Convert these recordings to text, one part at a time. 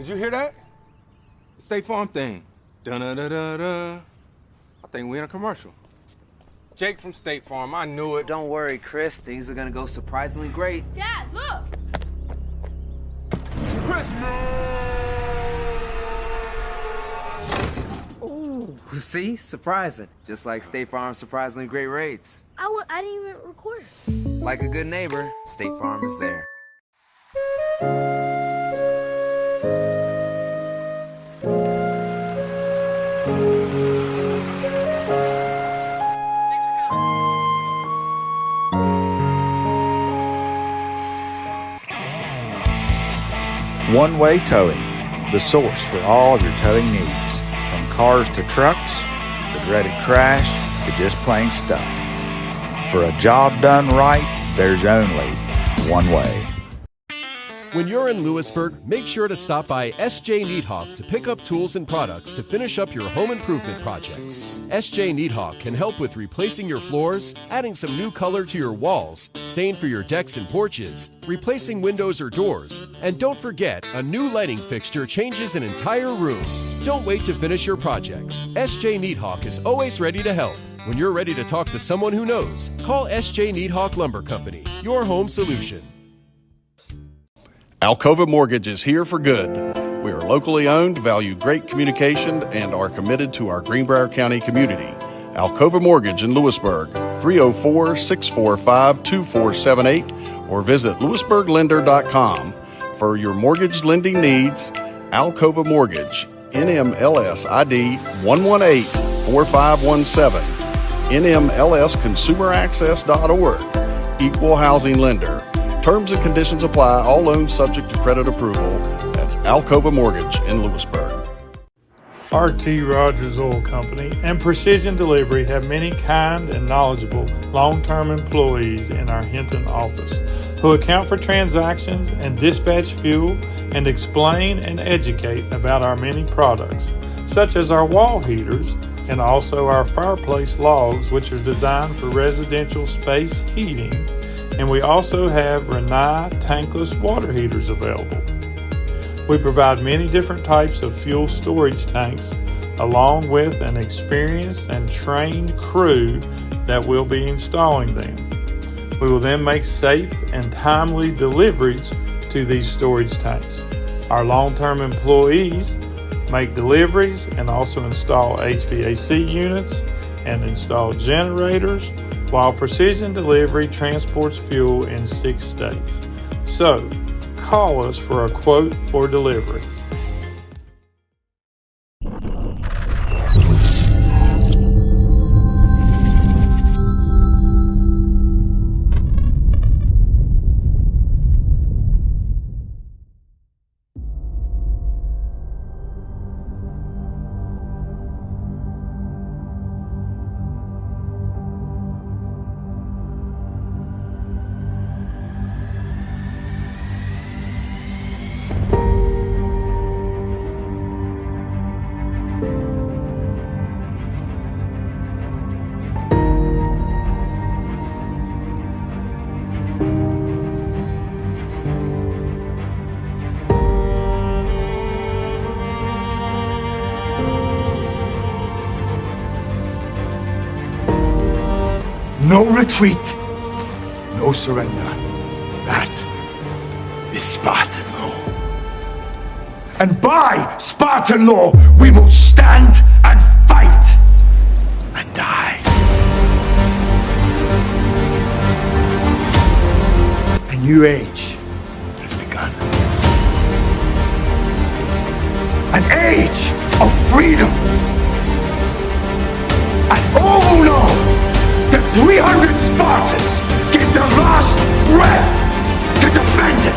Did you hear that? The State Farm thing. Dun-da-da-da-da. I think we're in a commercial. Jake from State Farm, I knew it. Don't worry, Chris. Things are gonna go surprisingly great. Dad, look! Chris! Ooh, see? Surprising. Just like State Farm's surprisingly great rates. I didn't even record. Like a good neighbor, State Farm is there. One-Way Towing, the source for all of your towing needs. From cars to trucks, the dreaded crash, to just plain stuff. For a job done right, there's only one way. When you're in Lewisburg, make sure to stop by S.J. Needhawk to pick up tools and products to finish up your home improvement projects. S.J. Needhawk can help with replacing your floors, adding some new color to your walls, stain for your decks and porches, replacing windows or doors, and don't forget, a new lighting fixture changes an entire room. Don't wait to finish your projects. S.J. Needhawk is always ready to help. When you're ready to talk to someone who knows, call S.J. Needhawk Lumber Company, your home solution. Alcova Mortgage is here for good. We are locally owned, value great communication, and are committed to our Greenbrier County community. Alcova Mortgage in Lewisburg, 304-645-2478, or visit lewisburglender.com. For your mortgage lending needs, Alcova Mortgage, NMLS ID 118-4517, NMLSconsumeraccess.org, Equal Housing Lender. Terms and conditions apply. All loans subject to credit approval. That's Alcova Mortgage in Lewisburg. R.T. Rogers Oil Company and Precision Delivery have many kind and knowledgeable long-term employees in our Hinton office who account for transactions and dispatch fuel and explain and educate about our many products, such as our wall heaters and also our fireplace logs, which are designed for residential space heating. And we also have Renai tankless water heaters available. We provide many different types of fuel storage tanks along with an experienced and trained crew that will be installing them. We will then make safe and timely deliveries to these storage tanks. Our long-term employees make deliveries and also install HVAC units and install generators, while Precision Delivery transports fuel in 6 states. So, call us for a quote or delivery. No retreat, no surrender. That is Spartan law. And by Spartan law, we will stand and fight and die. A new age has begun. An age of freedom. And all who know the 300 Spartans gave their last breath to defend it.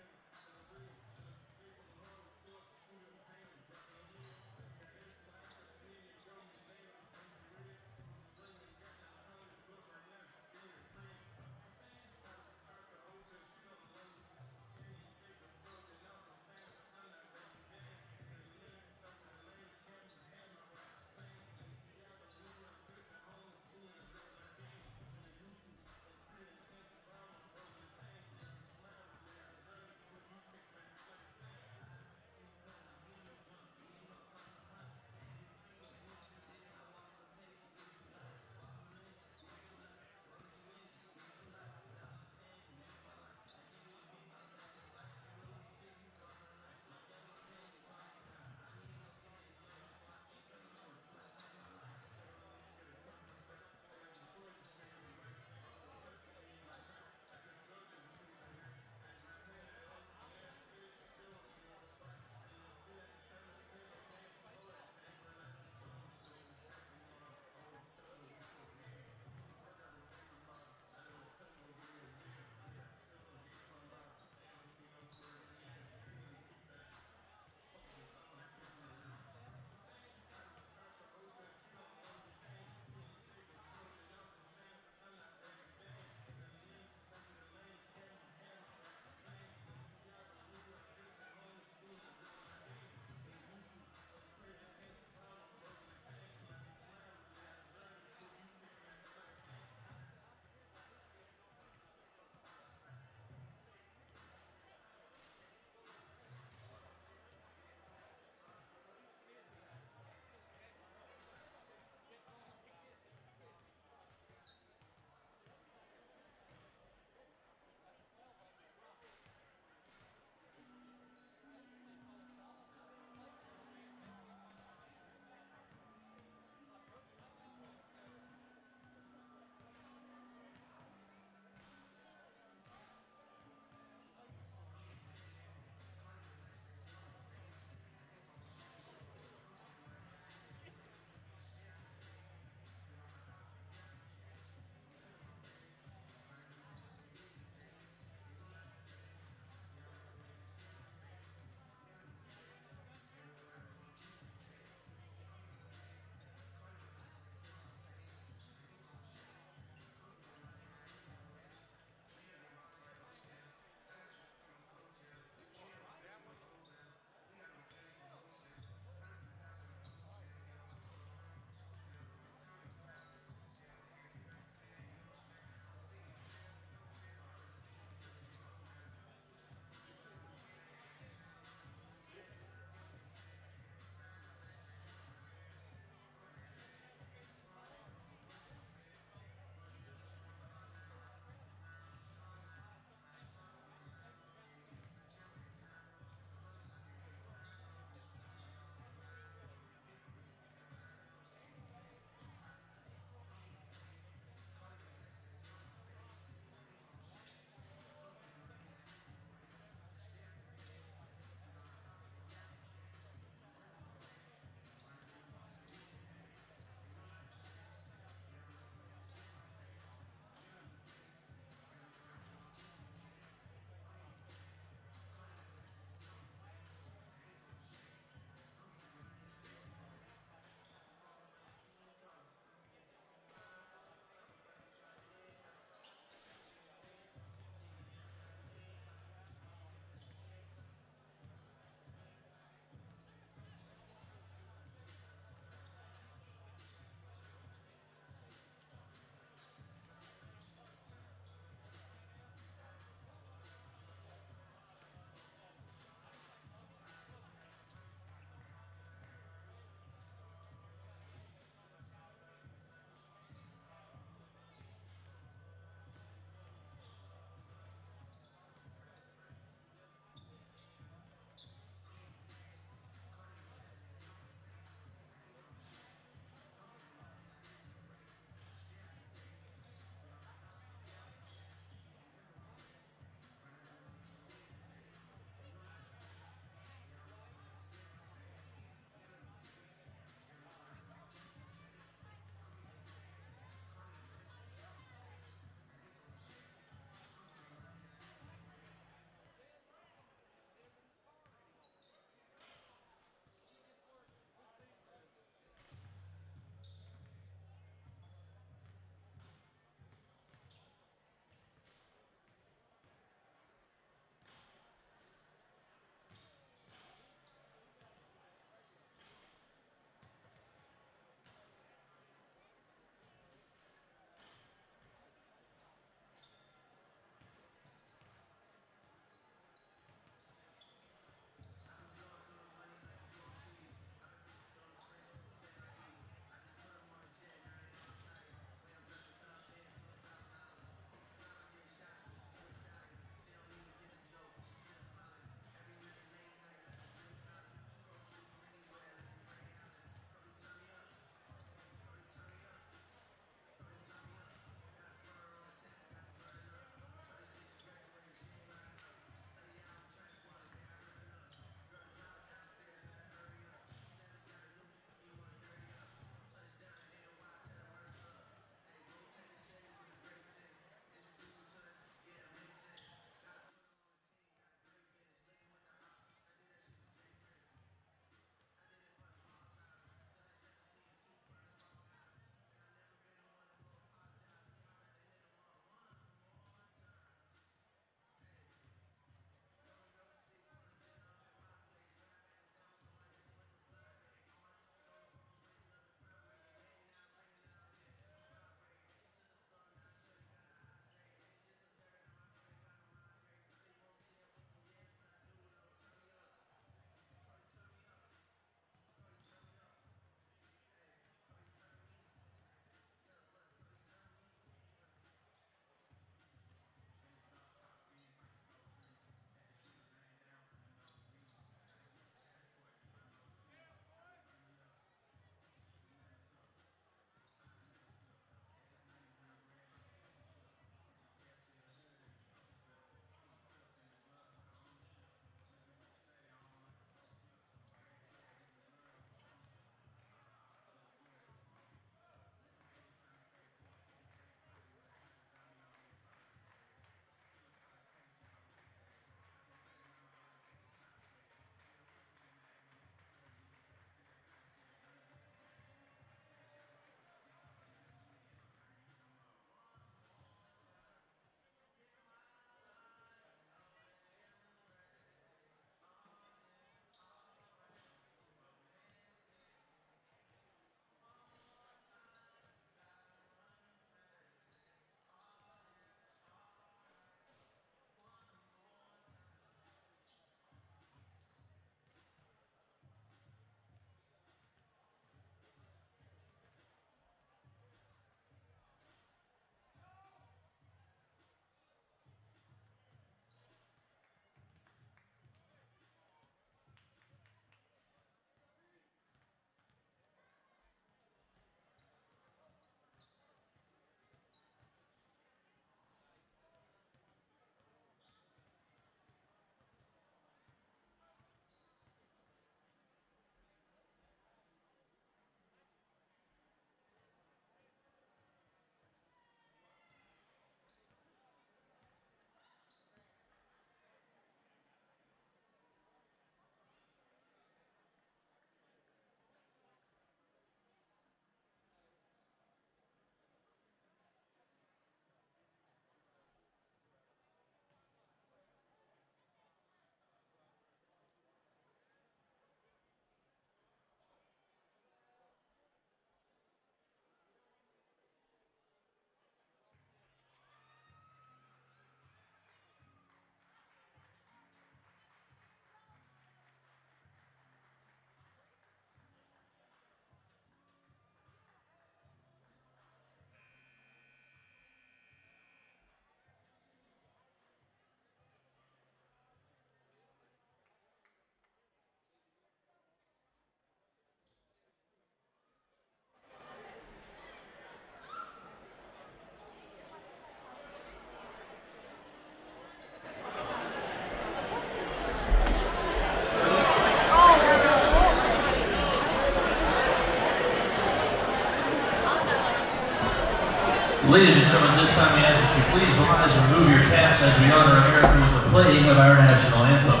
Ladies and gentlemen, this time we ask that you please rise and remove your caps as we honor America with the playing of our national anthem.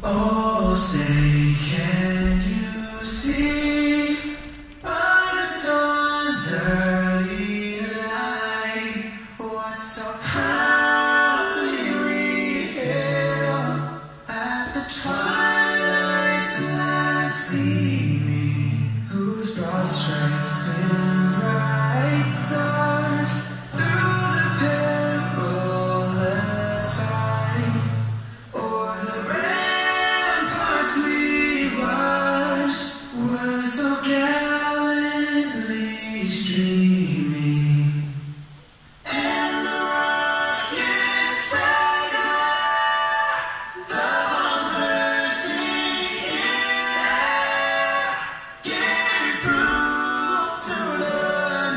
Oh, say can you see by the dawn's early light what so proudly we hail at the twilight's last gleaming, whose broad stripes and bright stars through the perilous fight o'er the ramparts we watched were so gallantly streaming, and the rockets regular, the bombs bursting in air, gave proof through the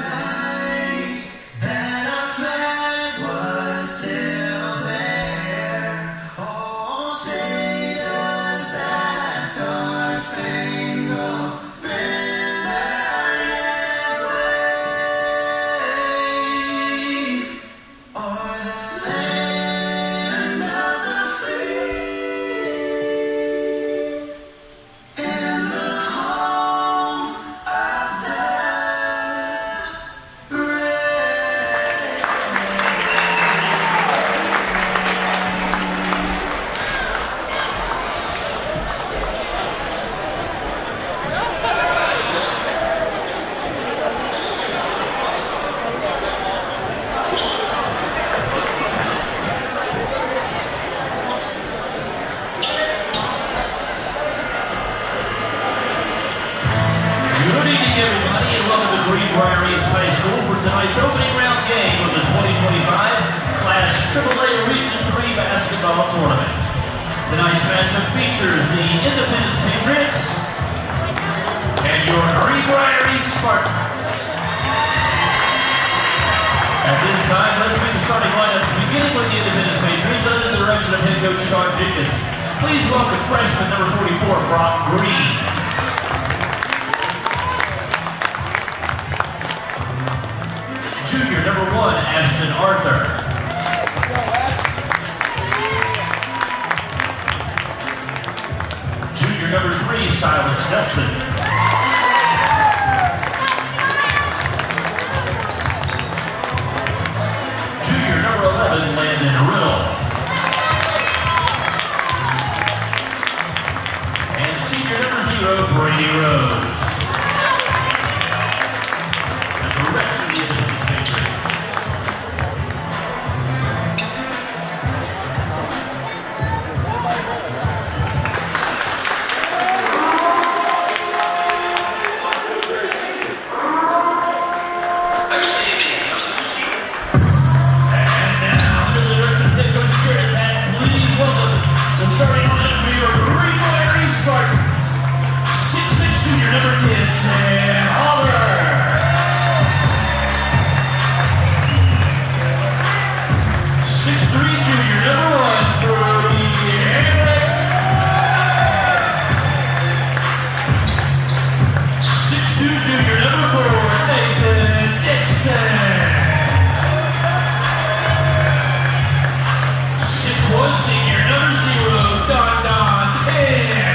night that our flag was still there. Oh, say does that star-spangled banner yet wave o'er the land of the free and the home of the brave. Good evening, everybody, and welcome to Greenbrier East High School for tonight's opening round game of the 2025 Class AAA Region 3 Basketball Tournament. Tonight's matchup features the Independence Patriots and your Greenbrier East Spartans. At this time, let's meet the starting lineups, beginning with the Independence Patriots under the direction of head coach Sean Jenkins. Please welcome freshman number 44, Brock Green. Junior number 1, Ashton Arthur. Junior number 3, Silas Nelson. Junior number 11, Landon Riddle. And senior number 0, Brady Rose. And the rest of the Independence Patriots. And now, under the direction of head coach Jared Matt, please welcome the starting lineup for your Greenbrier East Spartans. 6'6" junior number 10, Sam Oliver. 6'3" junior number 1, Brody Eric. 6'2" junior number 4, Nathan Dixon. 6'1" senior number 0, Don Penn.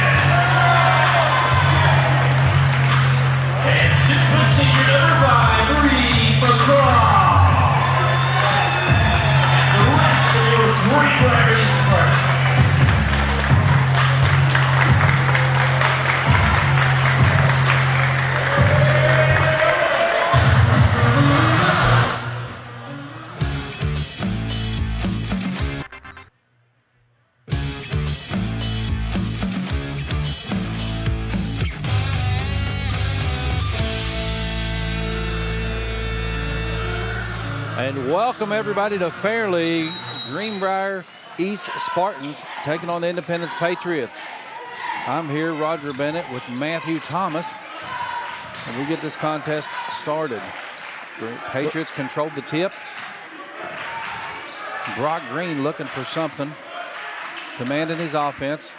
And 6' senior number 5, Reed McCraw. The rest of your Greenbrier East Spartans. And welcome everybody to Fair League. Greenbrier East Spartans taking on the Independence Patriots. I'm here, Roger Bennett, with Matthew Thomas. And we get this contest started. Patriots controlled the tip. Brock Green looking for something. commanding his offense.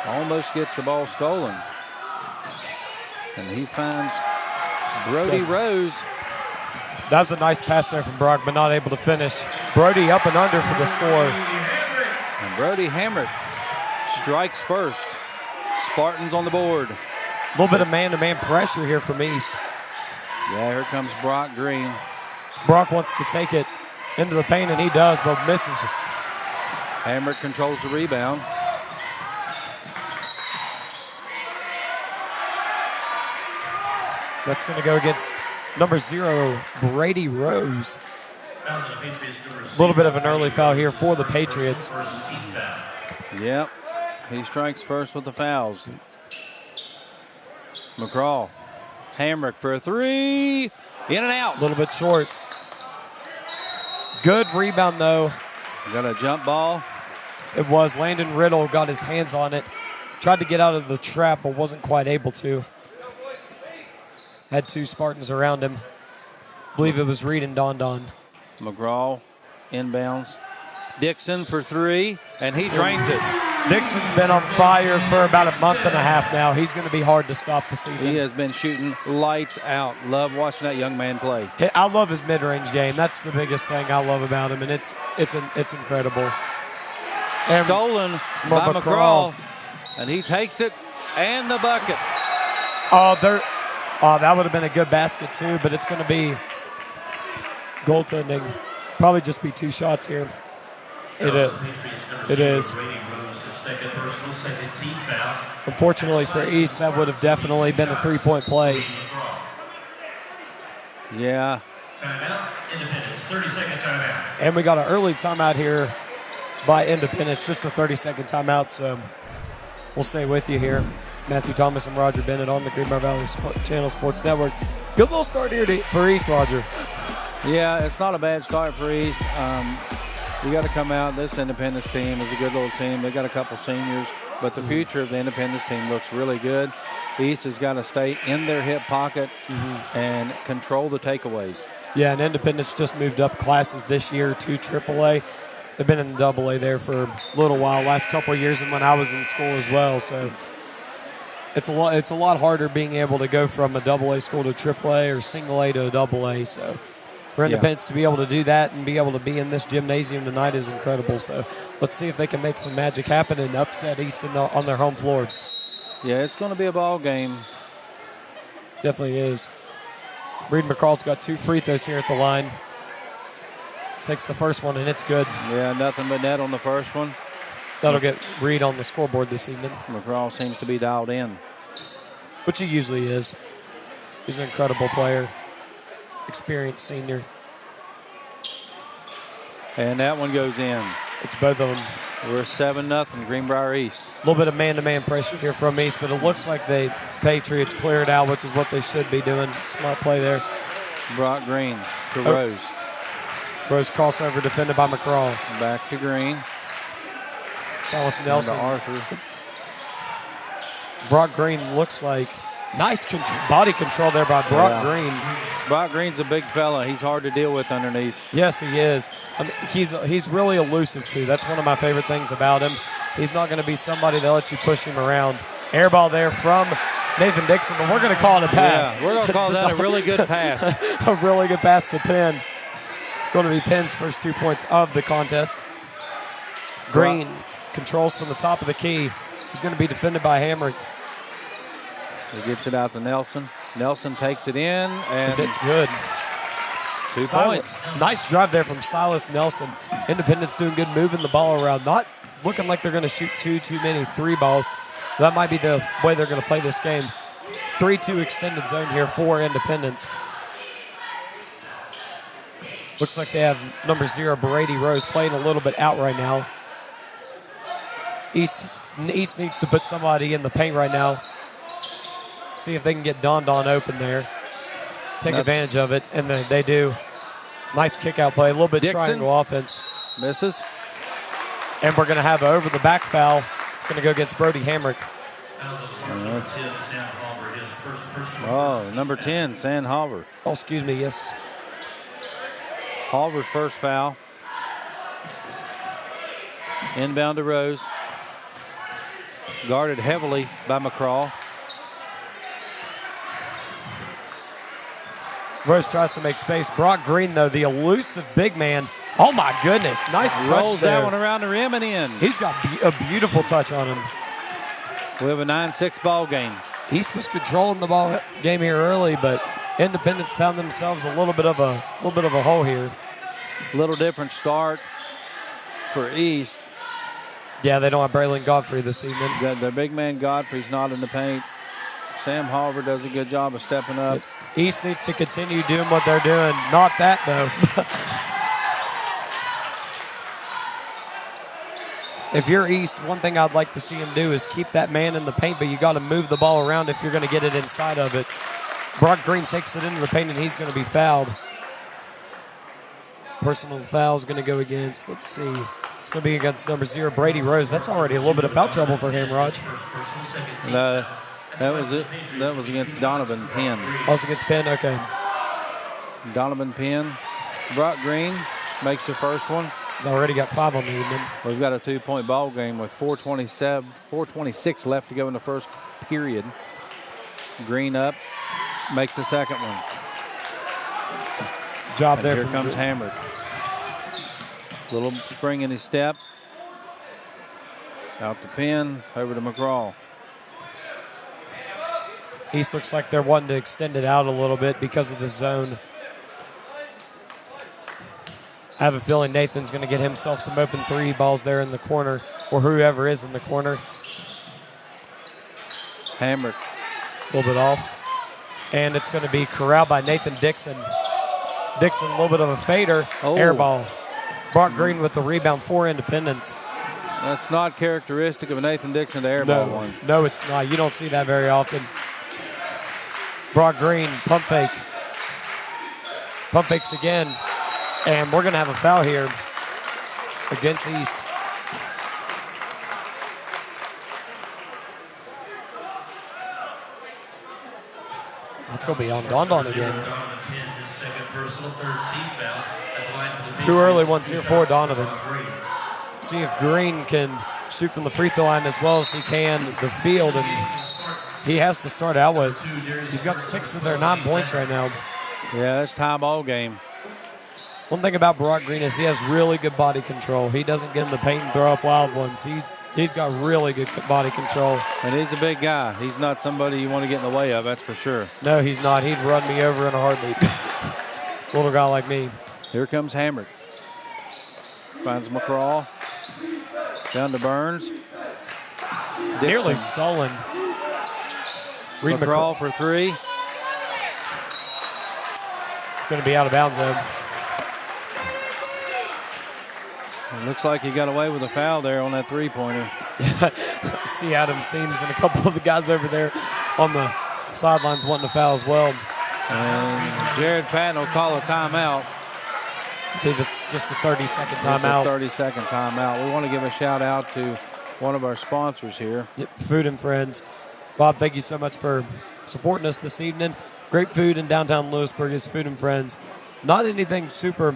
Almost gets the ball stolen. And he finds Brody Rose. That was a nice pass there from Brock, but not able to finish. Brody up and under for the score. And Brody Hamrick strikes first. Spartans on the board. A little bit of man-to-man pressure here from East. Yeah, here comes Brock Green. Brock wants to take it into the paint, and he does, but misses. Hamrick controls the rebound. That's going to go against number 0, Brady Rose. A little bit of an early foul here for the Patriots. Yep. He strikes first with the fouls. McCraw. Hamrick for a three. In and out. A little bit short. Good rebound, though. Got a jump ball. It was. Landon Riddle got his hands on it. Tried to get out of the trap, but wasn't quite able to. Had 2 Spartans around him. Believe it was Reed and Don. McGraw inbounds. Dixon for 3, and he drains it. Dixon's been on fire for about a month and a half now. He's going to be hard to stop this evening. He has been shooting lights out. Love watching that young man play. I love his mid-range game. That's the biggest thing I love about him, and it's incredible. And stolen by McCraw, and he takes it and the bucket. That would have been a good basket too, but it's going to be goaltending. Probably just be 2 shots here. It is. Unfortunately for East, that would have definitely been a 3-point play. Yeah. Timeout, Independence, 30-second timeout. And we got an early timeout here by Independence, just a 30-second timeout, so we'll stay with you here. Matthew Thomas and Roger Bennett on the Greenbrier Valley Channel Sports Network. Good little start here for East, Roger. Yeah, it's not a bad start for East. You got to come out. This Independence team is a good little team. They got a couple seniors, but the future of the Independence team looks really good. East has got to stay in their hip pocket and control the takeaways. Yeah, and Independence just moved up classes this year to AAA. They've been in AA there for a little while, last couple of years, and when I was in school as well. So it's a lot harder being able to go from a AA school to AAA or single A to a AA. So for Independence to be able to do that and be able to be in this gymnasium tonight is incredible. So let's see if they can make some magic happen and upset East on their home floor. Yeah, it's going to be a ball game. Definitely is. Reed McCraw's got 2 free throws here at the line. Takes the first one, and it's good. Yeah, nothing but net on the first one. That'll get Reed on the scoreboard this evening. McCraw seems to be dialed in. Which he usually is. He's an incredible player. Experienced senior. And that one goes in. It's both of them. We're 7-0 Greenbrier East. A little bit of man-to-man pressure here from East, but it looks like the Patriots clear it out, which is what they should be doing. Smart play there. Brock Green to Rose. Rose crossover defended by McCraw. Back to Green. Silas Nelson. To Arthur. Brock Green looks like nice body control there by Brock Green. Brock Green's a big fella. He's hard to deal with underneath. Yes, he is. I mean, he's really elusive, too. That's one of my favorite things about him. He's not going to be somebody that lets you push him around. Air ball there from Nathan Dixon, but we're going to call it a pass. Yeah, we're going to call that a really good pass. A really good pass to Penn. It's going to be Penn's first 2 points of the contest. Green controls from the top of the key. He's going to be defended by Hamrick. He gets it out to Nelson. Nelson takes it in, and it's good. 2 points. Nice drive there from Silas Nelson. Independence doing good, moving the ball around. Not looking like they're going to shoot too many 3 balls. That might be the way they're going to play this game. 3-2 extended zone here for Independence. Looks like they have number 0, Brady Rose, playing a little bit out right now. East needs to put somebody in the paint right now. See if they can get Don open there. Take advantage of it, and they do. Nice kick-out play. A little bit Dixon. triangle offense. Misses. And we're going to have an over-the-back foul. It's going to go against Brody Hamrick. Oh, number 10, San Halver. Oh, excuse me, yes. Halver's first foul. Inbound to Rose. Guarded heavily by McCraw. Rose tries to make space. Brock Green, though, the elusive big man. Oh, my goodness. Nice touch Rolls there. that one around the rim and in. He's got a beautiful touch on him. We have a 9-6 ball game. East was controlling the ball game here early, but Independence found themselves a little bit of a hole here. Little different start for East. Yeah, they don't have Braylon Godfrey this evening. Their big man Godfrey's not in the paint. Sam Harvard does a good job of stepping up. East needs to continue doing what they're doing. Not that, though. If you're East, one thing I'd like to see him do is keep that man in the paint, but you got to move the ball around if you're going to get it inside of it. Brock Green takes it into the paint, and he's going to be fouled. Personal foul is going to go against, let's see, it's going to be against number 0, Brady Rose. That's already a little bit of foul trouble for him, Raj. That was it. That was against Donovan Penn. Also against Penn, okay. Donovan Penn. Brock Green makes the first one. He's already got 5 on the evening. We've got a 2-point ball game with 4:26 left to go in the first period. Green up, makes the second one. Job and there. Here comes Hammered. Little spring in his step. Out to Penn, over to McCraw. East looks like they're wanting to extend it out a little bit because of the zone. I have a feeling Nathan's going to get himself some open 3 balls there in the corner, or whoever is in the corner. Hammered. A little bit off. And it's going to be corralled by Nathan Dixon. Dixon, a little bit of a fader. Oh. Air ball. Brock Green with the rebound for Independence. That's not characteristic of Nathan Dixon to airball one. No, it's not. You don't see that very often. Brock Green, pump fake. Pump fakes again. And we're going to have a foul here against East. That's going to be on Don again. Two early ones here for Donovan. See if Green can shoot from the free throw line as well as he can the field. And he has to start out with. He's got 6 of their 9 points right now. Yeah, that's tie ball game. One thing about Brock Green is he has really good body control. He doesn't get in the paint and throw up wild ones. He's got really good body control. And he's a big guy. He's not somebody you want to get in the way of, that's for sure. No, he's not. He'd run me over in a heartbeat. Little guy like me. Here comes Hammered. Finds McCraw. Down to Burns. Dixon. Nearly stolen. McCraw for 3. It's going to be out of bounds, though. It looks like he got away with a foul there on that 3-pointer. See Adam Seams and a couple of the guys over there on the sidelines wanting to foul as well. And Jared Patton will call a timeout. I believe it's just a 30-second timeout. It's a 30-second timeout. We want to give a shout-out to one of our sponsors here. Yep, Food and Friends. Bob, thank you so much for supporting us this evening. Great food in downtown Lewisburg is Food and Friends. Not anything super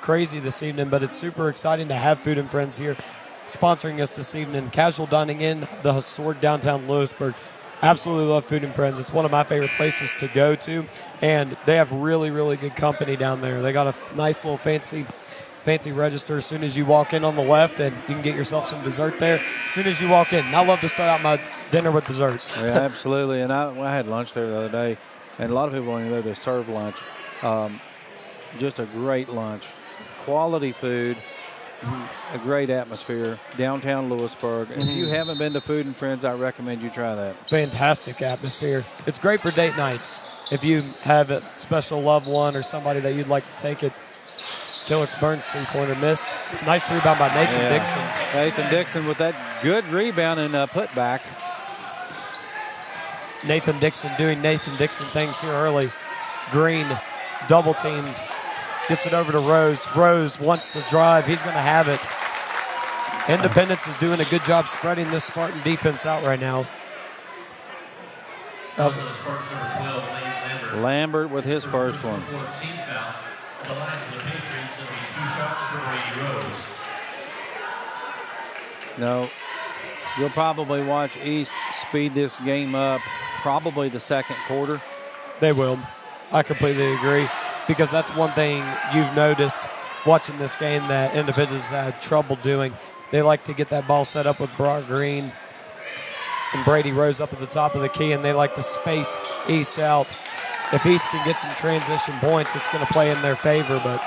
crazy this evening, but it's super exciting to have Food and Friends here sponsoring us this evening. Casual dining in the historic downtown Lewisburg. Absolutely love Food and Friends. It's one of my favorite places to go to, and they have really, really good company down there. They got a nice little fancy register as soon as you walk in on the left, and you can get yourself some dessert there as soon as you walk in. And I love to start out my dinner with dessert. Yeah, absolutely. And I had lunch there the other day, and a lot of people don't even know they serve lunch. Just a great lunch. Quality food, a great atmosphere, downtown Lewisburg. If you haven't been to Food and Friends, I recommend you try that. Fantastic atmosphere. It's great for date nights. If you have a special loved one or somebody that you'd like to take it. Felix Burns 3-pointer missed. Nice rebound by Nathan Dixon. Nathan Dixon with that good rebound and putback. Nathan Dixon doing Nathan Dixon things here early. Green double teamed. Gets it over to Rose. Rose wants the drive. He's going to have it. Independence is doing a good job spreading this Spartan defense out right now. Lambert with his first one. No, you'll probably watch East speed this game up probably the second quarter. They will. I completely agree, because that's one thing you've noticed watching this game that Independence had trouble doing. They like to get that ball set up with Brock Green and Brady Rose up at the top of the key, and they like to space East out. If East can get some transition points, it's going to play in their favor, but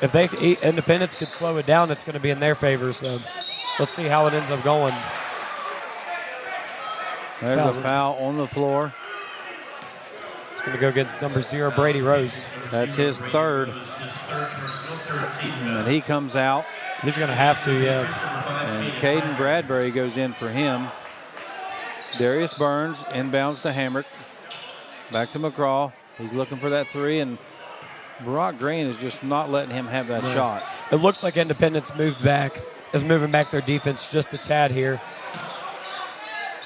if Independence could slow it down, it's going to be in their favor. So let's see how it ends up going. There's a foul on the floor. It's going to go against number 0, Brady Rose. That's his third. And he comes out. He's going to have to, yeah. And Caden Bradbury goes in for him. Darius Burns inbounds to Hamrick. Back to McCraw. He's looking for that three, and Brock Green is just not letting him have that shot. It looks like Independence is moving back their defense just a tad here.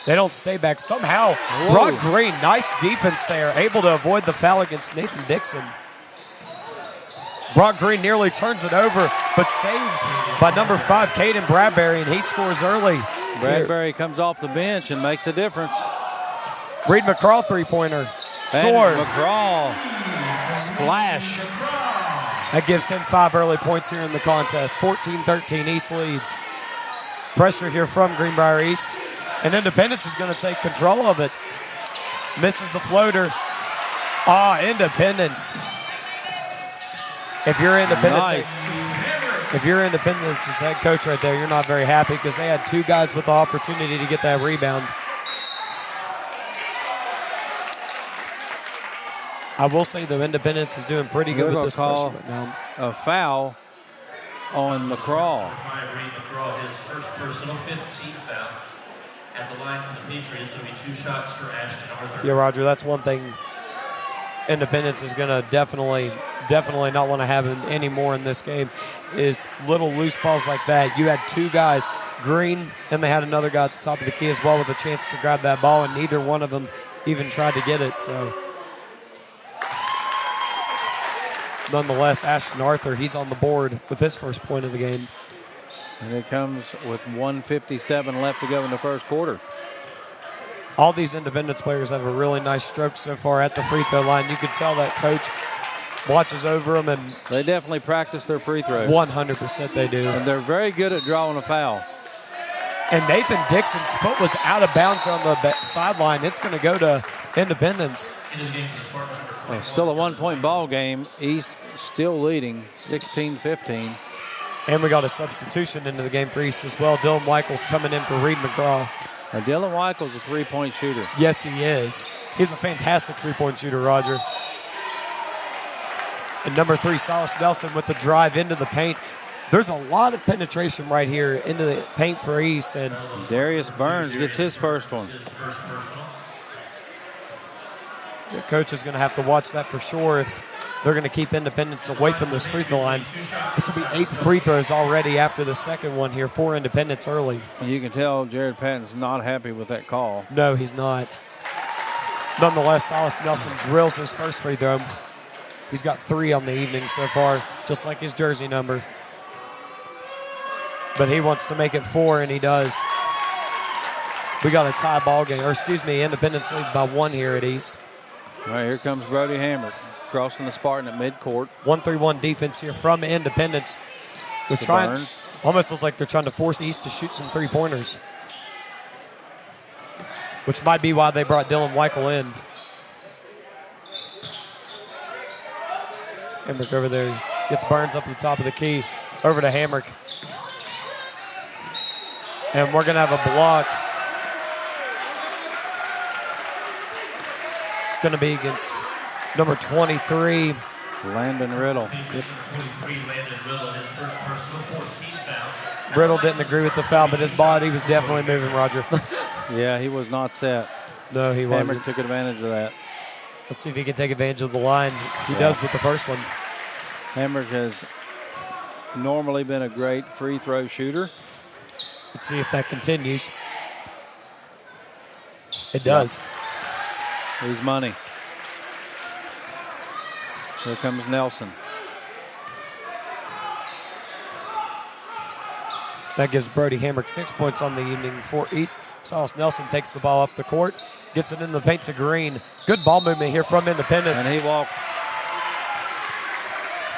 They don't stay back. Somehow, Brock Green, nice defense there, able to avoid the foul against Nathan Dixon. Brock Green nearly turns it over, but saved by number 5, Caden Bradbury, and he scores early. Bradbury comes off the bench and makes a difference. Reed McCraw three-pointer. Sword. McCraw, splash. That gives him 5 early points here in the contest. 14-13, East leads. Pressure here from Greenbrier East. And Independence is going to take control of it. Misses the floater. Independence. If you're Independence, if you're Independence's head coach right there, you're not very happy, because they had 2 guys with the opportunity to get that rebound. I will say, though, Independence is doing pretty good with this pressure right now. A foul on McCraw. His first personal 15th foul. At the line for the Patriots, it'll be 2 shots for Ashton Arthur. Yeah, Roger, that's one thing Independence is going to definitely not want to have any more in this game, is little loose balls like that. You had 2 guys, Green, and they had another guy at the top of the key as well with a chance to grab that ball, and neither one of them even tried to get it. So, nonetheless, Ashton Arthur, he's on the board with his first point of the game. And it comes with 1:57 left to go in the first quarter. All these Independence players have a really nice stroke so far at the free throw line. You can tell that coach watches over them, and they definitely practice their free throws. 100% they do. And they're very good at drawing a foul. And Nathan Dixon's foot was out of bounds on the sideline. It's going to go to Independence. Still a 1-point ball game. East still leading 16-15. And we got a substitution into the game for East as well. Dylan Weichels coming in for Reed McCraw. Now, Dylan Weichels a three-point shooter. Yes, he is. He's a fantastic three-point shooter, Roger. And number 3, Silas Nelson with the drive into the paint. There's a lot of penetration right here into the paint for East. And Darius Burns gets his first one. The coach is going to have to watch that for sure if they're going to keep Independence away from this free throw line. This will be 8 free throws already after the second one here for Independence early. And you can tell Jared Patton's not happy with that call. No, he's not. Nonetheless, Silas Nelson drills his first free throw. He's got 3 on the evening so far, just like his jersey number. But he wants to make it 4, and he does. We got a tie ball game, Independence leads by 1 here at East. All right, here comes Brody Hammer. Crossing the Spartan at midcourt. 1-3-1 defense here from Independence. They're trying, almost looks like they're trying to force East to shoot some 3-pointers, which might be why they brought Dylan Weichel in. Hamrick over there gets Burns up at the top of the key. Over to Hamrick. And we're going to have a block. It's going to be against number 23, Landon Riddle. Riddle didn't agree with the foul, but his body was definitely moving, Roger. Yeah, he was not set. No, he wasn't. Hamrick took advantage of that. Let's see if he can take advantage of the line. He does with the first one. Hamrick has normally been a great free throw shooter. Let's see if that continues. It does. He's money. Here comes Nelson. That gives Brody Hamrick 6 points on the evening for East. Silas Nelson takes the ball up the court, gets it in the paint to Green. Good ball movement here from Independence. And he walked.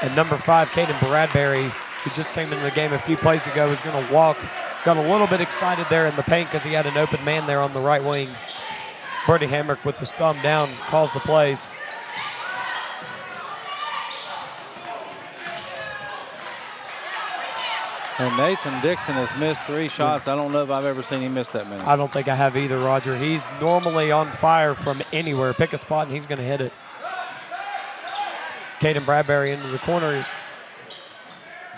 And number 5, Caden Bradbury, who just came into the game a few plays ago, is going to walk. Got a little bit excited there in the paint because he had an open man there on the right wing. Brody Hamrick with his thumb down calls the plays. And Nathan Dixon has missed 3 shots. I don't know if I've ever seen him miss that many. I don't think I have either, Roger. He's normally on fire from anywhere. Pick a spot and he's going to hit it. Caden Bradbury into the corner.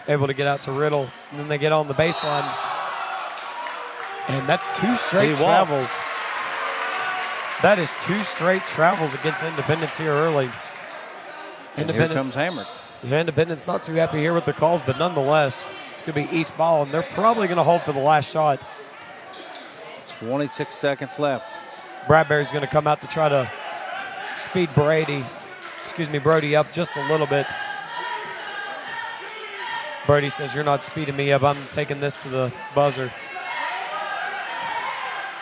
Able to get out to Riddle. And then they get on the baseline. And that's 2 straight travels. That is 2 straight travels against Independence here early. And here comes Hamrick. Yeah, Independence not too happy here with the calls, but nonetheless, it's going to be East ball, and they're probably going to hold for the last shot. 26 seconds left. Bradbury's going to come out to try to speed Brody up just a little bit. Brody says, "You're not speeding me up. I'm taking this to the buzzer."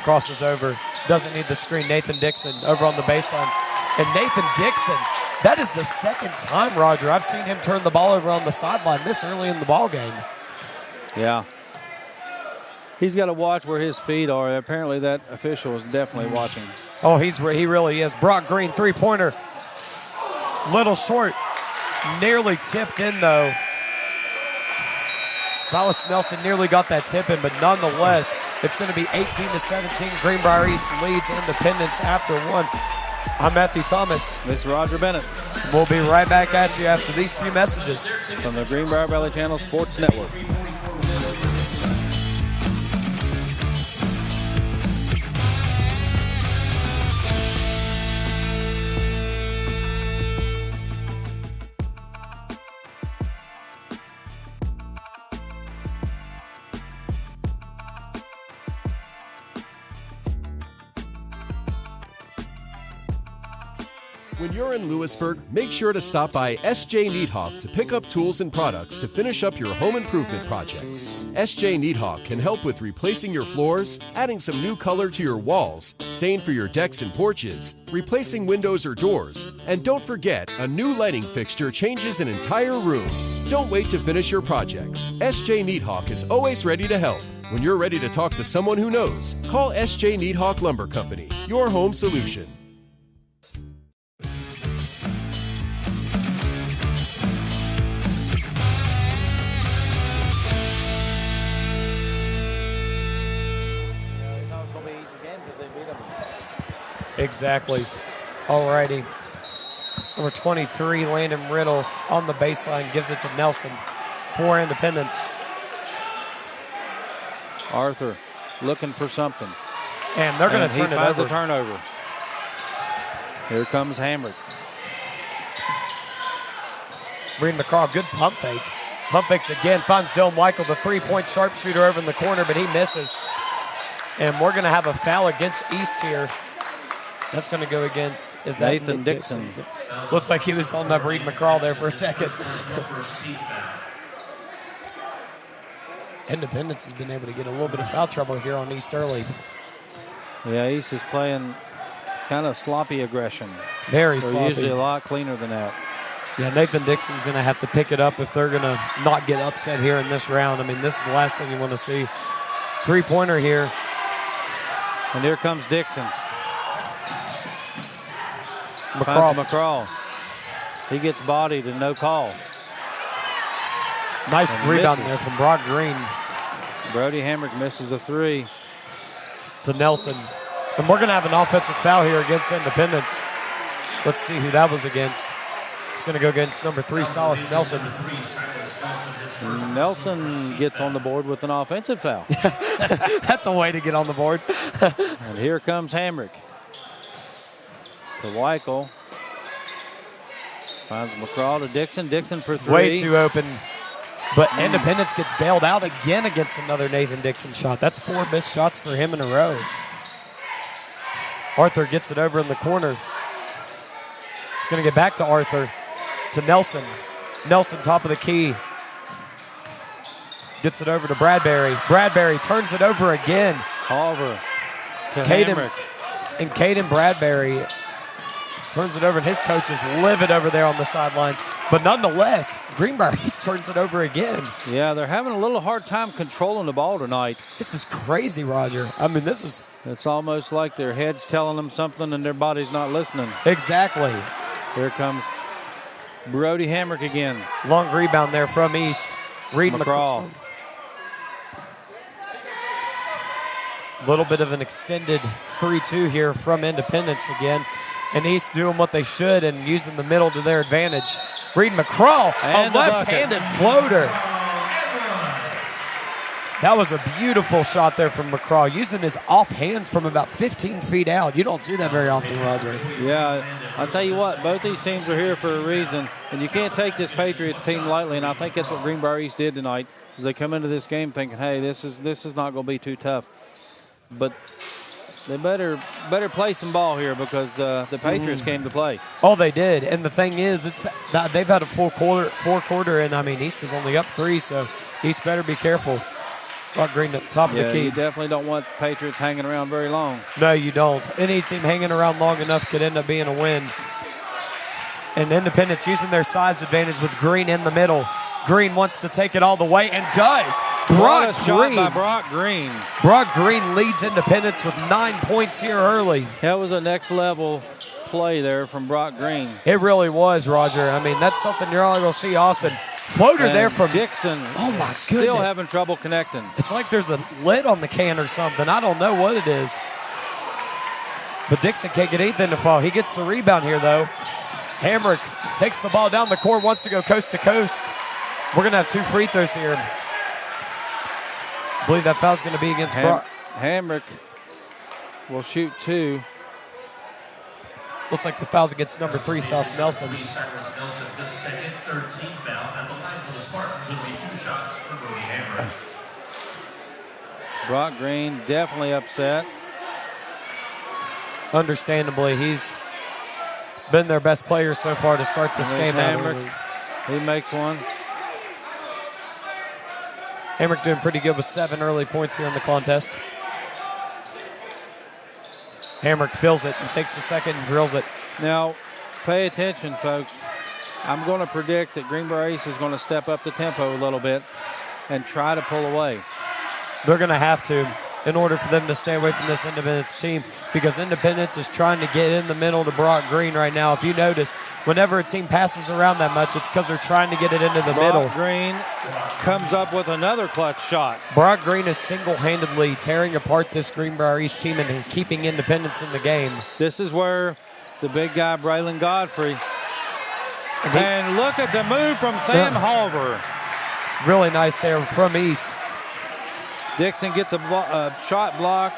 Crosses over. Doesn't need the screen. Nathan Dixon over on the baseline. And Nathan Dixon, that is the second time, Roger, I've seen him turn the ball over on the sideline this early in the ball game. Yeah. He's got to watch where his feet are. Apparently that official is definitely watching. Oh, he really is. Brock Green, three-pointer. Little short. Nearly tipped in, though. Silas Nelson nearly got that tip in, but nonetheless, it's going to be 18-17. Greenbrier East leads Independence after 1. I'm Matthew Thomas. This is Roger Bennett. We'll be right back at you after these few messages from the Greenbrier Valley Channel Sports Network. When you're in Lewisburg, make sure to stop by SJ Needhawk to pick up tools and products to finish up your home improvement projects. SJ Needhawk can help with replacing your floors, adding some new color to your walls, stain for your decks and porches, replacing windows or doors, and don't forget, a new lighting fixture changes an entire room. Don't wait to finish your projects. SJ Needhawk is always ready to help. When you're ready to talk to someone who knows, call SJ Needhawk Lumber Company, your home solution. Exactly. Alrighty. Number 23, Landon Riddle on the baseline, gives it to Nelson for Independence. Arthur looking for something. And they're going to turn it over. The turnover. Here comes Hamrick. Reed McCraw, good pump fake. Pump fakes again, finds Dylan Michael, the three-point sharpshooter over in the corner, but he misses. And we're going to have a foul against East here. That's going to go against, is that Nathan Dixon? Looks like he was holding up Reed McCraw there for a second. Independence has been able to get a little bit of foul trouble here on East early. Yeah, East is playing kind of sloppy aggression. Very They're sloppy. Usually a lot cleaner than that. Yeah, Nathan Dixon's going to have to pick it up if they're going to not get upset here in this round. I mean, this is the last thing you want to see. Three-pointer here. And here comes Dixon. McCraw. He gets bodied and no call. Nice rebound there from Brock Green. Brody Hamrick misses a 3. To Nelson. And we're going to have an offensive foul here against Independence. Let's see who that was against. It's going to go against number 3, Silas Nelson. Nelson gets on the board with an offensive foul. That's a way to get on the board. And here comes Hamrick. To Weichel. Finds McCraw to Dixon. Dixon for 3. Way too open. But Independence gets bailed out again against another Nathan Dixon shot. That's 4 missed shots for him in a row. Arthur gets it over in the corner. It's going to get back to Arthur. To Nelson. Nelson, top of the key. Gets it over to Bradbury. Bradbury turns it over again. Culver to Hamrick. And Caden Bradbury turns it over, and his coach is livid over there on the sidelines. But nonetheless, Greenbrier turns it over again. Yeah, they're having a little hard time controlling the ball tonight. This is crazy, Roger. I mean, this is... It's almost like their head's telling them something and their body's not listening. Exactly. Here comes Brody Hamrick again. Long rebound there from East. Reed McCraw. Little bit of an extended 3-2 here from Independence again. And East doing what they should and using the middle to their advantage. Reed McCraw, and a left-handed floater. That was a beautiful shot there from McCraw, using his offhand from about 15 feet out. You don't see that very often, Roger. Yeah, I'll tell you what, both these teams are here for a reason, and you can't take this Patriots team lightly, and I think that's what Greenbrier East did tonight, is they come into this game thinking, hey, this is not going to be too tough. But they better play some ball here because the Patriots came to play. Oh, they did. And the thing is, they've had a four quarter, and I mean, East is only up 3, so East better be careful. Brock Green at the top of the key. You definitely don't want Patriots hanging around very long. No, you don't. Any team hanging around long enough could end up being a win. And Independence using their size advantage with Green in the middle. Green wants to take it all the way and does. Brock Green. By Brock Green. Brock Green leads Independence with 9 points here early. That was a next level play there from Brock Green. It really was, Roger. I mean, that's something you're all going to see often. Floater and there from Dixon. Oh, my goodness. Still having trouble connecting. It's like there's a lid on the can or something. I don't know what it is. But Dixon can't get anything to fall. He gets the rebound here, though. Hamrick takes the ball down the court, wants to go coast to coast. We're going to have 2 free throws here. I believe that foul's going to be against Brock. Hamrick will shoot 2. Looks like the foul's against number 3, Sauce Nelson. The second, 13th foul at the line for the Spartans will be 2 shots for Brody Hamrick. Brock Green definitely upset. Understandably, he's been their best player so far to start this game. Hamrick, he makes one. Hamrick doing pretty good with 7 early points here in the contest. Hamrick fills it and takes the second and drills it. Now, pay attention, folks. I'm going to predict that Greenbrier East is going to step up the tempo a little bit and try to pull away. They're going to have to in order for them to stay away from this Independence team, because Independence is trying to get in the middle to Brock Green right now. If you notice, whenever a team passes around that much, it's because they're trying to get it into the middle. Brock Green comes up with another clutch shot. Brock Green is single-handedly tearing apart this Greenbrier East team and keeping Independence in the game. This is where the big guy, Braylon Godfrey, and look at the move from Sam Halver. Really nice there from East. Dixon gets a shot block.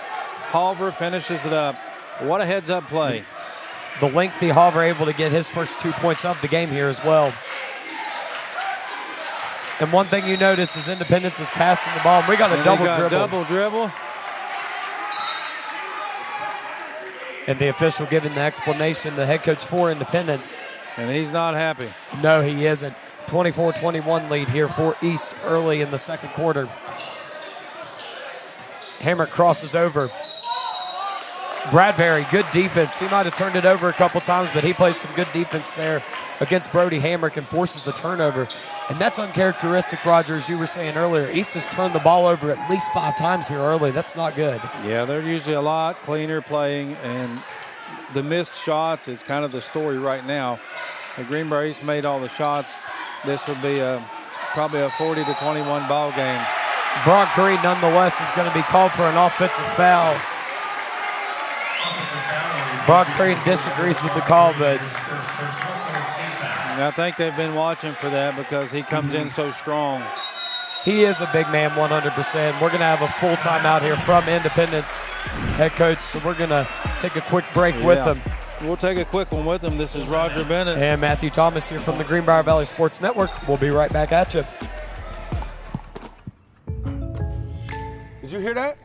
Halver finishes it up. What a heads-up play. The lengthy Halver able to get his first 2 points of the game here as well. And one thing you notice is Independence is passing the ball. We got a double dribble. And the official giving the explanation, the head coach for Independence. And he's not happy. No, he isn't. 24-21 lead here for East early in the second quarter. Hamrick crosses over. Bradbury, good defense. He might have turned it over a couple times, but he plays some good defense there against Brody Hamrick and forces the turnover. And that's uncharacteristic, Roger, as you were saying earlier. East has turned the ball over at least 5 times here early. That's not good. Yeah, they're usually a lot cleaner playing, and the missed shots is kind of the story right now. The Greenbrier East made all the shots. This would be probably a 40-21 ball game. Brock Green, nonetheless, is going to be called for an offensive foul. Brock Green disagrees with the call, but I think they've been watching for that because he comes in so strong. He is a big man, 100%. We're going to have a full timeout here from Independence head coach, so we're going to take a quick break with them. We'll take a quick one with them. This is Roger Bennett. And Matthew Thomas here from the Greenbrier Valley Sports Network. We'll be right back at you. Did you hear that?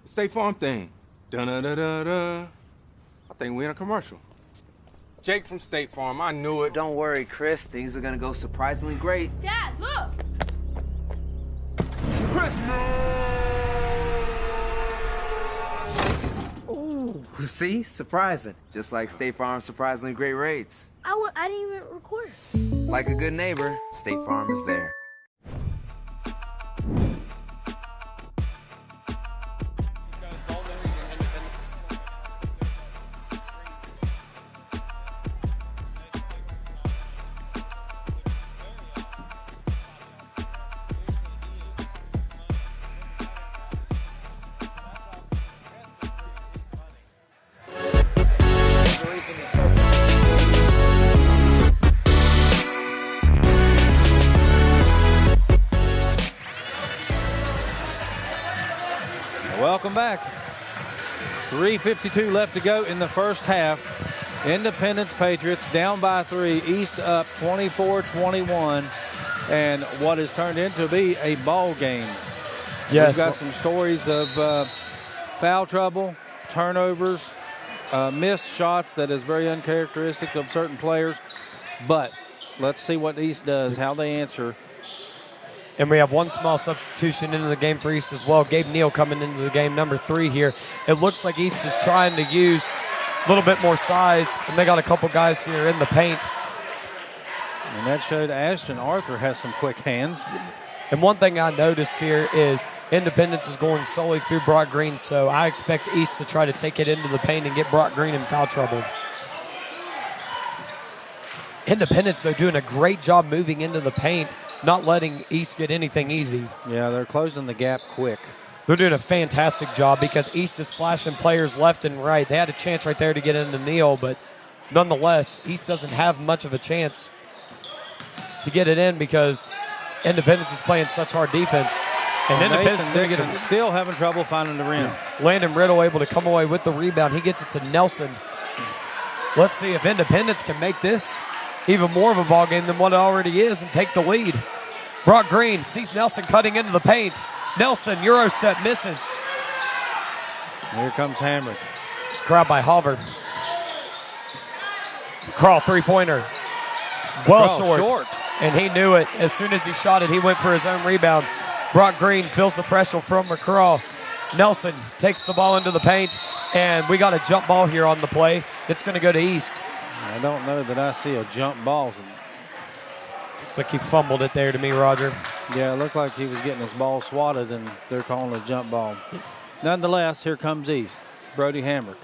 The State Farm thing. Dun-da-da-da-da. I think we're in a commercial. Jake from State Farm, I knew it. Don't worry, Chris. Things are going to go surprisingly great. Dad, look! Ooh, see? Surprising. Just like State Farm's surprisingly great rates. I didn't even record. Like a good neighbor, State Farm is there. Welcome back. 3:52 left to go in the first half. Independence Patriots down by 3. East up 24-21. And what has turned into be a ball game. Yes. We've got some stories of foul trouble, turnovers, missed shots that is very uncharacteristic of certain players. But let's see what East does, how they answer. And we have one small substitution into the game for East as well. Gabe Neal coming into the game, number 3 here. It looks like East is trying to use a little bit more size, and they got a couple guys here in the paint. And that showed Ashton Arthur has some quick hands. And one thing I noticed here is Independence is going solely through Brock Green, so I expect East to try to take it into the paint and get Brock Green in foul trouble. Independence, though, doing a great job moving into the paint, not letting East get anything easy. Yeah, they're closing the gap quick. They're doing a fantastic job because East is flashing players left and right. They had a chance right there to get into Neal, but nonetheless, East doesn't have much of a chance to get it in because Independence is playing such hard defense. And Independence is going to get it. Still having trouble finding the rim. Landon Riddle able to come away with the rebound. He gets it to Nelson. Let's see if Independence can make this even more of a ball game than what it already is and take the lead. Brock Green sees Nelson cutting into the paint. Nelson, Euro step, misses. Here comes Hamrick. It's grabbed by Hoover. Crawl three-pointer. Well short. And he knew it. As soon as he shot it, he went for his own rebound. Brock Green feels the pressure from McCraw. Nelson takes the ball into the paint, and we got a jump ball here on the play. It's going to go to East. I don't know that I see a jump ball. Looks like he fumbled it there to me, Roger. Yeah, it looked like he was getting his ball swatted, and they're calling it a jump ball. Nonetheless, here comes East. Brody Hamrick.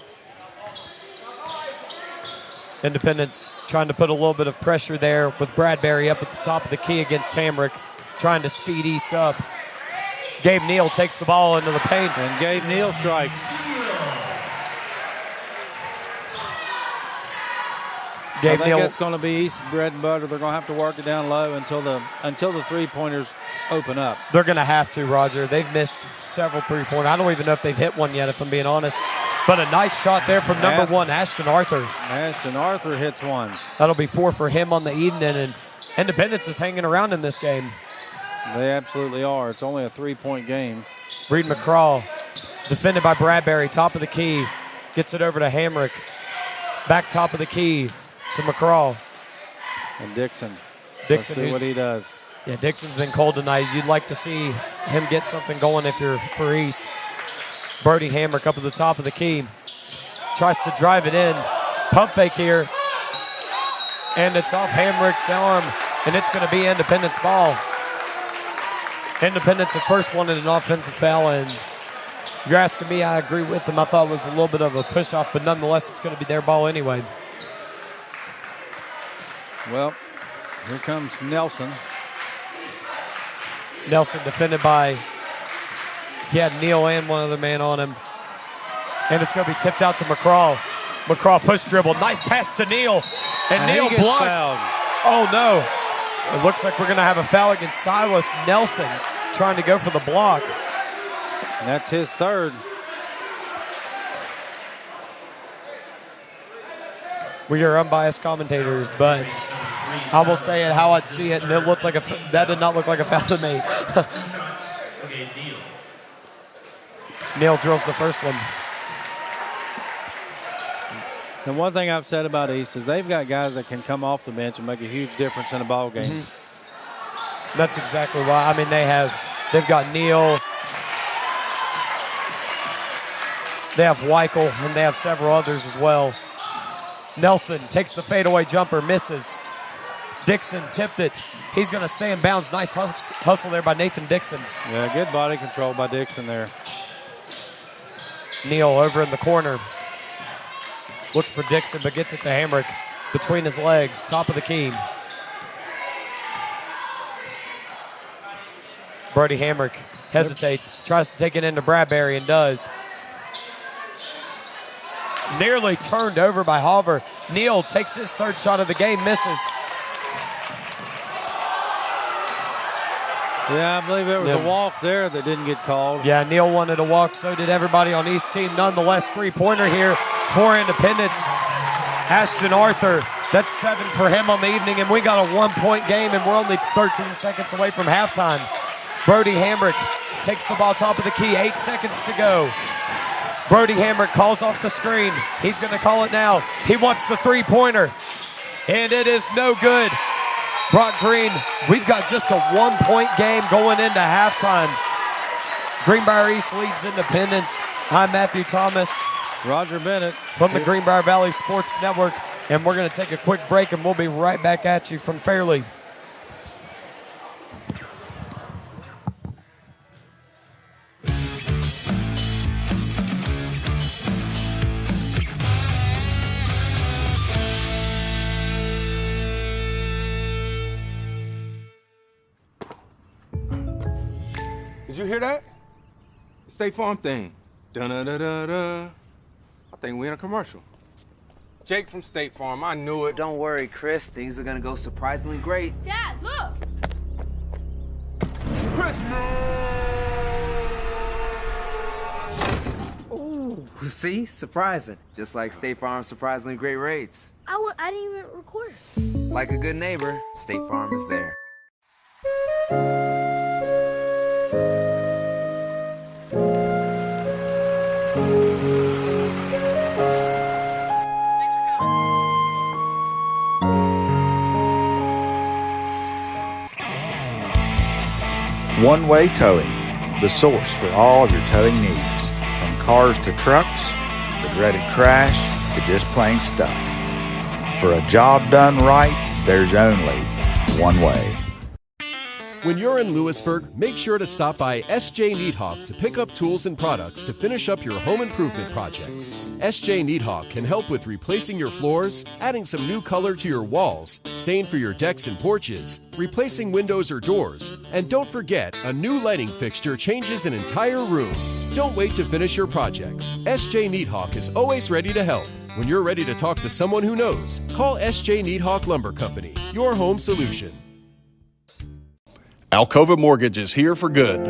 Independence trying to put a little bit of pressure there with Bradbury up at the top of the key against Hamrick, trying to speed East up. Gabe Neal takes the ball into the paint. And Gabe Neal strikes. I think it's going to be East bread and butter. They're going to have to work it down low until the three-pointers open up. They're going to have to, Roger. They've missed several three-pointers. I don't even know if they've hit one yet, if I'm being honest. But a nice shot there from number 1, Ashton Arthur. Ashton Arthur hits one. That'll be 4 for him on the evening, and Independence is hanging around in this game. They absolutely are. It's only a 3-point game. Reed McCraw, defended by Bradbury, top of the key. Gets it over to Hamrick. Back top of the key to McCraw. And Dixon. Dixon, let's see what he does. Yeah, Dixon's been cold tonight. You'd like to see him get something going if you're for East. Brody Hamrick up at the top of the key. Tries to drive it in. Pump fake here. And it's off Hamrick's arm. And it's going to be Independence ball. Independence at first wanted an offensive foul. And you're asking me, I agree with them. I thought it was a little bit of a push-off. But nonetheless, it's going to be their ball anyway. Well, here comes Nelson. Nelson defended by, he had Neal and one other man on him. And it's going to be tipped out to McCraw. McCraw push dribble. Nice pass to Neal. And Neal blocked. Fouled. Oh, no. It looks like we're going to have a foul against Silas Nelson trying to go for the block. And that's his third. We are unbiased commentators, but I will say it how I'd see it, and it looked like that did not look like a foul to me. Neal drills the first one. And one thing I've said about East is they've got guys that can come off the bench and make a huge difference in a ball game. Mm-hmm. That's exactly why. I mean, they have They've got Neal. They have Weichel, and they have several others as well. Nelson takes the fadeaway jumper, misses. Dixon tipped it. He's going to stay in bounds. Nice hustle there by Nathan Dixon. Yeah, good body control by Dixon there. Neal over in the corner. Looks for Dixon, but gets it to Hamrick between his legs. Top of the key. Brody Hamrick hesitates. Tries to take it into Bradbury and does. Nearly turned over by Hauver. Neal takes his third shot of the game, misses. Yeah, I believe there was a walk there that didn't get called. Yeah, Neal wanted a walk, so did everybody on East team. Nonetheless, three-pointer here for Independence. Ashton Arthur, that's 7 for him on the evening, and we got a 1-point game, and we're only 13 seconds away from halftime. Brody Hamrick takes the ball top of the key, 8 seconds to go. Brody Hamrick calls off the screen. He's going to call it now. He wants the three-pointer, and it is no good. Brock Green, we've got just a 1-point game going into halftime. Greenbrier East leads Independence. I'm Matthew Thomas. Roger Bennett. From the Greenbrier Valley Sports Network. And we're going to take a quick break, and we'll be right back at you from Fairleigh. Did you hear that? The State Farm thing. Dun-da-da-da-da. I think we're in a commercial. Jake from State Farm, I knew it. Don't worry, Chris. Things are gonna go surprisingly great. Dad, look! Chris! Ooh, see? Surprising. Just like State Farm's surprisingly great rates. I didn't even record. Like a good neighbor, State Farm is there. One-way towing, the source for all your towing needs. From cars to trucks, the dreaded crash, to just plain stuff. For a job done right, there's only one way. When you're in Lewisburg, make sure to stop by S.J. Needhawk to pick up tools and products to finish up your home improvement projects. S.J. Needhawk can help with replacing your floors, adding some new color to your walls, stain for your decks and porches, replacing windows or doors, and don't forget, a new lighting fixture changes an entire room. Don't wait to finish your projects. S.J. Needhawk is always ready to help. When you're ready to talk to someone who knows, call S.J. Needhawk Lumber Company, your home solution. Alcova Mortgage is here for good.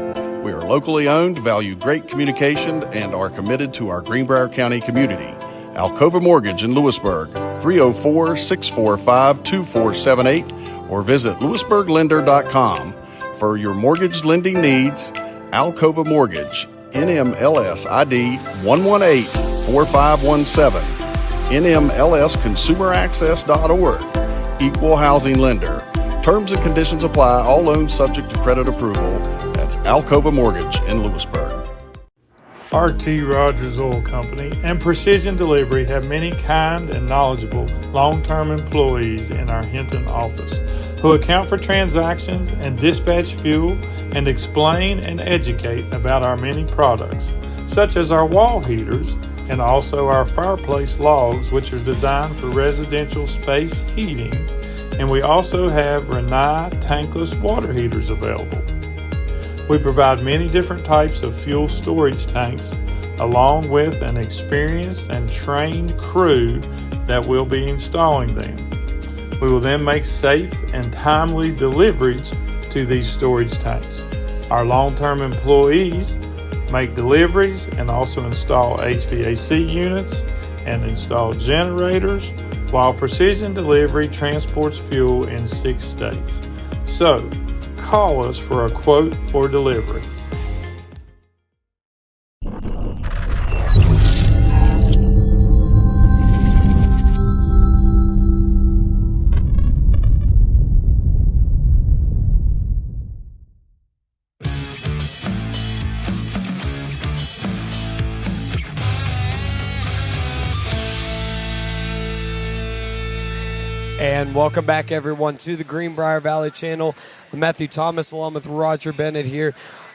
We are locally owned, value great communication, and are committed to our Greenbrier County community. Alcova Mortgage in Lewisburg, 304-645-2478, or visit lewisburglender.com. For your mortgage lending needs, Alcova Mortgage, NMLS ID 118-4517, NMLSconsumeraccess.org, Equal Housing Lender. Terms and conditions apply. All loans subject to credit approval. That's Alcova Mortgage in Lewisburg. RT Rogers Oil Company and Precision Delivery have many kind and knowledgeable long-term employees in our Hinton office who account for transactions and dispatch fuel and explain and educate about our many products, such as our wall heaters and also our fireplace logs, which are designed for residential space heating. And we also have Renai tankless water heaters available. We provide many different types of fuel storage tanks along with an experienced and trained crew that will be installing them. We will then make safe and timely deliveries to these storage tanks. Our long-term employees make deliveries and also install HVAC units and install generators, while Precision Delivery transports fuel in 6 states. So, call us for a quote or delivery. And welcome back, everyone, to the Greenbrier Valley channel. I'm Matthew Thomas along with Roger Bennett here.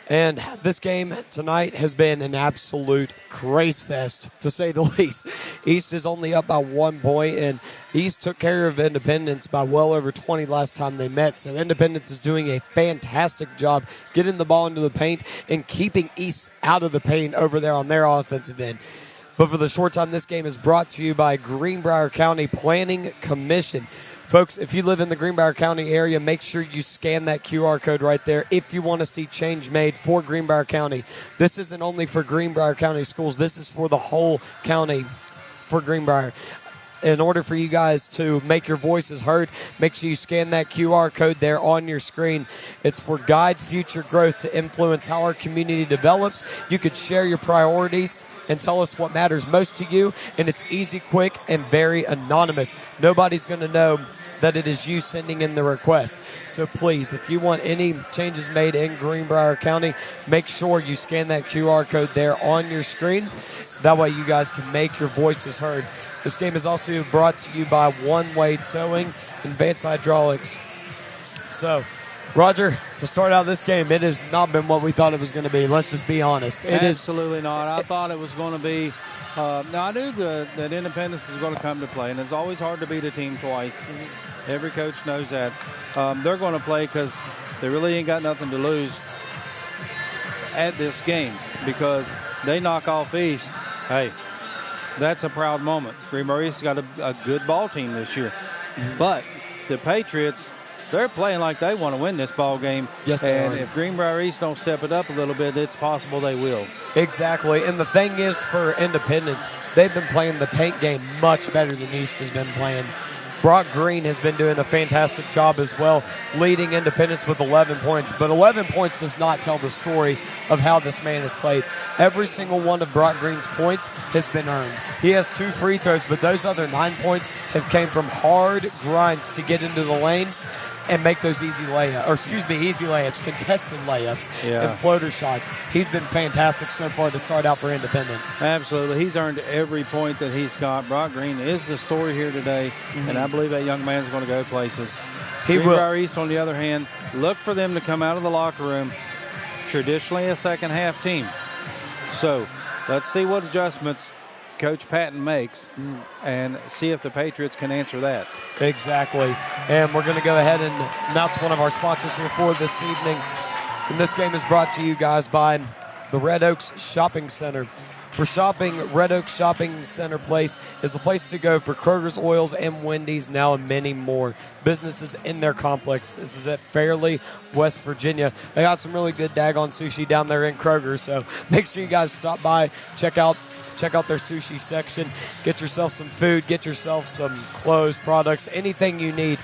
And this game tonight has been an absolute craze fest, to say the least. East is only up by 1 point, and East took care of Independence by well over 20 last time they met. So Independence is doing a fantastic job getting the ball into the paint and keeping East out of the paint over there on their offensive end. But for the short time, this game is brought to you by Greenbrier County Planning Commission. Folks, if you live in the Greenbrier County area, make sure you scan that QR code right there if you want to see change made for Greenbrier County. This isn't only for Greenbrier County schools. This is for the whole county for Greenbrier. In order for you guys to make your voices heard, make sure you scan that QR code there on your screen. It's for guide future growth to influence how our community develops. You could share your priorities and tell us what matters most to you, and it's easy, quick, and very anonymous. Nobody's going to know that it is you sending in the request. So please, if you want any changes made in Greenbrier County, make sure you scan that QR code there on your screen. That way you guys can make your voices heard. This game is also brought to you by One Way Towing and Vance Hydraulics. So, Roger, to start out this game, it has not been what we thought it was going to be. Let's just be honest. Absolutely not. I thought it was going to be. Now, I knew that Independence is going to come to play, and it's always hard to beat a team twice. Every coach knows that. They're going to play because they really ain't got nothing to lose at this game because they knock off East. Hey, that's a proud moment. Greenbrier East got a good ball team this year. But the Patriots, they're playing like they want to win this ball game. Yes, they are. If Greenbrier East don't step it up a little bit, it's possible they will. Exactly. And the thing is, for Independence, they've been playing the paint game much better than East has been playing. Brock Green has been doing a fantastic job as well, leading Independence with 11 points. But 11 points does not tell the story of how this man has played. Every single one of Brock Green's points has been earned. He has 2 free throws, but those other 9 points have came from hard grinds to get into the lane and make those easy layups, contested layups, and floater shots. He's been fantastic so far to start out for Independence. Absolutely. He's earned every point that he's got. Brock Green is the story here today, and I believe that young man's going to go places. Greenbrier East, on the other hand, look for them to come out of the locker room, traditionally a second-half team. So let's see what adjustments Coach Patton makes and see if the Patriots can answer that. Exactly. And we're going to go ahead and announce one of our sponsors here for this evening. And this game is brought to you guys by the Red Oaks Shopping Center. For shopping, Red Oaks Shopping Center Place is the place to go for Kroger's, Oils, and Wendy's, now and many more businesses in their complex. This is at Fairleigh, West Virginia. They got some really good daggone sushi down there in Kroger, so make sure you guys stop by, check out their sushi section, get yourself some food, get yourself some clothes, products, anything you need.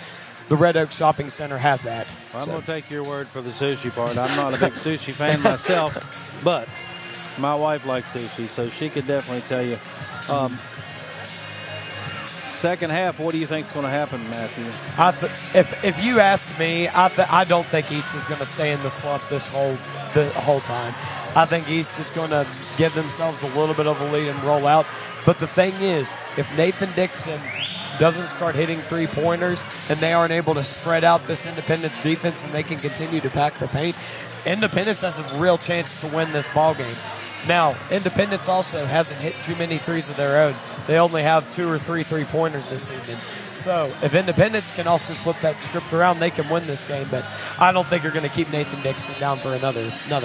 The Red Oak Shopping Center has that. Well, I'm going to take your word for the sushi part. I'm not a big sushi fan myself, but my wife likes sushi, so she could definitely tell you. Second half, what do you think is going to happen, Matthew? If you ask me, I don't think East is going to stay in the slump the whole time. I think East is going to give themselves a little bit of a lead and roll out. But the thing is, if Nathan Dixon doesn't start hitting three-pointers and they aren't able to spread out this Independence defense and they can continue to pack the paint, Independence has a real chance to win this ball game. Now, Independence also hasn't hit too many threes of their own. They only have 2 or 3 three-pointers this evening. So if Independence can also flip that script around, they can win this game. But I don't think you're going to keep Nathan Dixon down for another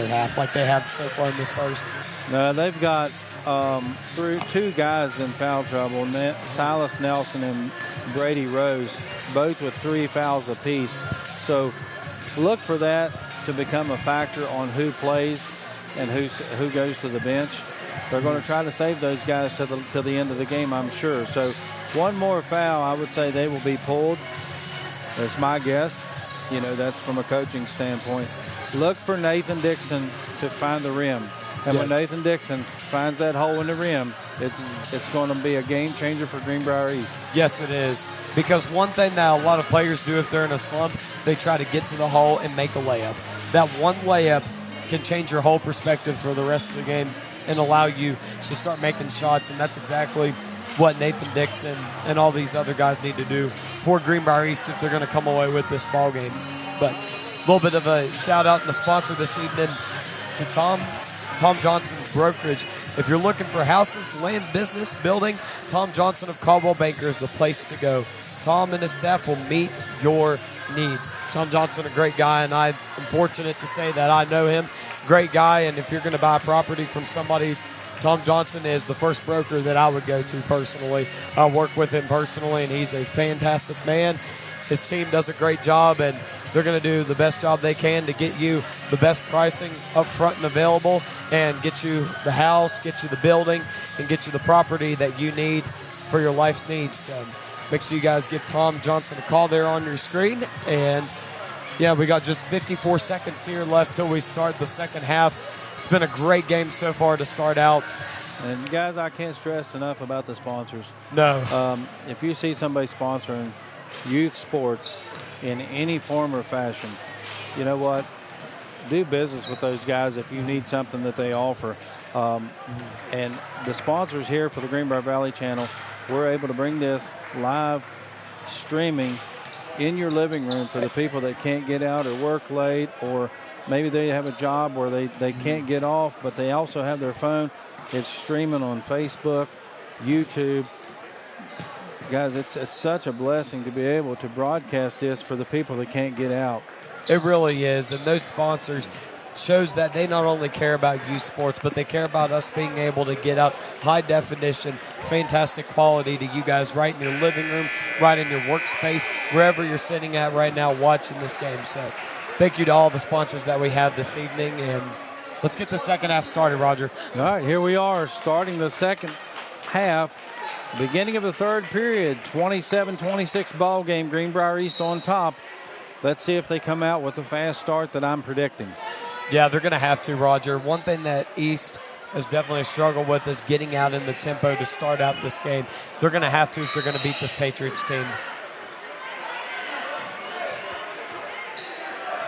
half like they have so far in this first. No, they've got 2 guys in foul trouble, Silas Nelson and Brady Rose, both with 3 fouls apiece. So look for that to become a factor on who plays and who goes to the bench. They're going to try to save those guys till the end of the game, I'm sure. So one more foul, I would say they will be pulled. That's my guess. That's from a coaching standpoint. Look for Nathan Dixon to find the rim. And when Nathan Dixon finds that hole in the rim, it's going to be a game changer for Greenbrier East. Yes, it is. Because one thing that a lot of players do if they're in a slump, they try to get to the hole and make a layup. That one layup can change your whole perspective for the rest of the game and allow you to start making shots, and that's exactly what Nathan Dixon and all these other guys need to do for Greenbrier East if they're going to come away with this ball game. But a little bit of a shout out and a sponsor this evening to Tom Johnson's Brokerage. If you're looking for houses, land, business, building, Tom Johnson of Caldwell Banker is the place to go. Tom and his staff will meet your needs. Tom Johnson, a great guy, and I'm fortunate to say that I know him. Great guy, and if you're going to buy property from somebody, Tom Johnson is the first broker that I would go to personally. I work with him personally, and he's a fantastic man. His team does a great job, and they're going to do the best job they can to get you the best pricing up front and available, and get you the house, get you the building, and get you the property that you need for your life's needs. So make sure you guys give Tom Johnson a call there on your screen. And yeah, we got just 54 seconds here left till we start the second half. It's been a great game so far to start out. And guys, I can't stress enough about the sponsors. No. If you see somebody sponsoring youth sports in any form or fashion, you know what? Do business with those guys if you need something that they offer. And the sponsors here for the Greenbrier Valley Channel, we're able to bring this live streaming in your living room for the people that can't get out or work late, or maybe they have a job where they can't get off, but they also have their phone. It's streaming on Facebook, YouTube. Guys, it's such a blessing to be able to broadcast this for the people that can't get out. It really is, and those sponsors shows that they not only care about youth sports, but they care about us being able to get out high definition, fantastic quality to you guys right in your living room, right in your workspace, wherever you're sitting at right now watching this game. So thank you to all the sponsors that we have this evening, and let's get the second half started, Roger. All right, here we are starting the second half. Beginning of the third period, 27-26 ball game, Greenbrier East on top. Let's see if they come out with a fast start that I'm predicting. Yeah, they're going to have to, Roger. One thing that East has definitely struggled with is getting out in the tempo to start out this game. They're going to have to if they're going to beat this Patriots team.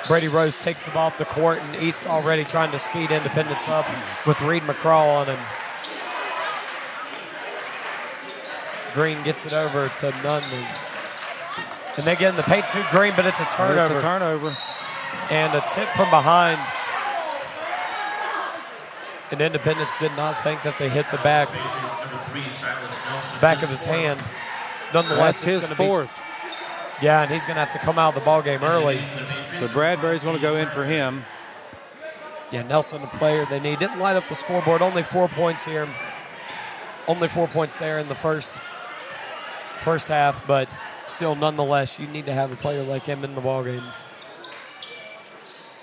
Brady Rose takes the ball off the court, and East already trying to speed Independence up with Reed McCraw on him. Green gets it over to Nunley. And they get in the paint to Green, but it's a turnover. It's a turnover. And a tip from behind. And Independence did not think that they hit the back of his hand. Nonetheless, that's his fourth. Yeah, and he's going to have to come out of the ball game early. So Bradbury's going to go in for him. Yeah, Nelson, the player they need. Didn't light up the scoreboard. Only 4 points here. Only 4 points there in the first half, but still, nonetheless, you need to have a player like him in the ball game.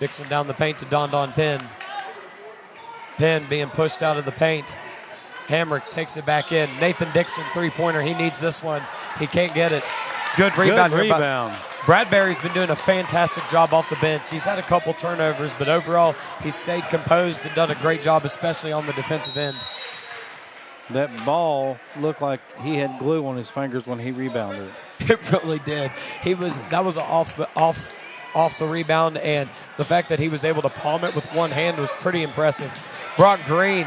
Dixon down the paint to Don Penn. Penn being pushed out of the paint. Hamrick takes it back in. Nathan Dixon, three-pointer. He needs this one. He can't get it. Good rebound. Good rebound. Bradbury's been doing a fantastic job off the bench. He's had a couple turnovers, but overall, he's stayed composed and done a great job, especially on the defensive end. That ball looked like he had glue on his fingers when he rebounded. It really did. That was off the rebound, and the fact that he was able to palm it with one hand was pretty impressive. Brock Green,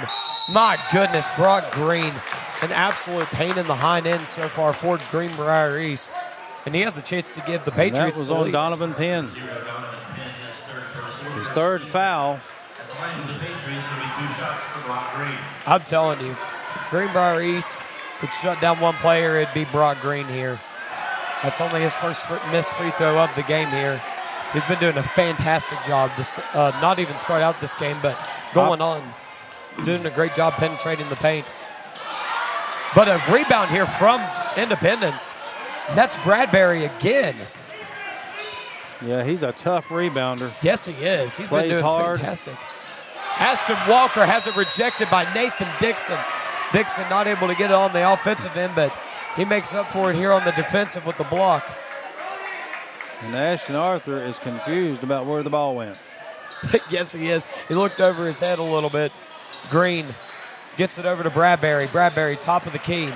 my goodness, Brock Green, an absolute pain in the hind end so far for Greenbrier East, and he has a chance to give the Patriots the lead. That was on Donovan Penn. His third foul. I'm telling you, if Greenbrier East could shut down one player, it'd be Brock Green here. That's only his first missed free throw of the game here. He's been doing a fantastic job to not even start out this game, but going on, doing a great job penetrating the paint. But a rebound here from Independence. That's Bradbury again. Yeah, he's a tough rebounder. Yes, he is. He's Plays been doing hard. fantastic. Ashton Walker has it rejected by Nathan Dixon. Dixon not able to get it on the offensive end, but he makes up for it here on the defensive with the block. And Ashton Arthur is confused about where the ball went. Yes, he is. He looked over his head a little bit. Green gets it over to Bradbury. Bradbury, top of the key.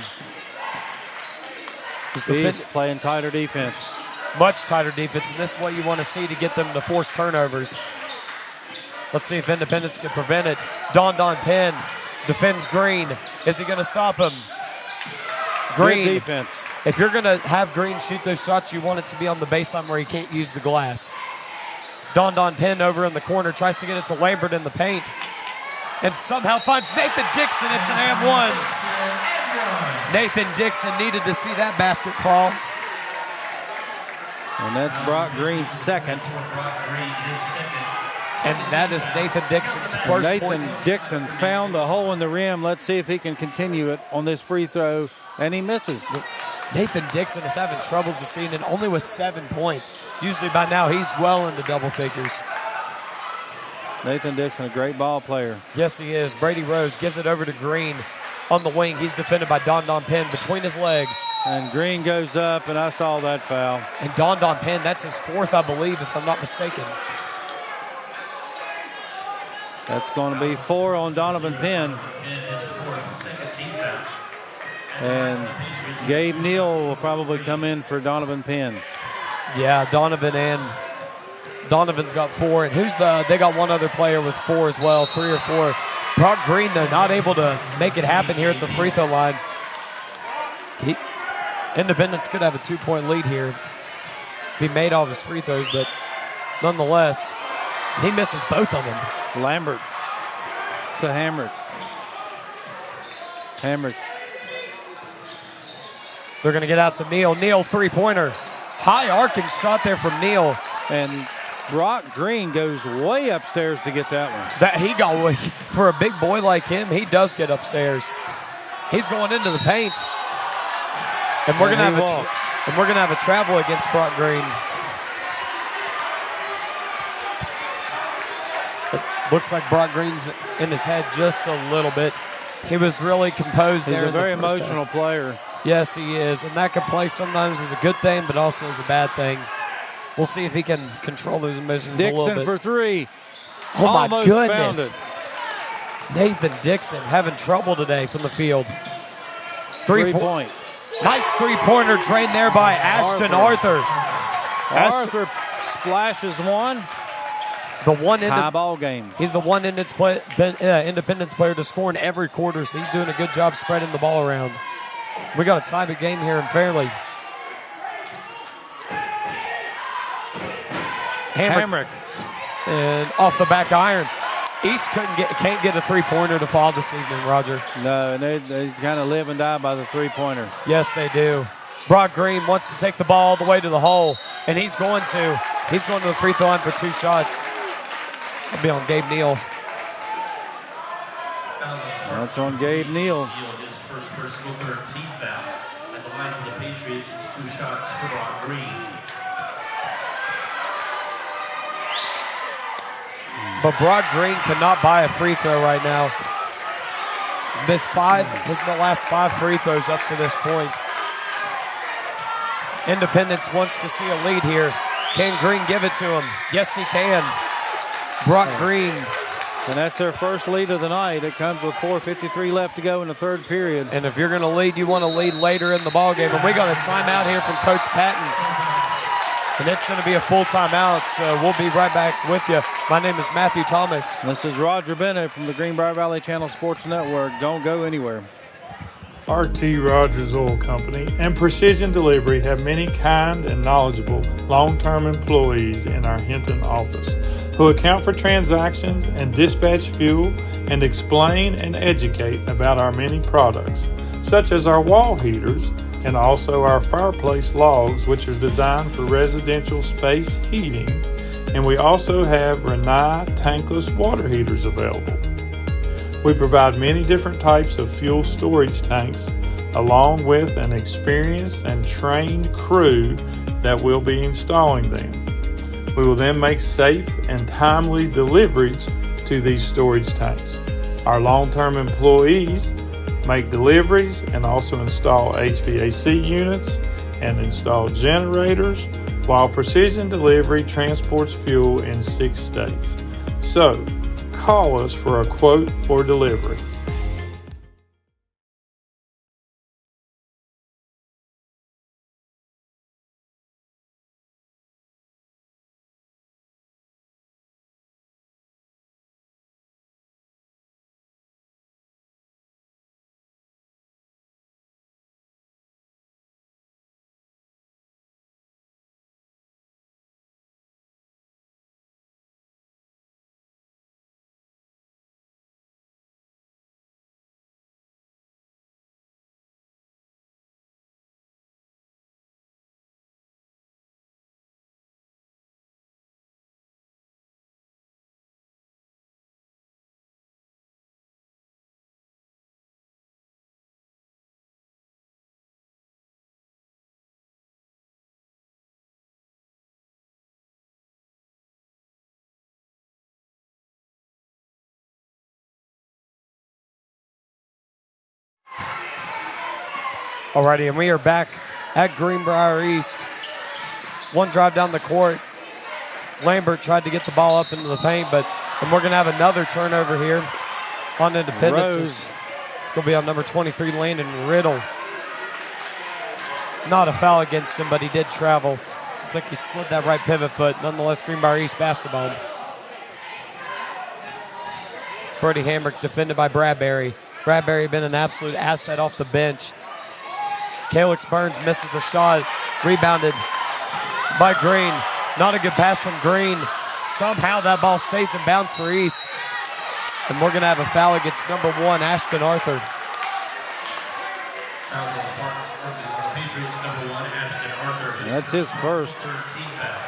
He's playing tighter defense. Much tighter defense, and this is what you want to see to get them to force turnovers. Let's see if Independence can prevent it. Don Penn defends Green. Is he going to stop him? Green. Good defense. If you're going to have Green shoot those shots, you want it to be on the baseline where he can't use the glass. Don Penn over in the corner tries to get it to Lambert in the paint. And somehow finds Nathan Dixon. It's an and one. Nathan Dixon needed to see that basket fall. And that's Brock Green's second. And that is Nathan Dixon's first Nathan point. Dixon found the hole in the rim. Let's see if he can continue it on this free throw. And he misses. Nathan Dixon is having troubles this season, only with 7 points. Usually by now he's well into double figures. Nathan Dixon, a great ball player. Yes, he is. Brady Rose gives it over to Green on the wing. He's defended by Don Penn between his legs. And Green goes up, and I saw that foul. And Don Penn, that's his fourth, I believe, if I'm not mistaken. That's going to be 4 on Donovan Penn. And Gabe Neal will probably come in for Donovan Penn. Yeah, Donovan's got 4. And they got one other player with 4 as well, 3 or 4. Brock Green, though, not able to make it happen here at the free throw line. Independence could have a 2-point lead here if he made all of his free throws, but nonetheless, he misses both of them. Lambert to Hamrick. They're going to get out to Neal. Neal, three-pointer. High arcing shot there from Neal. And Brock Green goes way upstairs to get that one. For a big boy like him, he does get upstairs. He's going into the paint. And we're going to have a travel against Brock Green. It looks like Brock Green's in his head just a little bit. He was really composed there. He's a very emotional player. Yes, he is. And that can play sometimes as a good thing, but also as a bad thing. We'll see if he can control those emotions a little bit. Dixon for 3. Oh, Almost my goodness. found it. Nathan Dixon having trouble today from the field. 3-point. Nice three-pointer drained there by Ashton Arthur. Arthur splashes one. The one tie ball game. He's the one Independence player to score in every quarter, so he's doing a good job spreading the ball around. We got a tie-ball game here in Fairleigh. Hamrick. And off the back iron. East can't get a three-pointer to fall this evening, Roger. No, and they kind of live and die by the three-pointer. Yes, they do. Brock Green wants to take the ball all the way to the hole, and he's going to the free throw line for 2 shots. It'll be on Gabe Neal. That's on Gabe Neal. His first personal 13th foul. At the line for the Patriots, it's 2 shots for Brock Green. But Brock Green cannot buy a free throw right now. His last 5 free throws up to this point. Independence wants to see a lead here. Can Green give it to him? Yes, he can. Brock Green. And that's their first lead of the night. It comes with 4:53 left to go in the third period. And if you're going to lead, you want to lead later in the ballgame. And we got a timeout here from Coach Patton. And it's going to be a full timeout, so we'll be right back with you. My name is Matthew Thomas. This is Roger Bennett from the Greenbrier Valley Channel Sports Network. Don't go anywhere. RT Rogers Oil Company and Precision Delivery have many kind and knowledgeable long-term employees in our Hinton office who account for transactions and dispatch fuel and explain and educate about our many products, such as our wall heaters and also our fireplace logs, which are designed for residential space heating. And we also have Renai tankless water heaters available. We provide many different types of fuel storage tanks, along with an experienced and trained crew that will be installing them. We will then make safe and timely deliveries to these storage tanks. Our long-term employees make deliveries and also install HVAC units and install generators, while Precision Delivery transports fuel in 6 states. So, call us for a quote or delivery. Alrighty, and we are back at Greenbrier East. One drive down the court. Lambert tried to get the ball up into the paint, and we're going to have another turnover here on Independence. It's going to be on number 23, Landon Riddle. Not a foul against him, but he did travel. It's like he slid that right pivot foot. Nonetheless, Greenbrier East basketball. Brody Hamrick defended by Bradbury. Bradbury been an absolute asset off the bench. Calix Burns misses the shot. Rebounded by Green. Not a good pass from Green. Somehow that ball stays in bounds for East. And we're going to have a foul against number 1, Ashton Arthur. Patriots number 1, Ashton Arthur. That's his first. 13 foul.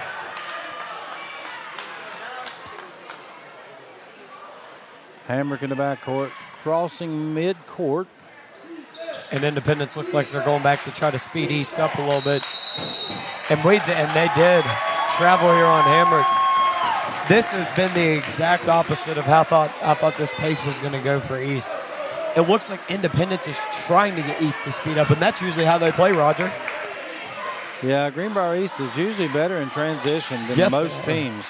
Hamrick in the backcourt, crossing mid-court. And Independence looks like they're going back to try to speed East up a little bit. And they did travel here on Hamrick. This has been the exact opposite of how I thought this pace was going to go for East. It looks like Independence is trying to get East to speed up, and that's usually how they play, Roger. Yeah, Greenbrier East is usually better in transition than most teams.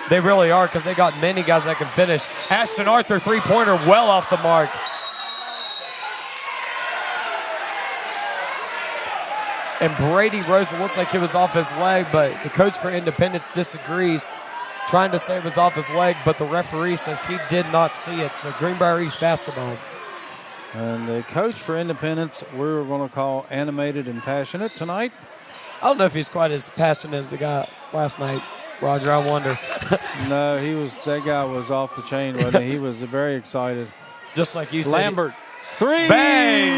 They really are, because they got many guys that can finish. Ashton Arthur, three-pointer, well off the mark. And Brady Rosen looks like it was off his leg, but the coach for Independence disagrees, trying to say it was off his leg, but the referee says he did not see it. So Greenbrier East basketball. And the coach for Independence, we're going to call animated and passionate tonight. I don't know if he's quite as passionate as the guy last night, Roger. I wonder. No, that guy was off the chain, wasn't he? He was very excited. Just like you said. Lambert, three! Bang!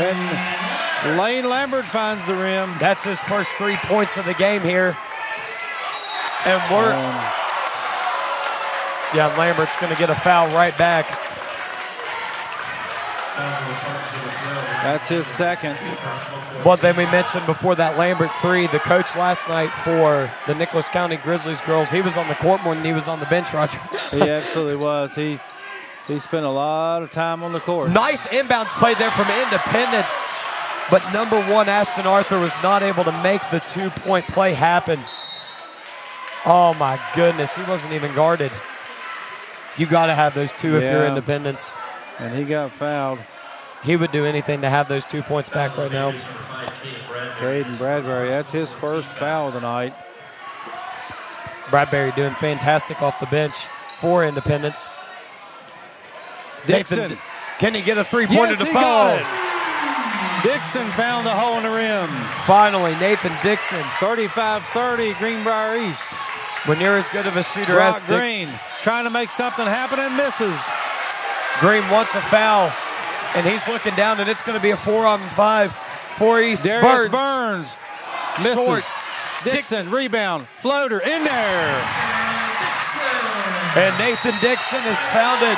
And Lane Lambert finds the rim. That's his first 3 points of the game here. And Lambert's going to get a foul right back. That's his second. Well, then we mentioned before that Lambert three, the coach last night for the Nicholas County Grizzlies girls, he was on the court more than he was on the bench, Roger. He absolutely was. He spent a lot of time on the court. Nice inbounds play there from Independence, but number 1, Ashton Arthur, was not able to make the 2-point play happen. Oh, my goodness. He wasn't even guarded. You got to have those two if you're Independence. And he got fouled. He would do anything to have those 2 points back right now. Caden Bradbury, that's his first foul of the night. Bradbury doing fantastic off the bench for Independence. Dixon. Can he get a three-pointer to fall? Dixon found the hole in the rim. Finally, Nathan Dixon. 35-30, Greenbrier East. When you're as good of a shooter Brock as Green trying to make something happen and misses. Green wants a foul, and he's looking down, and it's going to be a 4-on-5 for East. Darius Burns misses. Short. Dixon, rebound, floater, in there. And Nathan Dixon has found it.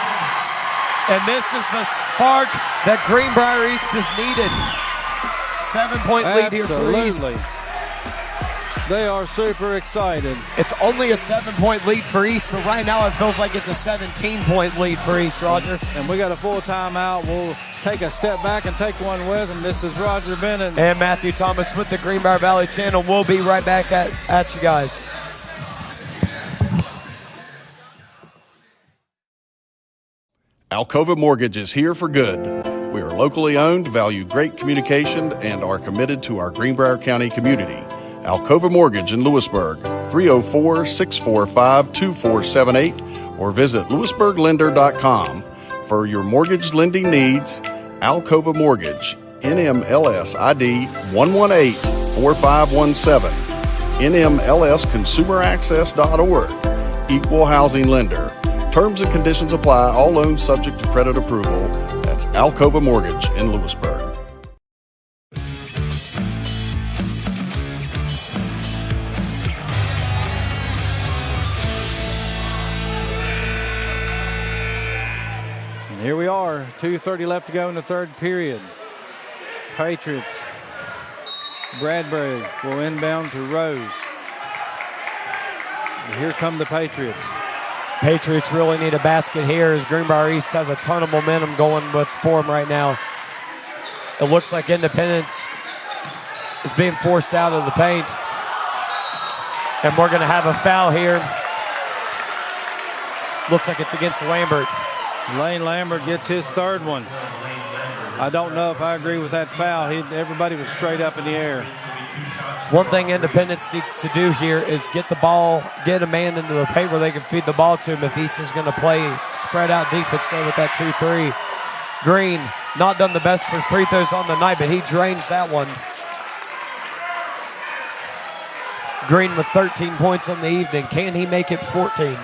And this is the spark that Greenbrier East has needed. 7-point lead here for East. They are super excited. It's only a 7-point lead for East, but right now it feels like it's a 17-point lead for East, Roger. And we got a full timeout. We'll take a step back and take one with him. This is Roger Bennett. And Matthew Thomas with the Greenbrier Valley Channel. We'll be right back at you guys. Alcova Mortgage is here for good. We are locally owned, value great communication, and are committed to our Greenbrier County community. Alcova Mortgage in Lewisburg, 304-645-2478, or visit lewisburglender.com. For your mortgage lending needs, Alcova Mortgage, NMLS ID 118-4517, NMLSconsumeraccess.org, Equal Housing Lender. Terms and conditions apply. All loans subject to credit approval. That's Alcova Mortgage in Lewisburg. And here we are, 2:30 left to go in the third period. Patriots. Bradbury will inbound to Rose. And here come the Patriots. Patriots really need a basket here as Greenbrier East has a ton of momentum going for them right now. It looks like Independence is being forced out of the paint. And we're going to have a foul here. Looks like it's against Lambert. Lane Lambert gets his third one. I don't know if I agree with that foul. Everybody was straight up in the air. One thing Independence needs to do here is get the ball, get a man into the paint where they can feed the ball to him if East is going to play spread out defense there with that 2-3. Green, not done the best for free throws on the night, but he drains that one. Green with 13 points on the evening. Can he make it 14?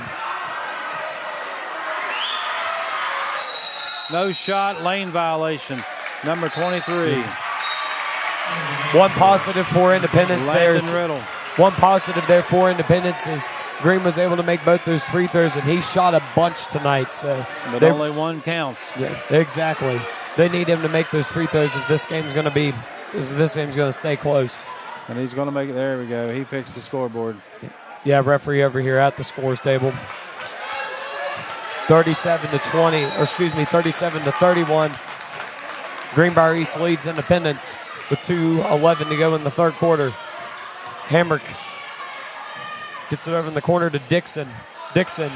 No shot, lane violation. Number 23. One positive for Independence there. One positive there for Independence is Green was able to make both those free throws, and he shot a bunch tonight. But only one counts. Yeah, exactly. They need him to make those free throws if this game's going to stay close. And he's going to make it. There we go. He fixed the scoreboard. Yeah, referee over here at the scores table. 37 to 31. Greenbrier East leads Independence with 2:11 to go in the third quarter. Hamrick gets it over in the corner to Dixon. Dixon.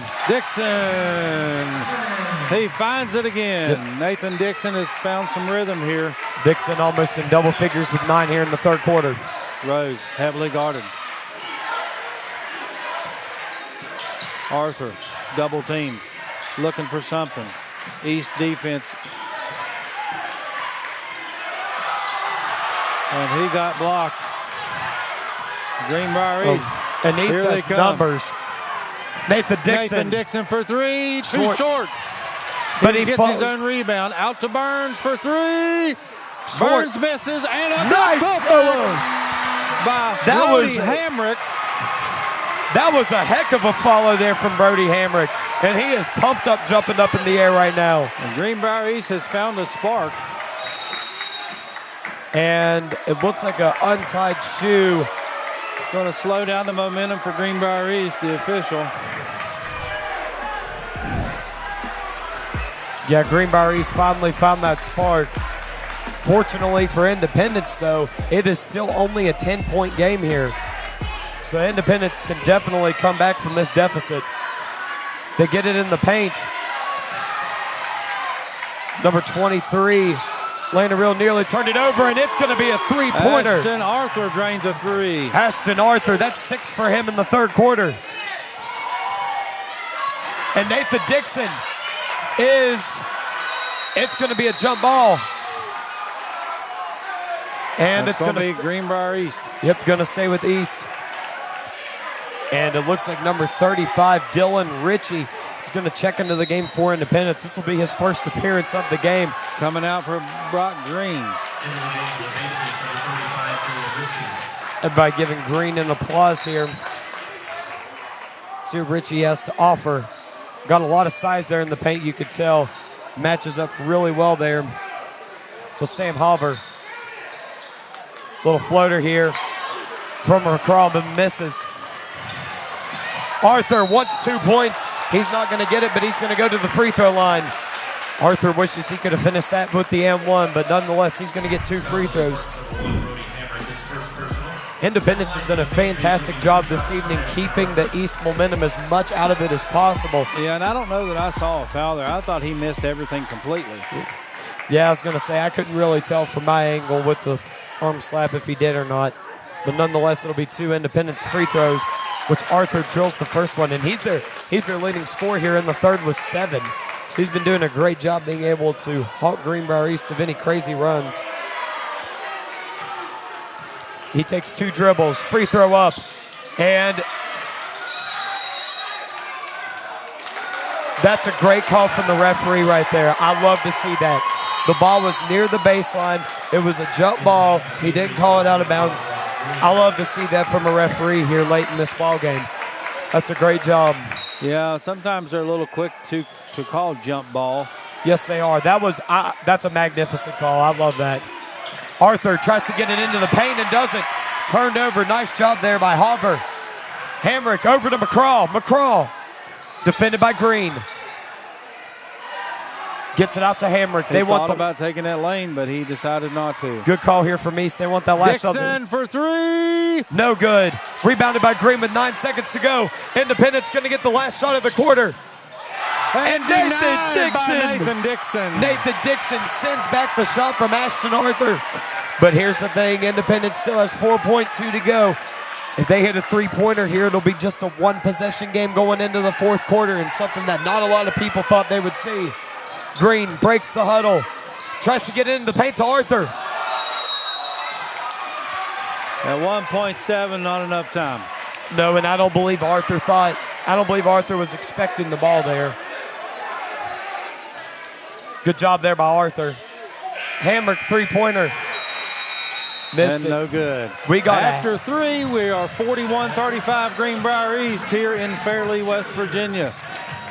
He finds it again. Yep. Nathan Dixon has found some rhythm here. Dixon almost in double figures with 9 here in the third quarter. Rose heavily guarded. Arthur double teamed, looking for something. East defense. And he got blocked. Greenbrier East. And East has numbers. Nathan Dixon for three. Too short. But he gets his own rebound. Out to Burns for three. Burns misses. And a nice by Brody Hamrick. That was a heck of a follow there from Brody Hamrick. And he is pumped up, jumping up in the air right now. And Greenbrier East has found a spark. And it looks like an untied shoe. Going to slow down the momentum for Greenbrier East, the official. Yeah, Greenbrier East finally found that spark. Fortunately for Independence, though, it is still only a 10-point game here. So Independence can definitely come back from this deficit. They get it in the paint. Number 23, Landon Real nearly turned it over, and it's going to be a three-pointer. Ashton Arthur drains a three. Ashton Arthur, that's 6 for him in the third quarter. And Nathan Dixon it's going to be a jump ball. And it's going to be Greenbrier East. Yep, going to stay with East. And it looks like number 35, Dylan Ritchie, is going to check into the game for Independence. This will be his first appearance of the game. Coming out for Brock Green. And by giving Green an applause here. See what Ritchie has to offer. Got a lot of size there in the paint, you could tell. Matches up really well there with Sam Halver. Little floater here from McCraw, but misses. Arthur wants 2 points. He's not going to get it, but he's going to go to the free throw line. Arthur wishes he could have finished that with the M1, but nonetheless, he's going to get 2 free throws. Independence has done a fantastic job this evening keeping the East momentum as much out of it as possible. Yeah, and I don't know that I saw a foul there. I thought he missed everything completely. Yeah, I was going to say, I couldn't really tell from my angle with the arm slap if he did or not. But nonetheless, it'll be 2 Independence free throws, which Arthur drills the first one. And he's their leading scorer here in the third with 7. So he's been doing a great job being able to halt Greenbrier East of any crazy runs. He takes 2 dribbles, free throw up, and that's a great call from the referee right there. I love to see that. The ball was near the baseline. It was a jump ball. He didn't call it out of bounds. I love to see that from a referee here late in this ball game. That's a great job. Yeah, sometimes they're a little quick to call jump ball. Yes, they are. That's a magnificent call. I love that. Arthur tries to get it into the paint and doesn't. Turned over. Nice job there by Halver. Hamrick over to McCraw. McCraw defended by Green. Gets it out to Hamrick. They want about taking that lane, but he decided not to. Good call here from East. They want that last shot. Dixon for three. No good. Rebounded by Green with 9 seconds to go. Independence going to get the last shot of the quarter. And Nathan Dixon. Nathan Dixon sends back the shot from Ashton Arthur. But here's the thing. Independence still has 4.2 to go. If they hit a three-pointer here, it'll be just a one-possession game going into the fourth quarter, and something that not a lot of people thought they would see. Green breaks the huddle. Tries to get into the paint to Arthur. At 1.7, not enough time. No, and I don't believe Arthur was expecting the ball there. Good job there by Arthur. Hamrick three-pointer. Missed it. No good. We got After three, we are 41-35 Greenbrier East here in Fairleigh, West Virginia.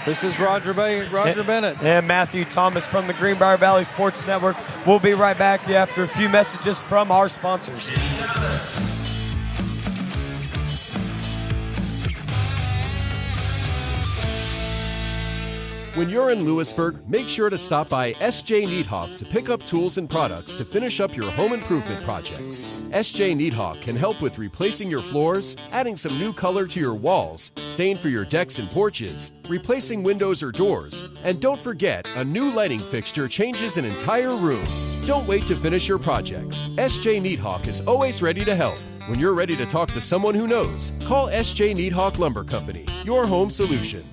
This is Roger Bennett. And Matthew Thomas from the Greenbrier Valley Sports Network. We'll be right back after a few messages from our sponsors. When you're in Lewisburg, make sure to stop by S.J. Needhawk to pick up tools and products to finish up your home improvement projects. S.J. Needhawk can help with replacing your floors, adding some new color to your walls, stain for your decks and porches, replacing windows or doors, and don't forget, a new lighting fixture changes an entire room. Don't wait to finish your projects. S.J. Needhawk is always ready to help. When you're ready to talk to someone who knows, call S.J. Needhawk Lumber Company, your home solution.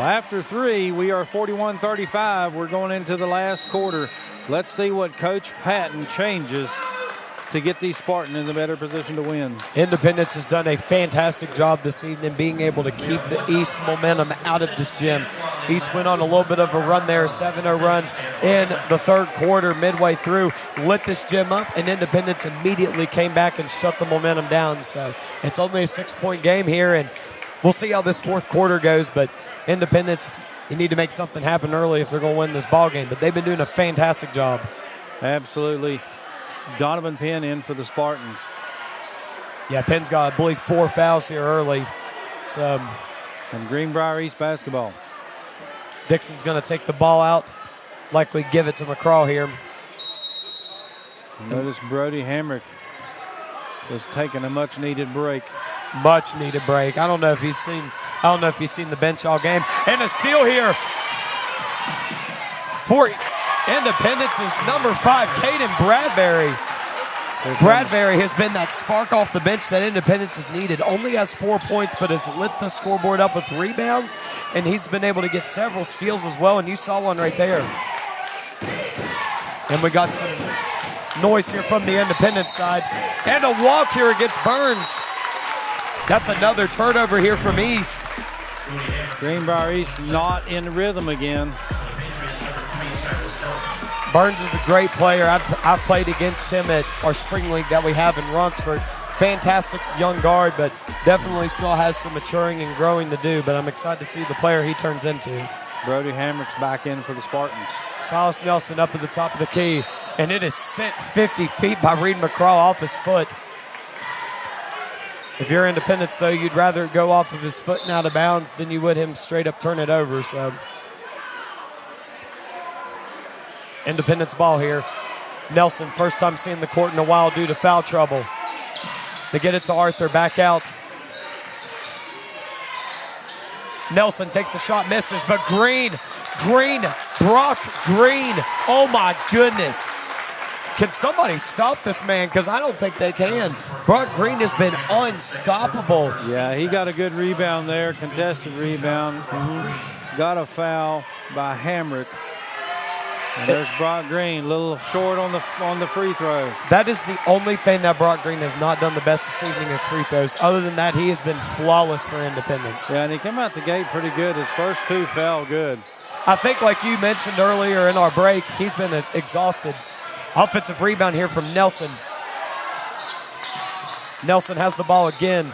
After three, we are 41-35. We're going into the last quarter. Let's see what Coach Patton changes to get these Spartans in a better position to win. Independence has done a fantastic job this evening being able to keep the East momentum out of this gym. East went on a little bit of a run there, a 7-0 run in the third quarter, midway through, lit this gym up, and Independence immediately came back and shut the momentum down. So it's only a 6-point game here, and we'll see how this fourth quarter goes, but Independence, you need to make something happen early if they're going to win this ball game. But they've been doing a fantastic job. Absolutely. Donovan Penn in for the Spartans. Yeah, Penn's got, I believe, 4 fouls here early. So, and Greenbrier East basketball. Dixon's going to take the ball out, likely give it to McCraw here. Notice Brody Hamrick is taking a much-needed break. Much-needed break. I don't know if he's seen the bench all game. And a steal here for Independence is number 5, Caden Bradbury. Bradbury has been that spark off the bench that Independence has needed. Only has 4 points, but has lit the scoreboard up with rebounds, and he's been able to get several steals as well, and you saw one right there. And we got some noise here from the Independence side. And a walk here against Burns. That's another turnover here from East. Greenbrier East not in rhythm again. Burns is a great player. I've played against him at our spring league that we have in Ronsford. Fantastic young guard, but definitely still has some maturing and growing to do. But I'm excited to see the player he turns into. Brody Hamrick's back in for the Spartans. Silas Nelson up at the top of the key, and it is sent 50 feet by Reed McCraw off his foot. If you're Independence, though, you'd rather go off of his foot and out of bounds than you would him straight up turn it over. So, Independence ball here. Nelson, first time seeing the court in a while due to foul trouble. They get it to Arthur, back out. Nelson takes a shot, misses, but Green, Brock Green, oh my goodness. Can somebody stop this man? Because I don't think they can. Brock Green has been unstoppable. Yeah, he got a good rebound there, contested rebound. Got a foul by Hamrick. And there's Brock Green, a little short on the free throw. That is the only thing that Brock Green has not done the best this evening is free throws. Other than that, he has been flawless for Independence. Yeah, and he came out the gate pretty good. His first 2 fell good. I think, like you mentioned earlier in our break, he's been exhausted. Offensive rebound here from Nelson. Nelson has the ball again.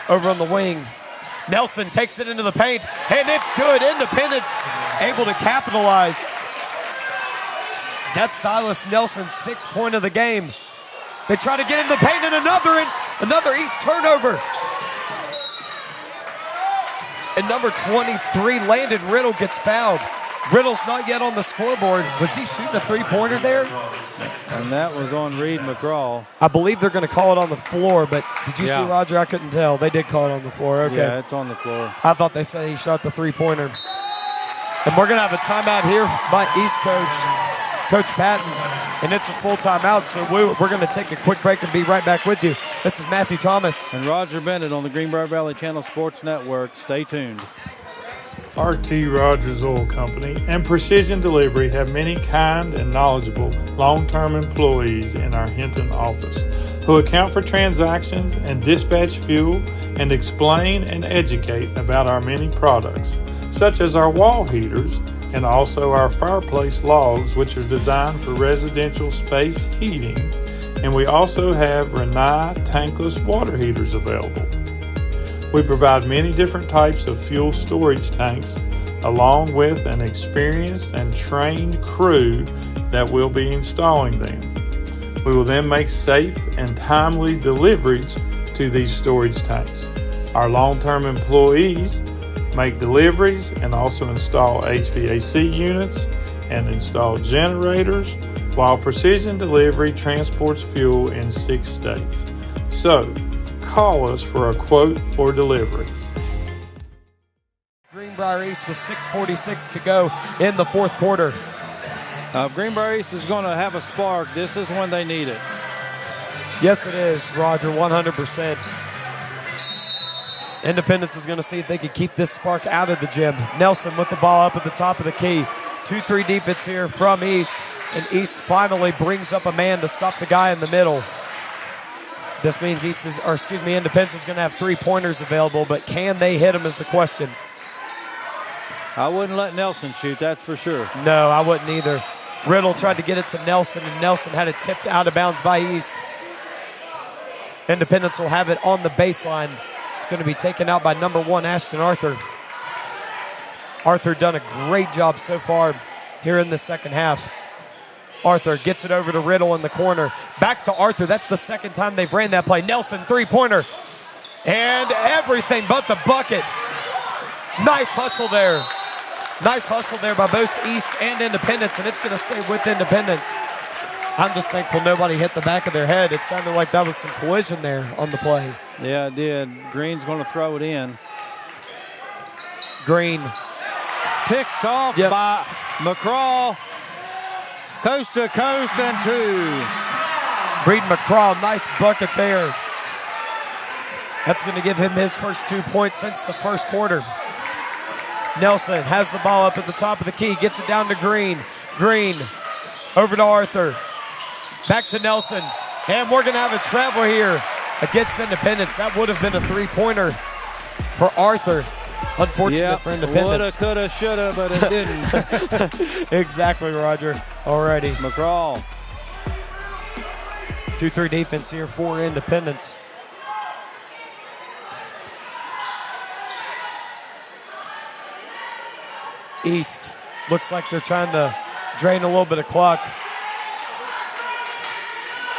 over on the wing. Nelson takes it into the paint, and it's good. Independence able to capitalize. That's Silas Nelson's 6th point of the game. They try to get in the paint, and another East turnover. And number 23, Landon Riddle, gets fouled. Riddle's not yet on the scoreboard. Was he shooting a three-pointer there? And that was on Reed McCraw. I believe they're going to call it on the floor, but did you see, Yeah. Roger? I couldn't tell. They did call it on the floor. Okay. Yeah, it's on the floor. I thought they said he shot the three-pointer. And we're going to have a timeout here by East Coach Patton. And it's a full timeout, so we're going to take a quick break and be right back with you. This is Matthew Thomas. And Roger Bennett on the Greenbrier Valley Channel Sports Network. Stay tuned. RT Rogers Oil Company and Precision Delivery have many kind and knowledgeable long-term employees in our Hinton office who account for transactions and dispatch fuel and explain and educate about our many products, such as our wall heaters and also our fireplace logs, which are designed for residential space heating. And we also have Rinnai tankless water heaters available. We provide many different types of fuel storage tanks, along with an experienced and trained crew that will be installing them. We will then make safe and timely deliveries to these storage tanks. Our long-term employees make deliveries and also install HVAC units and install generators, while Precision Delivery transports fuel in 6 states. So, call us for a quote or delivery. Greenbrier East with 6:46 to go in the 4th quarter. Greenbrier East is going to have a spark. This is when they need it. Yes, it is, Roger, 100%. Independence is going to see if they can keep this spark out of the gym. Nelson with the ball up at the top of the key. 2-3 defense here from East, and East finally brings up a man to stop the guy in the middle. This means Independence is going to have 3-pointers available, but can they hit them is the question. I wouldn't let Nelson shoot, that's for sure. No, I wouldn't either. Riddle tried to get it to Nelson, and Nelson had it tipped out of bounds by East. Independence will have it on the baseline. It's going to be taken out by number 1, Ashton Arthur. Arthur done a great job so far here in the second half. Arthur gets it over to Riddle in the corner. Back to Arthur. That's the second time they've ran that play. Nelson, 3-pointer. And everything but the bucket. Nice hustle there. Nice hustle there by both East and Independence, and it's going to stay with Independence. I'm just thankful nobody hit the back of their head. It sounded like that was some collision there on the play. Yeah, it did. Green's going to throw it in. Green. Picked off by McCraw. Coast to coast and 2. Reed McCraw, nice bucket there. That's going to give him his first 2 points since the first quarter. Nelson has the ball up at the top of the key, gets it down to Green. Green over to Arthur. Back to Nelson. And we're going to have a travel here against Independence. That would have been a 3-pointer for Arthur. Unfortunate for Independence. Woulda, coulda, shoulda, but it didn't. Exactly, Roger. Alrighty. McCraw. 2-3 defense here for Independence. East looks like they're trying to drain a little bit of clock.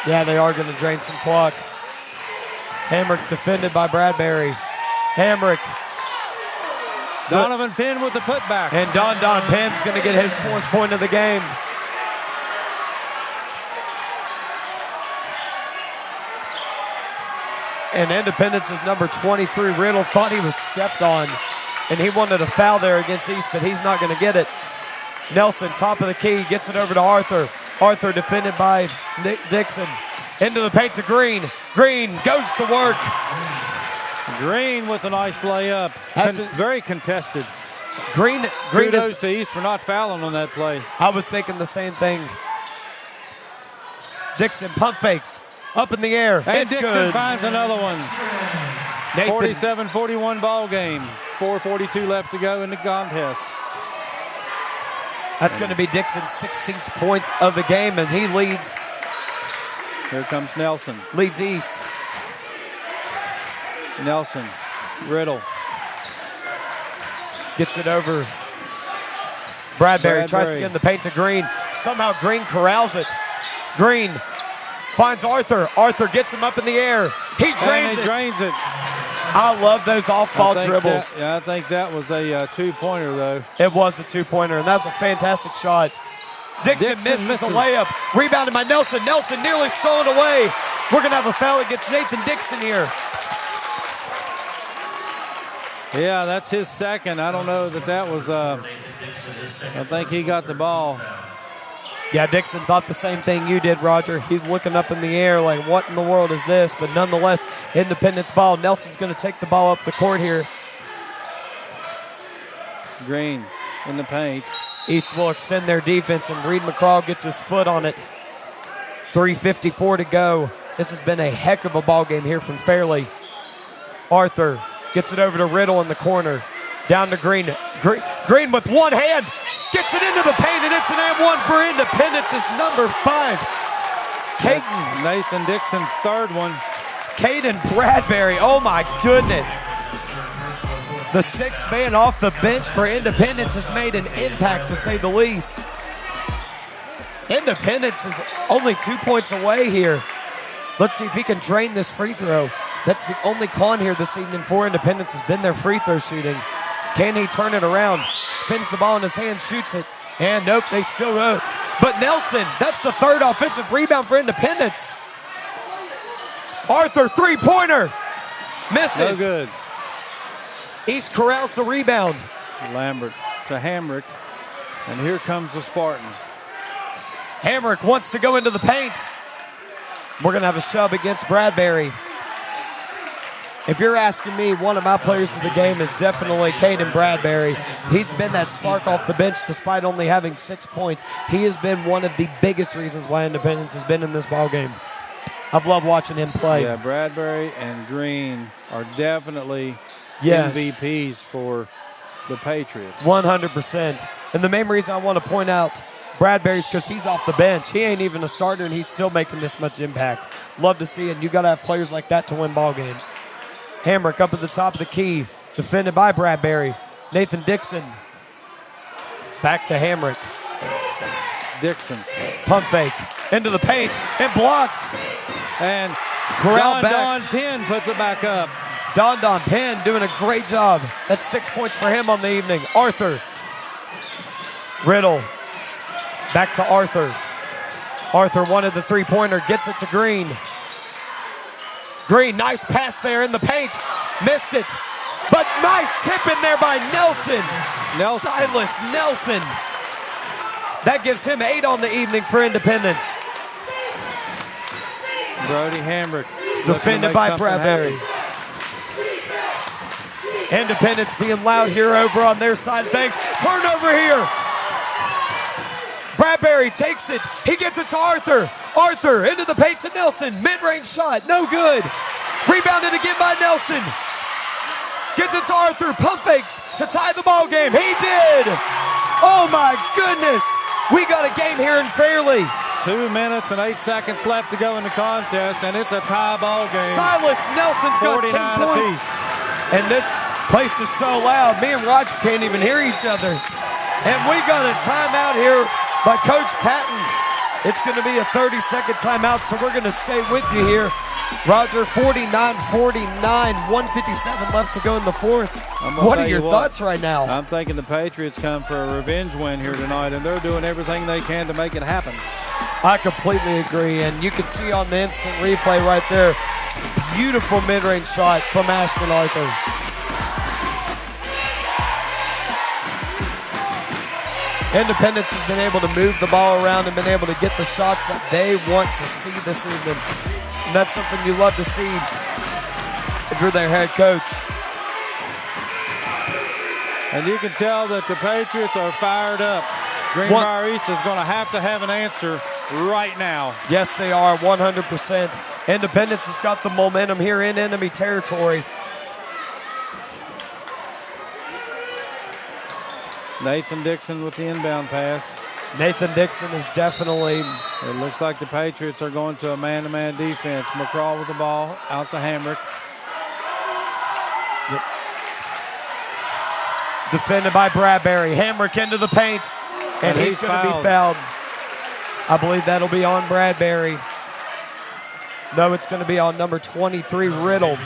Yeah, they are going to drain some clock. Hamrick defended by Bradbury. Hamrick. Donovan Penn with the putback. And Don Penn's going to get his 4th point of the game. And Independence's number 23, Riddle, thought he was stepped on. And he wanted a foul there against East, but he's not going to get it. Nelson, top of the key, gets it over to Arthur. Arthur defended by Nick Dixon. Into the paint to Green. Green goes to work. Green with a nice layup. Very contested. Green Kudos to East for not fouling on that play. I was thinking the same thing. Dixon pump fakes. Up in the air. And it's Dixon good. finds another one. 47-41 ball game. 4:42 left to go in the contest. That's going to be Dixon's 16th point of the game, and he leads. Here comes Nelson. Leads East. Nelson, Riddle. Gets it over. Bradbury tries to get in the paint to Green. Somehow Green corrals it. Green finds Arthur. Arthur gets him up in the air. He drains it. I love those off-ball dribbles. I think that was a two-pointer, though. It was a two-pointer, and that's a fantastic shot. Dixon misses the layup. Rebounded by Nelson. Nelson nearly stolen away. We're going to have a foul against Nathan Dixon here. Yeah, that's his second. I don't know that was, I think he got the ball. Yeah, Dixon thought the same thing you did, Roger. He's looking up in the air like, what in the world is this? But nonetheless, Independence ball. Nelson's going to take the ball up the court here. Green in the paint. East will extend their defense, and Reed McCraw gets his foot on it. 3:54 to go. This has been a heck of a ball game here from Fairleigh. Arthur gets it over to Riddle in the corner. Down to Green. Green with one hand. Gets it into the paint, and it's an and one for Independence. It's number 5. Caden. Nathan Dixon's third one. Caden Bradbury. Oh, my goodness. The sixth man off the bench for Independence has made an impact, to say the least. Independence is only 2 points away here. Let's see if he can drain this free throw. That's the only con here this evening for Independence has been their free throw shooting. Can he turn it around? Spins the ball in his hand, shoots it. And nope, they still go. But Nelson, that's the third offensive rebound for Independence. Arthur, three-pointer. Misses. No good. East corrals the rebound. Lambert to Hamrick. And here comes the Spartans. Hamrick wants to go into the paint. We're going to have a shove against Bradbury. If you're asking me, one of my players of the game is definitely Caden Bradbury. He's been that spark off the bench despite only having 6 points. He has been one of the biggest reasons why Independence has been in this ballgame. I've loved watching him play. Yeah, Bradbury and Green are definitely Yes. MVPs for the Patriots. 100%. And the main reason I want to point out Bradbury's because he's off the bench. He ain't even a starter, and he's still making this much impact. Love to see it. And you got to have players like that to win ball games. Hamrick up at the top of the key, defended by Bradbury. Nathan Dixon. Back to Hamrick. Dixon. Pump fake. Into the paint. And blocked. And corralled back. Don Penn puts it back up. Don Penn doing a great job. That's 6 points for him on the evening. Arthur. Riddle. Back to Arthur. Arthur wanted the three-pointer. Gets it to Green. Green, nice pass there in the paint. Missed it. But nice tip in there by Nelson. Silas Nelson. That gives him 8 on the evening for Independence. Brody Hamrick. Defended by Bradbury. Independence being loud here over on their side of things. Turnover here. Bradbury takes it. He gets it to Arthur. Arthur into the paint to Nelson. Mid-range shot. No good. Rebounded again by Nelson. Gets it to Arthur. Pump fakes to tie the ball game. He did. Oh, my goodness. We got a game here in Fairleigh. 2 minutes and 8 seconds left to go in the contest, and it's a tie ball game. Silas Nelson's got 10 points. Apiece. And this place is so loud. Me and Roger can't even hear each other. And we got a timeout here by Coach Patton. It's going to be a 30-second timeout, so we're going to stay with you here. Roger, 49-49, 1:57 left to go in the fourth. What are your thoughts right now? I'm thinking the Patriots come for a revenge win here tonight, and they're doing everything they can to make it happen. I completely agree, and you can see on the instant replay right there, beautiful mid-range shot from Ashton Arthur. Independence has been able to move the ball around and been able to get the shots that they want to see this evening. And that's something you love to see if you're their head coach. And you can tell that the Patriots are fired up. Greenbrier East is going to have an answer right now. Yes, they are, 100%. Independence has got the momentum here in enemy territory. Nathan Dixon with the inbound pass. Nathan Dixon is definitely... It looks like the Patriots are going to a man-to-man defense. McCraw with the ball, out to Hamrick. defended by Bradbury. Hamrick into the paint, and he's going to be fouled. I believe that'll be on Bradbury. No, it's going to be on number 23, Riddle.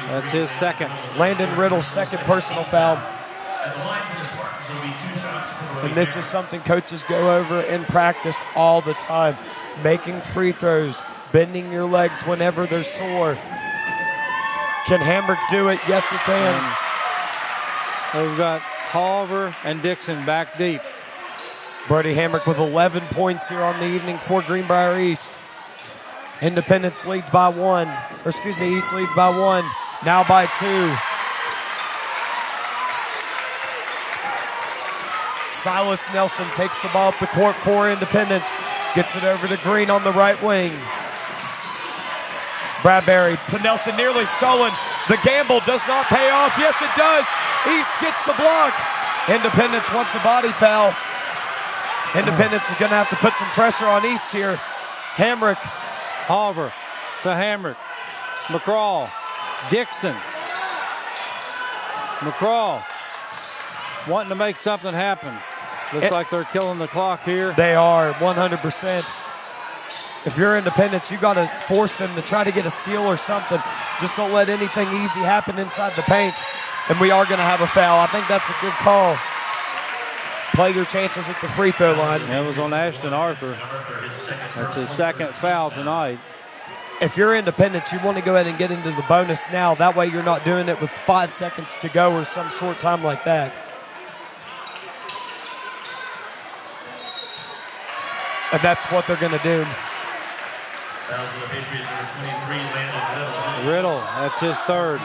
That's his second. Landon Riddle's second personal foul. And this is something coaches go over in practice all the time. Making free throws, bending your legs whenever they're sore. Can Hamrick do it? Yes, he can. We've got Culver and Dixon back deep. Brody Hamrick with 11 points here on the evening for Greenbrier East. Independence leads by one. Or excuse me, East leads by one. Now by two. Silas Nelson takes the ball up the court for Independence. Gets it over to Green on the right wing. Bradbury to Nelson, nearly stolen. The gamble does not pay off. Yes, it does. East gets the block. Independence wants a body foul. Independence is going to have to put some pressure on East here. Hamrick. Culver to Hamrick. McCraw. Dixon. McCraw wanting to make something happen. Looks like they're killing the clock here. They are, 100%. If you're Independence, you got to force them to try to get a steal or something. Just don't let anything easy happen inside the paint. And we are going to have a foul. I think that's a good call. Play your chances at the free throw line. It was on Ashton Arthur. That's his second foul tonight. If you're Independence, you want to go ahead and get into the bonus now. That way you're not doing it with 5 seconds to go or some short time like that. And that's what they're going to do. Riddle, that's his third.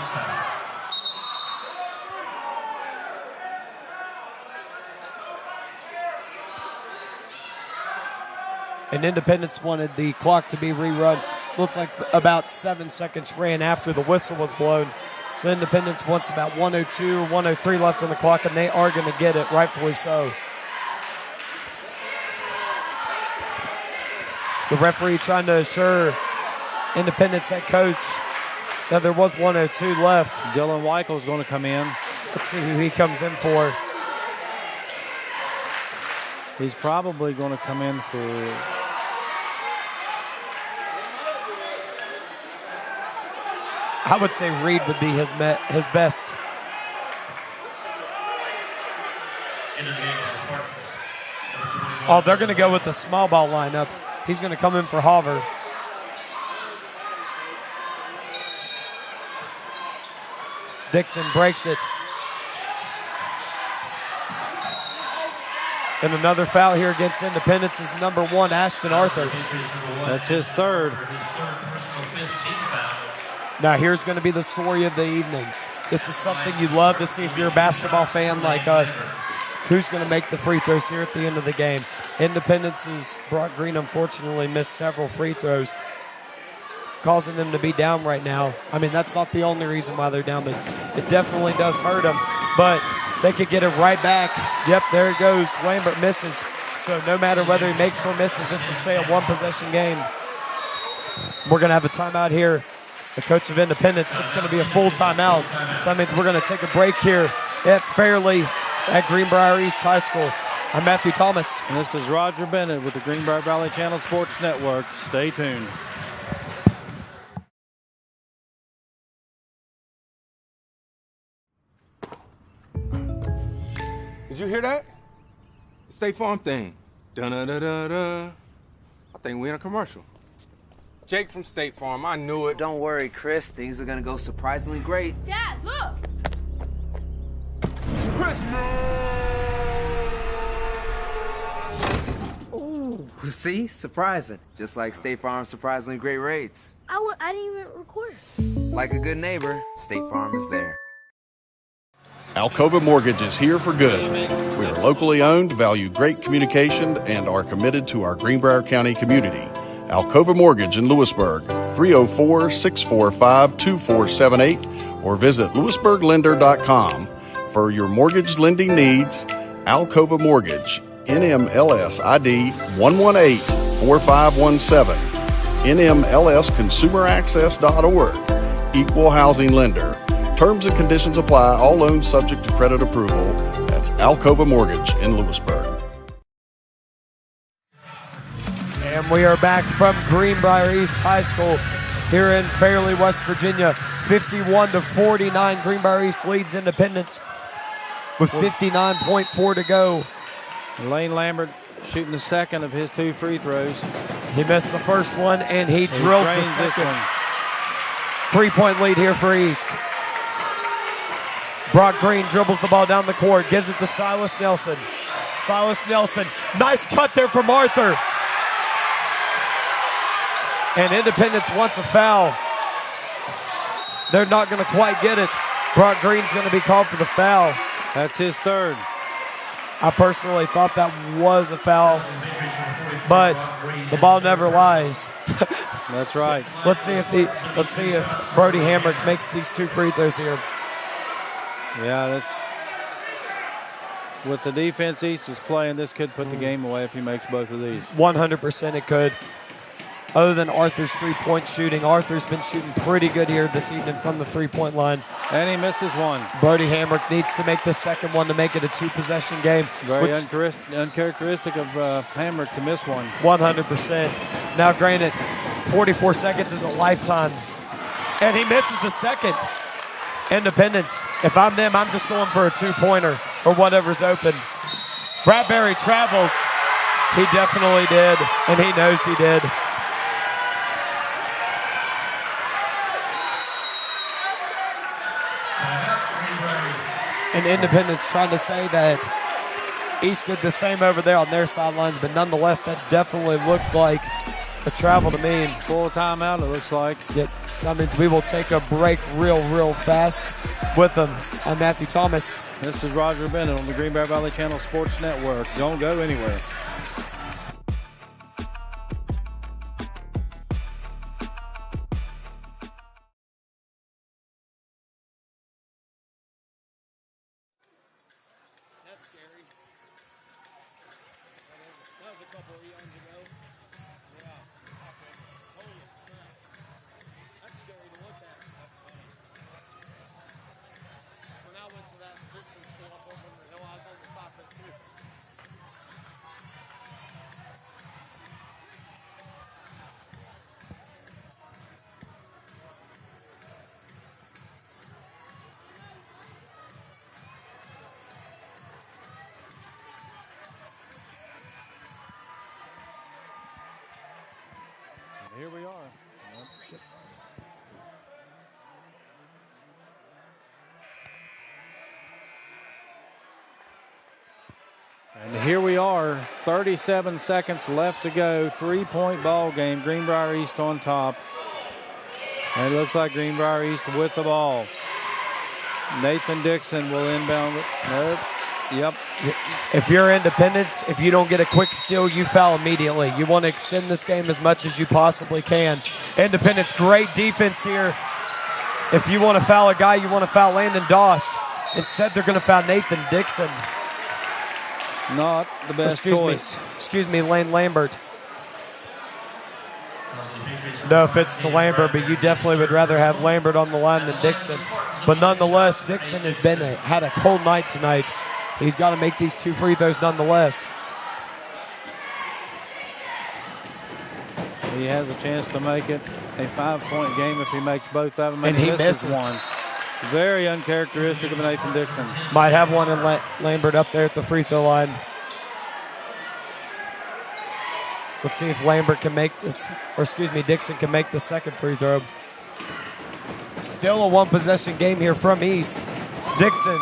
And Independence wanted the clock to be rerun. Looks like about 7 seconds ran after the whistle was blown. So Independence wants about 102 or 103 left on the clock, and they are going to get it, rightfully so. The referee trying to assure Independence head coach that there was 102 left. Dylan Weichel's going to come in. Let's see who he comes in for. He's probably going to come in for... I would say Reed would be his best. Oh, they're going to go with the small ball lineup. He's going to come in for Hover. Dixon breaks it. And another foul here against Independence is number 1, Ashton Arthur. That's his third. Now here's going to be the story of the evening. This is something you love to see if you're a basketball fan like us. Who's going to make the free throws here at the end of the game? Independence's Brock Green unfortunately missed several free throws, causing them to be down right now. I mean, that's not the only reason why they're down, but it definitely does hurt them. But they could get it right back. Yep, there it goes. Lambert misses. So no matter whether he makes or misses, this will stay a one-possession game. We're going to have a timeout here. The coach of Independence, it's going to be a full timeout. So that means we're going to take a break here at Fairleigh at Greenbrier East High School. I'm Matthew Thomas. And this is Roger Bennett with the Greenbrier Valley Channel Sports Network. Stay tuned. Did you hear that? The State Farm thing. Dun-da-da-da-da. I think we're in a commercial. Jake from State Farm, I knew it. Don't worry, Chris. Things are going to go surprisingly great. Dad, look! Chris! Ooh, see? Surprising. Just like State Farm's surprisingly great rates. I didn't even record. Like a good neighbor, State Farm is there. Alcova Mortgage is here for good. We are locally owned, value great communication, and are committed to our Greenbrier County community. Alcova Mortgage in Lewisburg, 304-645-2478, or visit lewisburglender.com. For your mortgage lending needs, Alcova Mortgage, NMLS ID 118-4517, NMLSconsumeraccess.org, Equal Housing Lender, Terms and conditions apply. All loans subject to credit approval. That's Alcova Mortgage in Lewisburg. And we are back from Greenbrier East High School here in Fairleigh, West Virginia. 51-49, Greenbrier East leads Independence with 59.4 to go. Lane Lambert shooting the second of his 2 free throws. He missed the first one, and he drills the second. 3-point lead here for East. Brock Green dribbles the ball down the court, gives it to Silas Nelson. Silas Nelson, nice cut there from Arthur. And Independence wants a foul. They're not going to quite get it. Brock Green's going to be called for the foul. That's his third. I personally thought that was a foul, but the ball never lies. That's right. Let's see if Brody Hamrick makes these 2 free throws here. Yeah, that's with the defense East is playing. This could put the game away if he makes both of these. 100% it could. Other than Arthur's 3-point shooting, Arthur's been shooting pretty good here this evening from the 3-point line. And he misses one. Brody Hamrick needs to make the second one to make it a 2-possession game. Very uncharacteristic of Hamrick to miss one. 100%. Now, granted, 44 seconds is a lifetime. And he misses the second. Independence. If I'm them, I'm just going for a 2-pointer or whatever's open. Bradbury travels. He definitely did, and he knows he did. And Independence trying to say that East did the same over there on their sidelines, but nonetheless, that definitely looked like a travel to me. Full timeout, it looks like. Yep. So that means we will take a break real fast with them. I'm Matthew Thomas. This is Roger Bennett on the Greenbrier Valley Channel Sports Network. Don't go anywhere. Here we are. And here we are, 37 seconds left to go. 3-point ball game. Greenbrier East on top. And it looks like Greenbrier East with the ball. Nathan Dixon will inbound it. Nope. Yep. If you're Independence, if you don't get a quick steal, you foul immediately. You want to extend this game as much as you possibly can. Independence, great defense here. If you want to foul a guy, you want to foul Landon Doss. Instead, they're going to foul Nathan Dixon. Not the best choice. Excuse me, Lane Lambert. No offense to Lambert, but you definitely would rather have Lambert on the line than Dixon. But nonetheless, Dixon has had a cold night tonight. He's got to make these 2 free throws nonetheless. He has a chance to make it a 5-point game if he makes both of them. And he misses one. Very uncharacteristic of Nathan Dixon. Might have one in Lambert up there at the free throw line. Let's see if Lambert can make this, or excuse me, Dixon can make the second free throw. Still a 1-possession game here from East. Dixon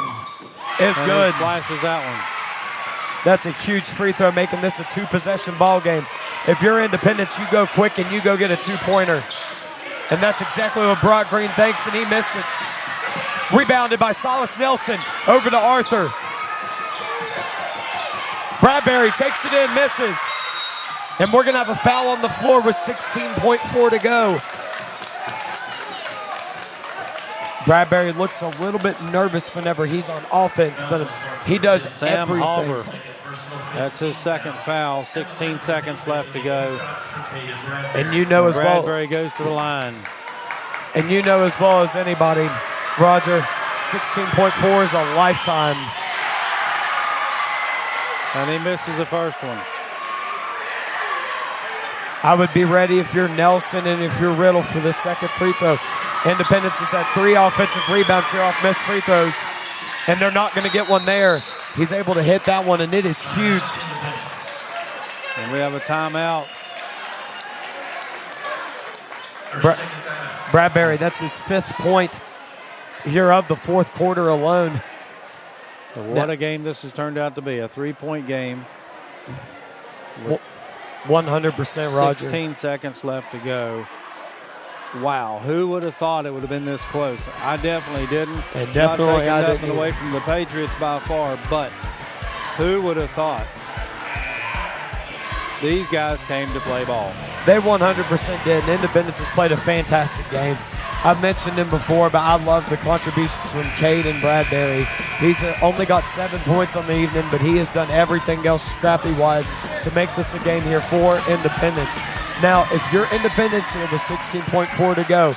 is good. Flashes that one. That's a huge free throw, making this a 2-possession ball game. If you're Independent, you go quick and you go get a 2-pointer. And that's exactly what Brock Green thinks, and he missed it. Rebounded by Silas Nelson over to Arthur. Bradbury takes it in, misses. And we're going to have a foul on the floor with 16.4 to go. Bradbury looks a little bit nervous whenever he's on offense, but he does everything. Halver. That's his second foul. 16 seconds left to go. And you know as well. Bradbury goes to the line. And you know as well as anybody, Roger, 16.4 is a lifetime. And he misses the first one. I would be ready if you're Nelson and if you're Riddle for the second free throw. Independence has had 3 offensive rebounds here off missed free throws, and they're not going to get one there. He's able to hit that one, and it is huge. And we have a timeout. Bradbury, that's his 5th point here of the 4th quarter alone. So what a game this has turned out to be, a 3-point game. 100%, Roger. 16 seconds left to go. Wow, who would have thought it would have been this close? I definitely didn't. And definitely Not I taking didn't nothing away from the Patriots by far, but who would have thought these guys came to play ball? They 100% did, and Independence has played a fantastic game. I've mentioned him before, but I love the contributions from Cade and Bradbury. He's only got 7 points on the evening, but he has done everything else scrappy-wise to make this a game here for Independence. Now, if you're Independence here with 16.4 to go,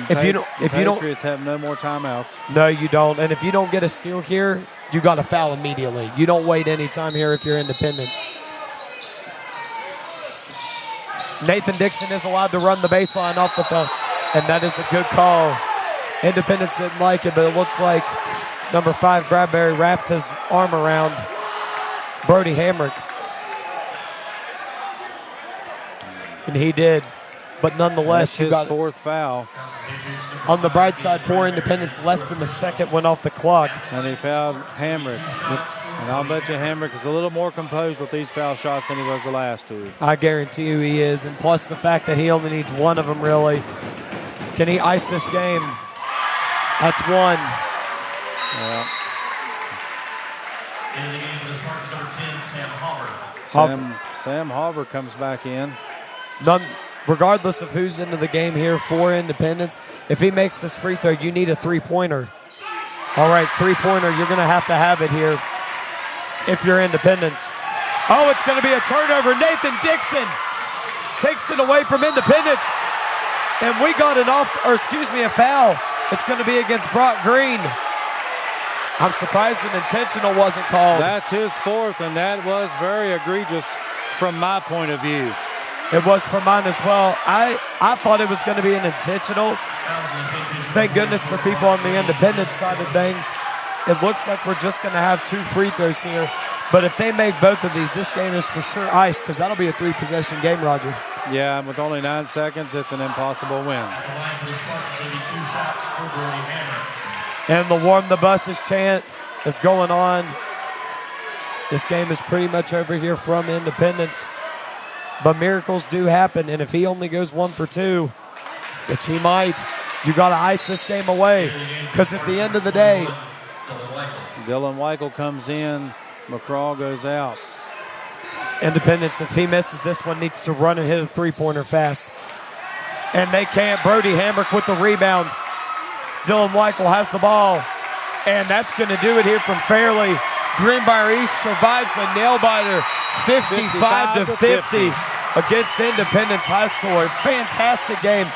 if you don't, Patriots have no more timeouts. No, you don't. And if you don't get a steal here, you got to foul immediately. You don't wait any time here if you're Independence. Nathan Dixon is allowed to run the baseline off the phone, and that is a good call. Independence didn't like it, but it looked like number 5, Bradbury, wrapped his arm around Brody Hamrick. And he did. But nonetheless, you got his 4th foul. On the bright side for Independence, less than a second went off the clock. And he fouled Hamrick. And I'll bet you Hamrick is a little more composed with these foul shots than he was the last 2. I guarantee you he is. And plus the fact that he only needs 1 of them, really. Can he ice this game? That's 1. Yeah. In the game for the Spartans, number 10, Sam Hauber. Sam Hauber comes back in. Regardless of who's into the game here for Independence, if he makes this free throw, you need a 3-pointer. All right, 3-pointer, you're going to have it here if you're Independence. Oh, it's going to be a turnover. Nathan Dixon takes it away from Independence. And we got a foul. It's going to be against Brock Green. I'm surprised an intentional wasn't called. That's his 4th, and that was very egregious from my point of view. It was for mine as well. I thought it was going to be an intentional. Thank goodness for people on the Independence side of things. It looks like we're just going to have 2 free throws here. But if they make both of these, this game is for sure ice, because that'll be a 3-possession game, Roger. Yeah, and with only 9 seconds, it's an impossible win. And the Warm the Buses chant is going on. This game is pretty much over here from Independence. But miracles do happen, and if he only goes 1 for 2, which he might, you got to ice this game away. Because at the end of the day, Dylan Weichel comes in, McCraw goes out. Independence, if he misses this one, needs to run and hit a 3-pointer fast. And they can't. Brody Hamrick with the rebound. Dylan Weichel has the ball. And that's going to do it here from Fairleigh. Greenbrier East survives the nail-biter 55-50 against Independence High School. A fantastic game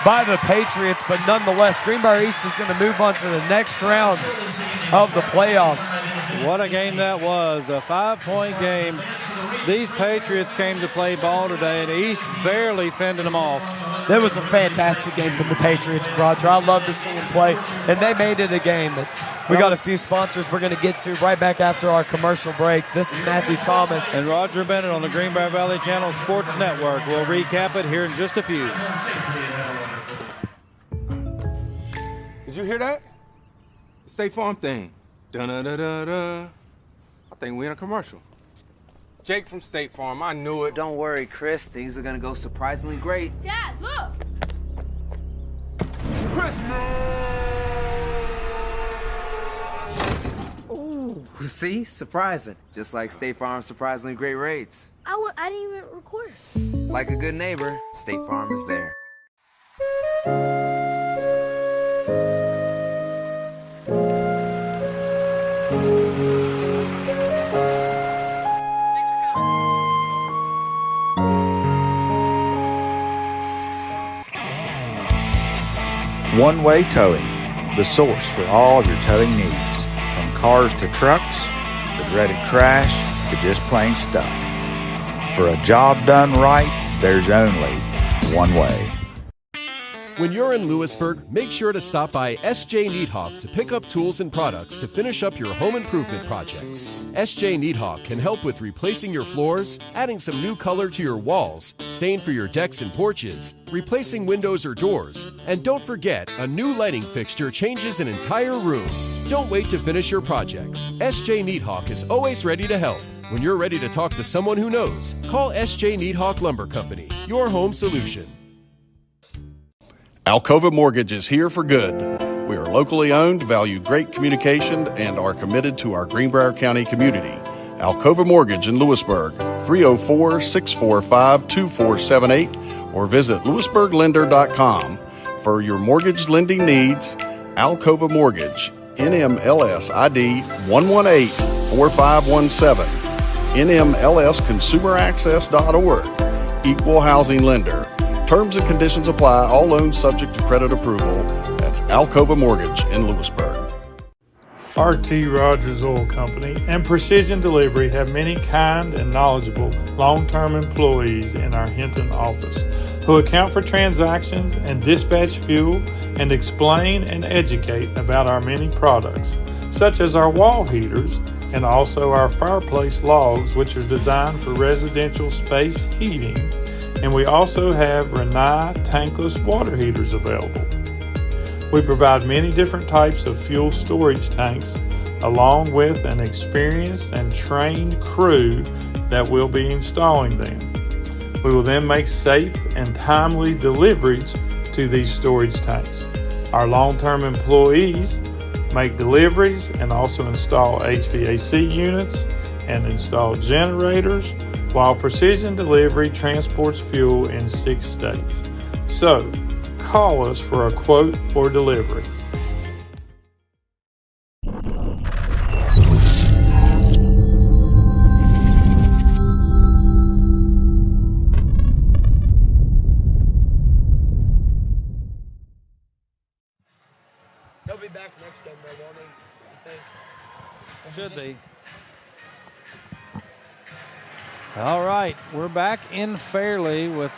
by the Patriots, but nonetheless, Greenbrier East is going to move on to the next round of the playoffs. What a game that was, a 5-point game. These Patriots came to play ball today, and East barely fended them off. That was a fantastic game from the Patriots, Roger. I love to see them play, and they made it a game. But we got a few sponsors we're going to get to right back after our commercial break. This is Matthew Thomas. And Roger Bennett on the Greenbrier Valley Channel Sports Network. We'll recap it here in just a few. Did you hear that? The State Farm thing. Dun-da-da-da-da. I think we're in a commercial. Jake from State Farm, I knew it. Don't worry, Chris. Things are going to go surprisingly great. Dad, look! Ooh, see? Surprising. Just like State Farm's surprisingly great rates. I didn't even record. Like a good neighbor, State Farm is there. One-way towing, the source for all your towing needs. From cars to trucks, the dreaded crash, to just plain stuff. For a job done right, there's only one way. When you're in Lewisburg, make sure to stop by S.J. Needhawk to pick up tools and products to finish up your home improvement projects. S.J. Needhawk can help with replacing your floors, adding some new color to your walls, stain for your decks and porches, replacing windows or doors, and don't forget, a new lighting fixture changes an entire room. Don't wait to finish your projects. S.J. Needhawk is always ready to help. When you're ready to talk to someone who knows, call S.J. Needhawk Lumber Company, your home solution. Alcova Mortgage is here for good. We are locally owned, value great communication, and are committed to our Greenbrier County community. Alcova Mortgage in Lewisburg, 304-645-2478, or visit lewisburglender.com. For your mortgage lending needs, Alcova Mortgage, NMLS ID 118-4517, NMLSconsumeraccess.org, Equal Housing Lender. Terms and conditions apply. All loans subject to credit approval. That's Alcova Mortgage in Lewisburg. RT Rogers Oil Company and Precision Delivery have many kind and knowledgeable long-term employees in our Hinton office who account for transactions and dispatch fuel and explain and educate about our many products, such as our wall heaters and also our fireplace logs, which are designed for residential space heating. And we also have Renai tankless water heaters available. We provide many different types of fuel storage tanks, along with an experienced and trained crew that will be installing them. We will then make safe and timely deliveries to these storage tanks. Our long-term employees make deliveries and also install HVAC units and install generators, while Precision Delivery transports fuel in 6 states. So, call us for a quote for delivery. They'll be back next game, though, won't they? I think. Should be. All right, we're back in Fairleigh with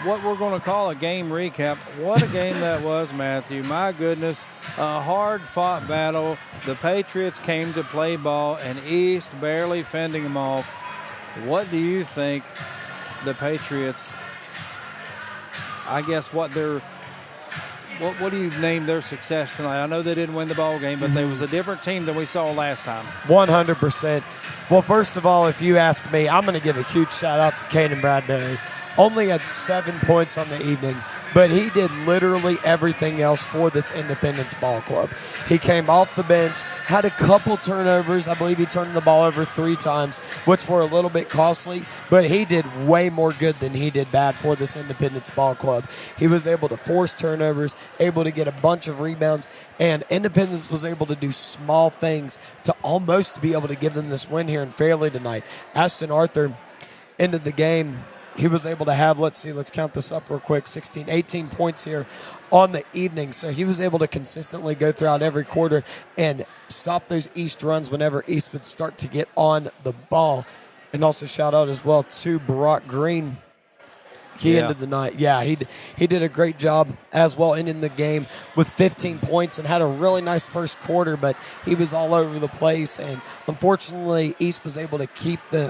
what we're going to call a game recap. What a game that was, Matthew. My goodness, a hard-fought battle. The Patriots came to play ball, and East barely fending them off. What do you think the Patriots, I guess what do you name their success tonight? I know they didn't win the ball game, but they was a different team than we saw last time. 100%. Well, first of all, if you ask me, I'm going to give a huge shout-out to Caden Bradbury. Only had 7 points on the evening, but he did literally everything else for this Independence ball club. He came off the bench, had a couple turnovers. I believe he turned the ball over 3 times, which were a little bit costly, but he did way more good than he did bad for this Independence ball club. He was able to force turnovers, able to get a bunch of rebounds, and Independence was able to do small things to almost be able to give them this win here in Fairleigh tonight. Ashton Arthur ended the game. He was able to have, let's count this up real quick, 18 points here on the evening. So he was able to consistently go throughout every quarter and stop those East runs whenever East would start to get on the ball. And also shout out as well to Barack Green. He ended the night. Yeah, he did a great job as well, ending the game with 15 points and had a really nice first quarter, but he was all over the place. And unfortunately, East was able to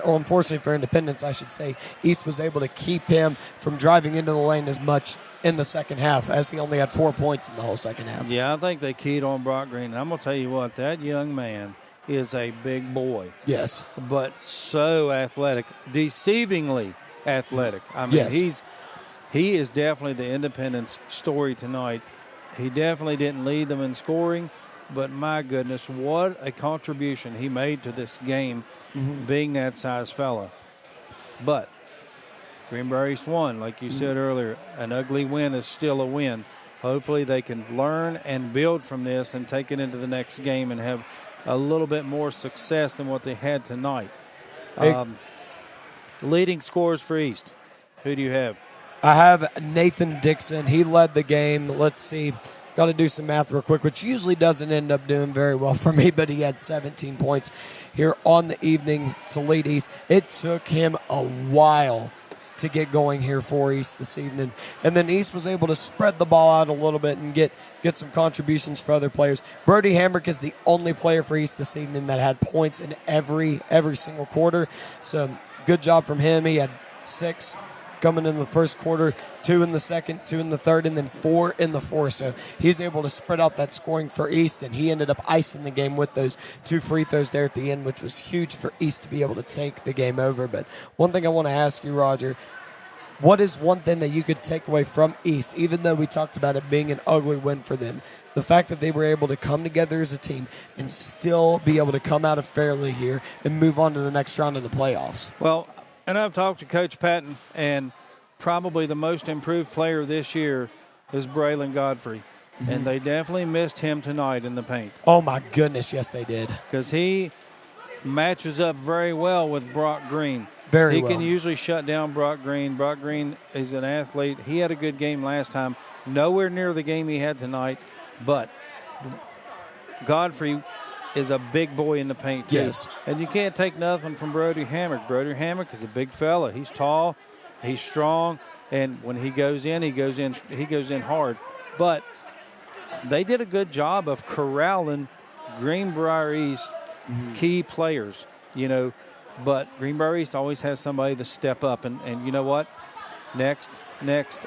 unfortunately for Independence, I should say, East was able to keep him from driving into the lane as much in the second half, as he only had 4 points in the whole second half. Yeah, I think they keyed on Brock Green. I'm going to tell you what, that young man is a big boy. Yes. But so athletic, deceivingly athletic. I mean, yes. He is definitely the Independence story tonight. He definitely didn't lead them in scoring, but my goodness, what a contribution he made to this game, being that size fella. But Greenbrier East won, like you said earlier. An ugly win is still a win. Hopefully they can learn and build from this and take it into the next game and have a little bit more success than what they had tonight. Leading scorers for East, who do you have? I have Nathan Dixon. He led the game. Let's see. got to do some math real quick, which usually doesn't end up doing very well for me, but he had 17 points here on the evening to lead East. It took him a while to get going here for East this evening. And then East was able to spread the ball out a little bit and get some contributions for other players. Brody Hamrick is the only player for East this evening that had points in every single quarter. So good job from him. He had 6 coming in the first quarter, 2 in the second, 2 in the third, and then 4 in the fourth. So he's able to spread out that scoring for East, and he ended up icing the game with those 2 free throws there at the end, which was huge for East to be able to take the game over. But one thing I want to ask you, Roger, what is one thing that you could take away from East, even though we talked about it being an ugly win for them? The fact that they were able to come together as a team and still be able to come out of Fairleigh here and move on to the next round of the playoffs. Well, and I've talked to Coach Patton, and probably the most improved player this year is Braylon Godfrey. Mm-hmm. And they definitely missed him tonight in the paint. Oh, my goodness, yes, they did. Because he matches up very well with Brock Green. He can usually shut down Brock Green. Brock Green is an athlete. He had a good game last time. Nowhere near the game he had tonight. But Godfrey is a big boy in the paint, too. Yes. And you can't take nothing from Brody Hamrick. Brody Hamrick is a big fella. He's tall. He's strong. And when he goes in, he goes in hard. But they did a good job of corralling Greenbrier East key players, But Greenbrier East always has somebody to step up. And you know what? Next, and next.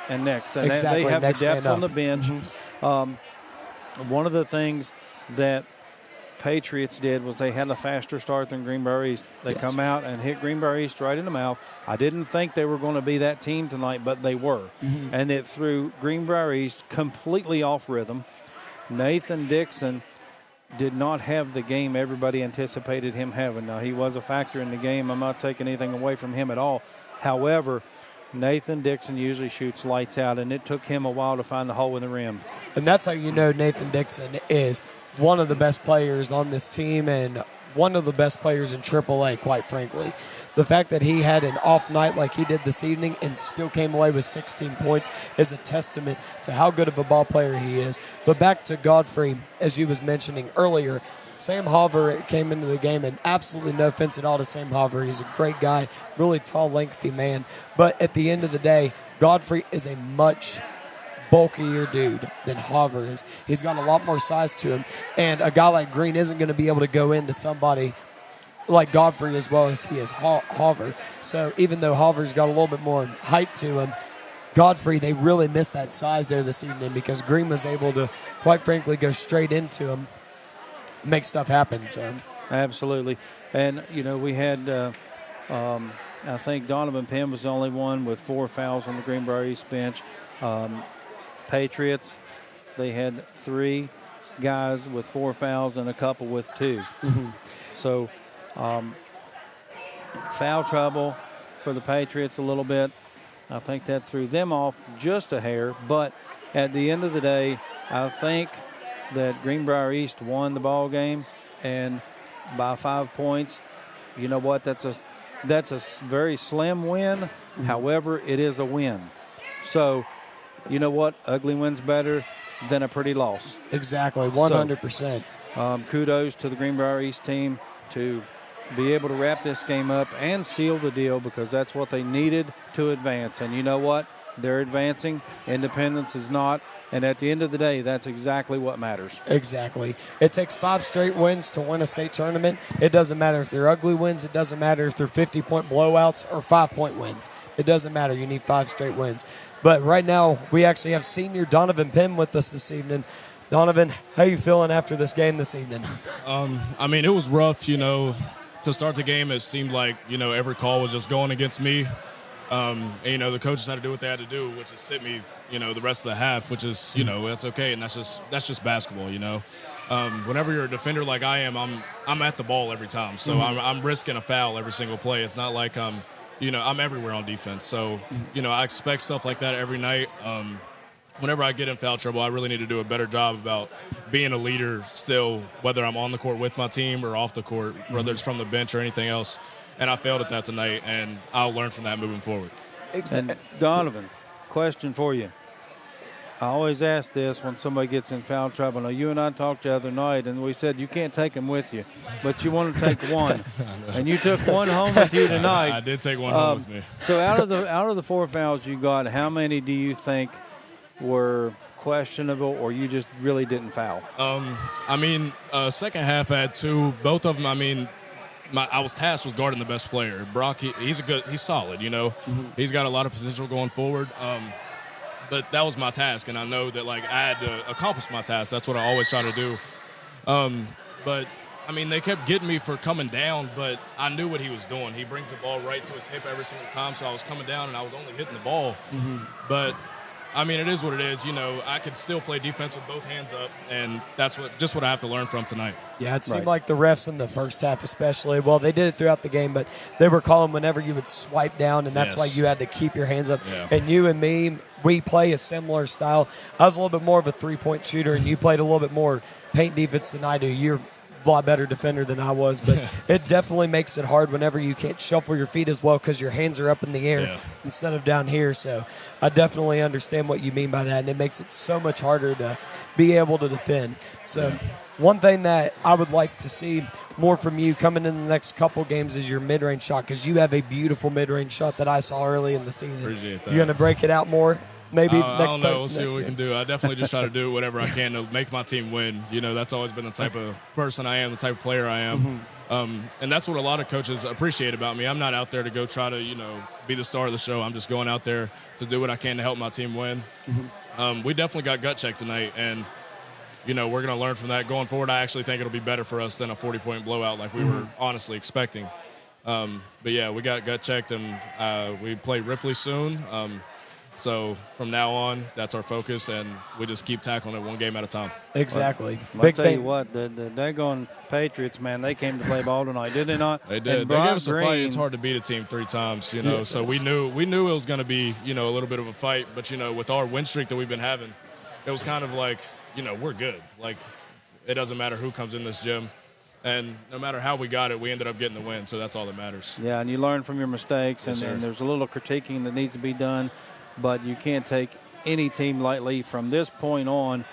And exactly. they have next the depth on the bench. One of the things that Patriots did was they had a faster start than Greenbrier East. They come out and hit Greenbrier East right in the mouth. I didn't think they were going to be that team tonight, but they were. And it threw Greenbrier East completely off rhythm. Nathan Dixon did not have the game everybody anticipated him having. Now, he was a factor in the game. I'm not taking anything away from him at all. However, Nathan Dixon usually shoots lights out, and it took him a while to find the hole in the rim. And that's how you know Nathan Dixon is one of the best players on this team and one of the best players in AAA, quite frankly. The fact that he had an off night like he did this evening and still came away with 16 points is a testament to how good of a ball player he is. But back to Godfrey, as you was mentioning earlier, Sam Hover came into the game, and absolutely no offense at all to Sam Hover. He's a great guy, really tall, lengthy man. But at the end of the day, Godfrey is a much bulkier dude than Hover is. He's got a lot more size to him, and a guy like Green isn't going to be able to go into somebody like Godfrey as well as he is Hover. So even though Hover's got a little bit more height to him, Godfrey, they really missed that size there this evening because Green was able to, quite frankly, go straight into him, make stuff happen. So absolutely. And, we had, I think Donovan Penn was the only one with 4 fouls on the Greenbrier East bench. Patriots, they had 3 guys with 4 fouls and a couple with 2. So foul trouble for the Patriots a little bit. I think that threw them off just a hair. But at the end of the day, I think that Greenbrier East won the ball game, and by 5 points. You know what? That's a very slim win. However, it is a win. So, you know what? Ugly win's better than a pretty loss. Exactly, 100%. So, kudos to the Greenbrier East team to be able to wrap this game up and seal the deal because that's what they needed to advance. And you know what? They're advancing. Independence is not. And at the end of the day, that's exactly what matters. Exactly. It takes 5 straight wins to win a state tournament. It doesn't matter if they're ugly wins. It doesn't matter if they're 50-point blowouts or 5-point wins. It doesn't matter. You need 5 straight wins. But right now, we actually have senior Donovan Penn with us this evening. Donovan, how you feeling after this game this evening? It was rough, To start the game, it seemed like, every call was just going against me. The coaches had to do what they had to do, which is sit me, the rest of the half, which is, that's okay, and that's just basketball, Whenever you're a defender like I am, I'm at the ball every time, so I'm risking a foul every single play. It's not like I'm everywhere on defense, so I expect stuff like that every night. Whenever I get in foul trouble, I really need to do a better job about being a leader still, whether I'm on the court with my team or off the court, whether it's from the bench or anything else. And I failed at that tonight, and I'll learn from that moving forward. And Donovan, question for you. I always ask this when somebody gets in foul trouble. Now, you and I talked the other night, and we said you can't take them with you, but you want to take one. And you took one home with you tonight. I did take one home with me. So out of the 4 fouls you got, how many do you think were questionable or you just really didn't foul? Second half I had 2. Both of them, I was tasked with guarding the best player. Brock, he's solid, He's got a lot of potential going forward. But that was my task, and I know that, I had to accomplish my task. That's what I always try to do. But, they kept getting me for coming down, but I knew what he was doing. He brings the ball right to his hip every single time, so I was coming down, and I was only hitting the ball. Mm-hmm. But, it is what it is. I could still play defense with both hands up, and that's what I have to learn from tonight. Yeah, it seemed like the refs in the first half especially, well, they did it throughout the game, but they were calling whenever you would swipe down, and that's why you had to keep your hands up. Yeah. And you and me, we play a similar style. I was a little bit more of a three-point shooter, and you played a little bit more paint defense than I do. You're a lot better defender than I was, but it definitely makes it hard whenever you can't shuffle your feet as well because your hands are up in the air instead of down here. So I definitely understand what you mean by that, and it makes it so much harder to be able to defend. So one thing that I would like to see more from you coming in the next couple games is your mid-range shot, because you have a beautiful mid-range shot that I saw early in the season. Appreciate that. You're going to break it out more? Maybe next I don't know. We'll see what we game. can do. I definitely just try to do whatever I can to make my team win. That's always been the type of person I am, the type of player I am. Mm-hmm. And that's what a lot of coaches appreciate about me. I'm not out there to go try to, be the star of the show. I'm just going out there to do what I can to help my team win. Mm-hmm. We definitely got gut check tonight, and, we're going to learn from that. Going forward, I actually think it'll be better for us than a 40-point blowout like we were honestly expecting. But, yeah, we got gut checked, and we play Ripley soon. So from now on, that's our focus, and we just keep tackling it one game at a time. Exactly. Well, I'll tell you what, the daggone Patriots, man, they came to play ball tonight, did they not? They did. They gave us a fight. It's hard to beat a team 3 times, Yes, so we knew it was going to be, a little bit of a fight. But, with our win streak that we've been having, it was kind of like, we're good. Like, it doesn't matter who comes in this gym. And no matter how we got it, we ended up getting the win, so that's all that matters. Yeah, and you learn from your mistakes, and there's a little critiquing that needs to be done. But you can't take any team lightly from this point on.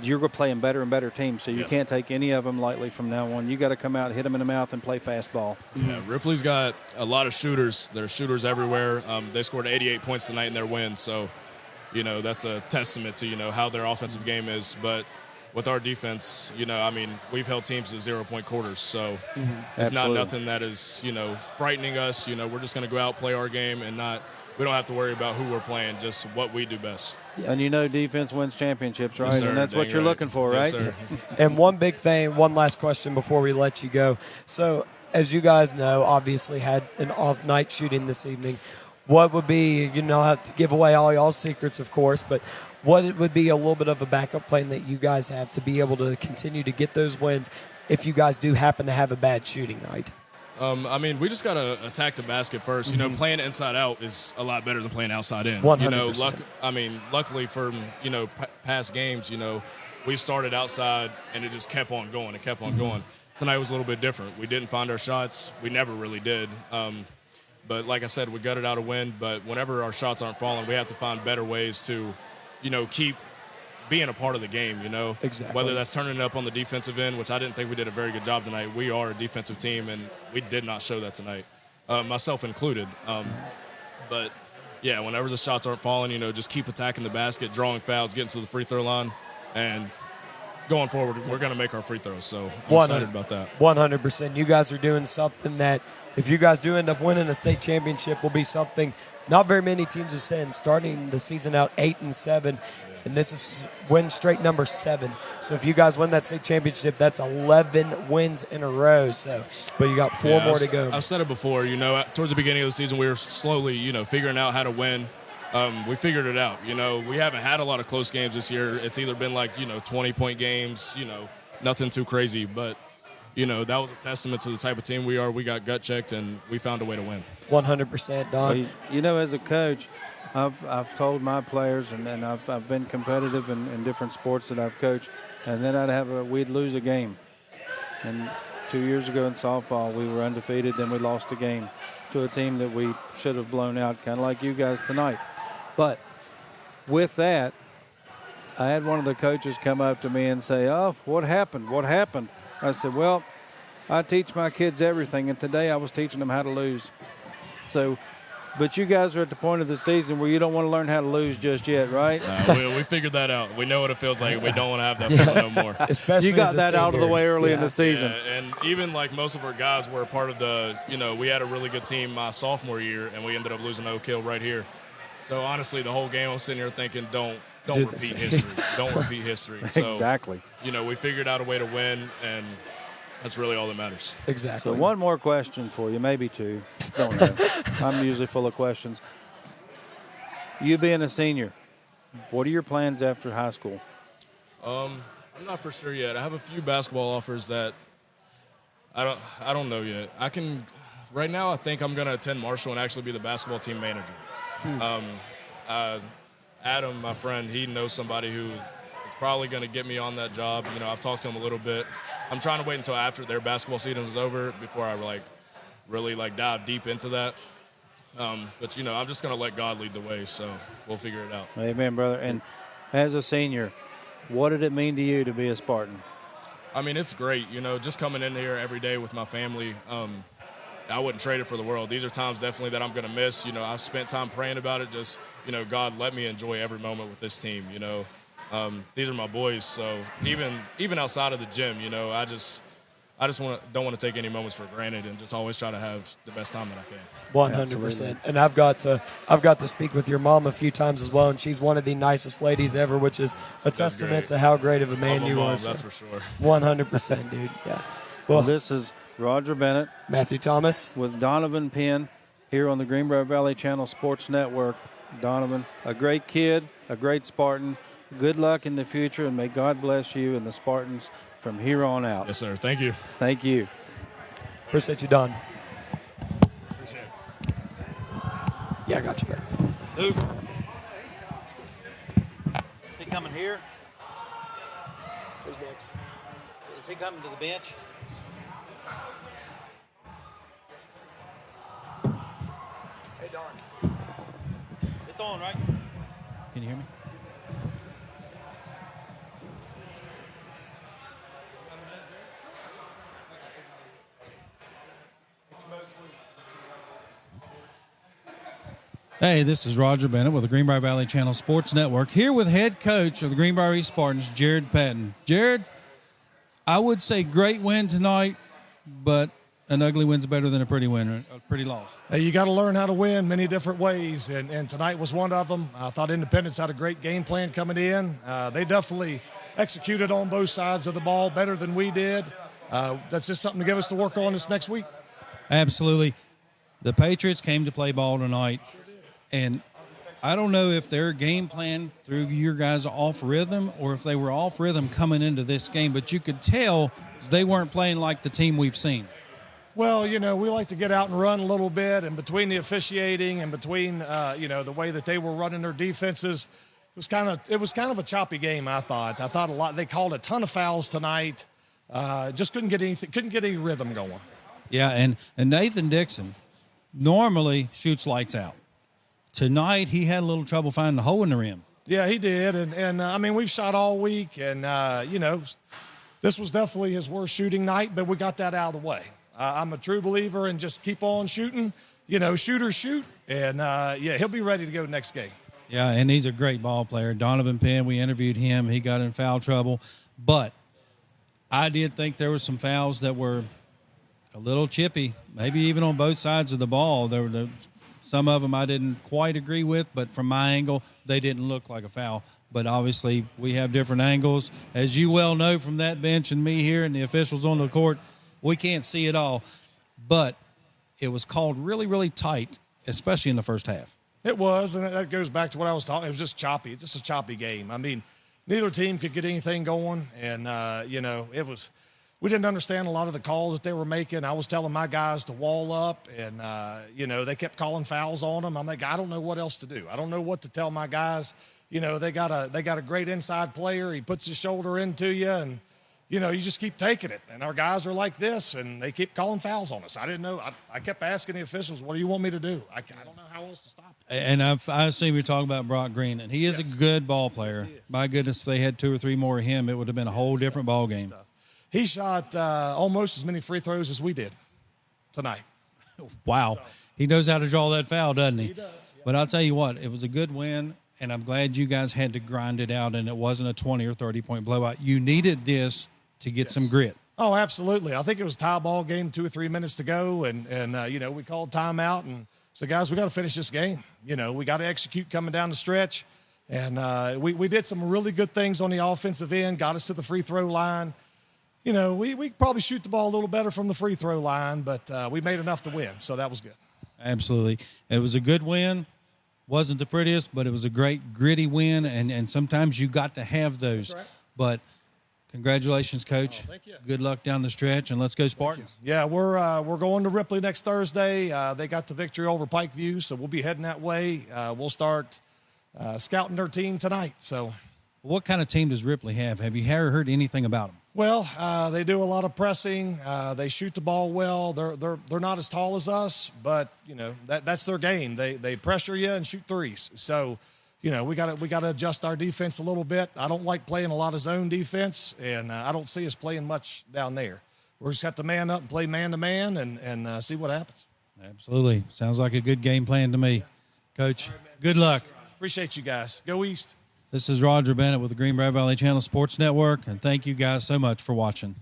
You're playing better and better teams, so you can't take any of them lightly from now on. You got to come out, hit them in the mouth, and play fastball. Yeah, Ripley's got a lot of shooters. There's shooters everywhere. They scored 88 points tonight in their win, so that's a testament to how their offensive game is. But with our defense, we've held teams to 0-point quarters, so it's not nothing that is frightening us. We're just going to go out, play our game, and we don't have to worry about who we're playing, just what we do best. And defense wins championships, right? Yes, sir. And that's what you're looking for, right? Yes, sir. And one big thing, one last question before we let you go. So, as you guys know, obviously had an off-night shooting this evening. What would be, have to give away all y'all's secrets, of course, but what it would be a little bit of a backup plan that you guys have to be able to continue to get those wins if you guys do happen to have a bad shooting night? We just got to attack the basket first. Playing inside out is a lot better than playing outside in. 100%. Luckily for past games, we started outside and it just kept on going. It kept on going. Tonight was a little bit different. We didn't find our shots. We never really did. But like I said, we gutted out a win. But whenever our shots aren't falling, we have to find better ways to, keep being a part of the game, Exactly. Whether that's turning it up on the defensive end, which I didn't think we did a very good job tonight. We are a defensive team, and we did not show that tonight, myself included. But, yeah, whenever the shots aren't falling, just keep attacking the basket, drawing fouls, getting to the free throw line, and going forward, we're going to make our free throws. So I'm excited about that. 100%. You guys are doing something that, if you guys do end up winning a state championship, will be something not very many teams have said, starting the season out 8-7. And this is win streak number 7. So if you guys win that state championship, that's 11 wins in a row. So, but you got 4 more to go. I've said it before. Towards the beginning of the season, we were slowly, figuring out how to win. We figured it out. We haven't had a lot of close games this year. It's either been 20-point games. Nothing too crazy. But that was a testament to the type of team we are. We got gut checked and we found a way to win. 100%, Don. Well, as a coach, I've told my players, and I've been competitive in different sports that I've coached, and then we'd lose a game. And 2 years ago in softball, we were undefeated, then we lost a game to a team that we should have blown out, kind of like you guys tonight. But with that, I had one of the coaches come up to me and say, "Oh, what happened? What happened?" I said, "Well, I teach my kids everything, and today I was teaching them how to lose." So, but you guys are at the point of the season where you don't want to learn how to lose just yet, right? We figured that out. We know what it feels like. We don't want to have that feeling no more. Especially you got that out of the way early in the season. Yeah, and even like most of our guys were part of the, we had a really good team my sophomore year, and we ended up losing Oak Hill right here. So honestly, the whole game I'm sitting here thinking, don't repeat history. Don't repeat history. So, exactly. We figured out a way to win, and that's really all that matters. Exactly. So one more question for you, maybe two. Don't know. I'm usually full of questions. You being a senior, what are your plans after high school? I'm not for sure yet. I have a few basketball offers that I don't know yet. Right now I think I'm going to attend Marshall and actually be the basketball team manager. Adam, my friend, he knows somebody who is probably going to get me on that job. I've talked to him a little bit. I'm trying to wait until after their basketball season is over before I really dive deep into that. But I'm just going to let God lead the way, so we'll figure it out. Amen, brother. And as a senior, what did it mean to you to be a Spartan? I mean, it's great. Just coming in here every day with my family. I wouldn't trade it for the world. These are times definitely that I'm going to miss. I've spent time praying about it. Just, God, let me enjoy every moment with this team. These are my boys. So even outside of the gym, I just don't want to take any moments for granted and just always try to have the best time that I can. 100%. And I've got to speak with your mom a few times as well, and she's one of the nicest ladies ever, which is a testament to how great of a man you are. That's for sure. 100%, dude. Yeah. Well, this is Roger Bennett, Matthew Thomas, with Donovan Penn here on the Greenbrier Valley Channel Sports Network. Donovan, a great kid, a great Spartan. Good luck in the future, and may God bless you and the Spartans from here on out. Yes, sir. Thank you. Thank you. Appreciate you, Don. Appreciate it. Yeah, I got you, man. Luke. Is he coming here? Who's next? Is he coming to the bench? Hey, Don. It's on, right? Can you hear me? Hey, this is Roger Bennett with the Greenbrier Valley Channel Sports Network, here with head coach of the Greenbrier East Spartans, Jared Patton. Jared, I would say great win tonight, but an ugly win's better than a pretty win, a pretty loss. Hey, you got to learn how to win many different ways, and tonight was one of them. I thought Independence had a great game plan coming in. They definitely executed on both sides of the ball better than we did. That's just something to give us to work on this next week. Absolutely. The Patriots came to play ball tonight, and I don't know if their game plan threw your guys off rhythm or if they were off rhythm coming into this game, but you could tell they weren't playing like the team we've seen. Well, we like to get out and run a little bit, and between the officiating and between, the way that they were running their defenses, it was kind of a choppy game. I thought a lot. They called a ton of fouls tonight. Just couldn't get any rhythm going. Yeah, and Nathan Dixon normally shoots lights out. Tonight he had a little trouble finding the hole in the rim. Yeah, he did, and I mean we've shot all week, and this was definitely his worst shooting night, but we got that out of the way. I'm a true believer in just keep on shooting. Shooters shoot, and he'll be ready to go next game. Yeah, and he's a great ball player. Donovan Penn, we interviewed him. He got in foul trouble, but I did think there were some fouls that were a little chippy, maybe even on both sides of the ball. There were some of them I didn't quite agree with, but from my angle, they didn't look like a foul. But obviously, we have different angles. As you well know from that bench and me here and the officials on the court, we can't see it all. But it was called really, really tight, especially in the first half. It was, and that goes back to what I was talking. It was just choppy. It's just a choppy game. I mean, neither team could get anything going, and, it was – we didn't understand a lot of the calls that they were making. I was telling my guys to wall up, and, they kept calling fouls on them. I'm like, I don't know what else to do. I don't know what to tell my guys. They got a great inside player. He puts his shoulder into you, and, you know, you just keep taking it. And our guys are like this, and they keep calling fouls on us. I didn't know. I kept asking the officials, what do you want me to do? I don't know how else to stop it. And I assume you're talking about Brock Green, and he is a good ball player. Yes, my goodness, if they had 2 or 3 more of him, it would have been a whole different ball game. He shot almost as many free throws as we did tonight. Wow. So, he knows how to draw that foul, doesn't he? He does. Yeah. But I'll tell you what, it was a good win, and I'm glad you guys had to grind it out, and it wasn't a 20 or 30-point blowout. You needed this to get some grit. Oh, absolutely. I think it was a tie ball game, 2 or 3 minutes to go, and you know, we called timeout and said, guys, we got to finish this game. You know, we got to execute coming down the stretch. And we did some really good things on the offensive end, got us to the free throw line. You know, we probably shoot the ball a little better from the free throw line, but we made enough to win, so that was good. Absolutely. It was a good win. Wasn't the prettiest, but it was a great, gritty win, and sometimes you got to have those. That's right. But congratulations, Coach. Oh, thank you. Good luck down the stretch, and let's go Spartans. Yeah, we're going to Ripley next Thursday. They got the victory over Pikeview, so we'll be heading that way. We'll start scouting their team tonight. So, what kind of team does Ripley have? Have you heard anything about them? Well, they do a lot of pressing. They shoot the ball well. They're not as tall as us, but you know that's their game. They pressure you and shoot threes. So, you know, we got to adjust our defense a little bit. I don't like playing a lot of zone defense, and I don't see us playing much down there. We're just have to man up and play man to man and see what happens. Absolutely, sounds like a good game plan to me, Coach. Right, good luck. Appreciate you guys. Go East. This is Roger Bennett with the Greenbrier Valley Channel Sports Network, and thank you guys so much for watching.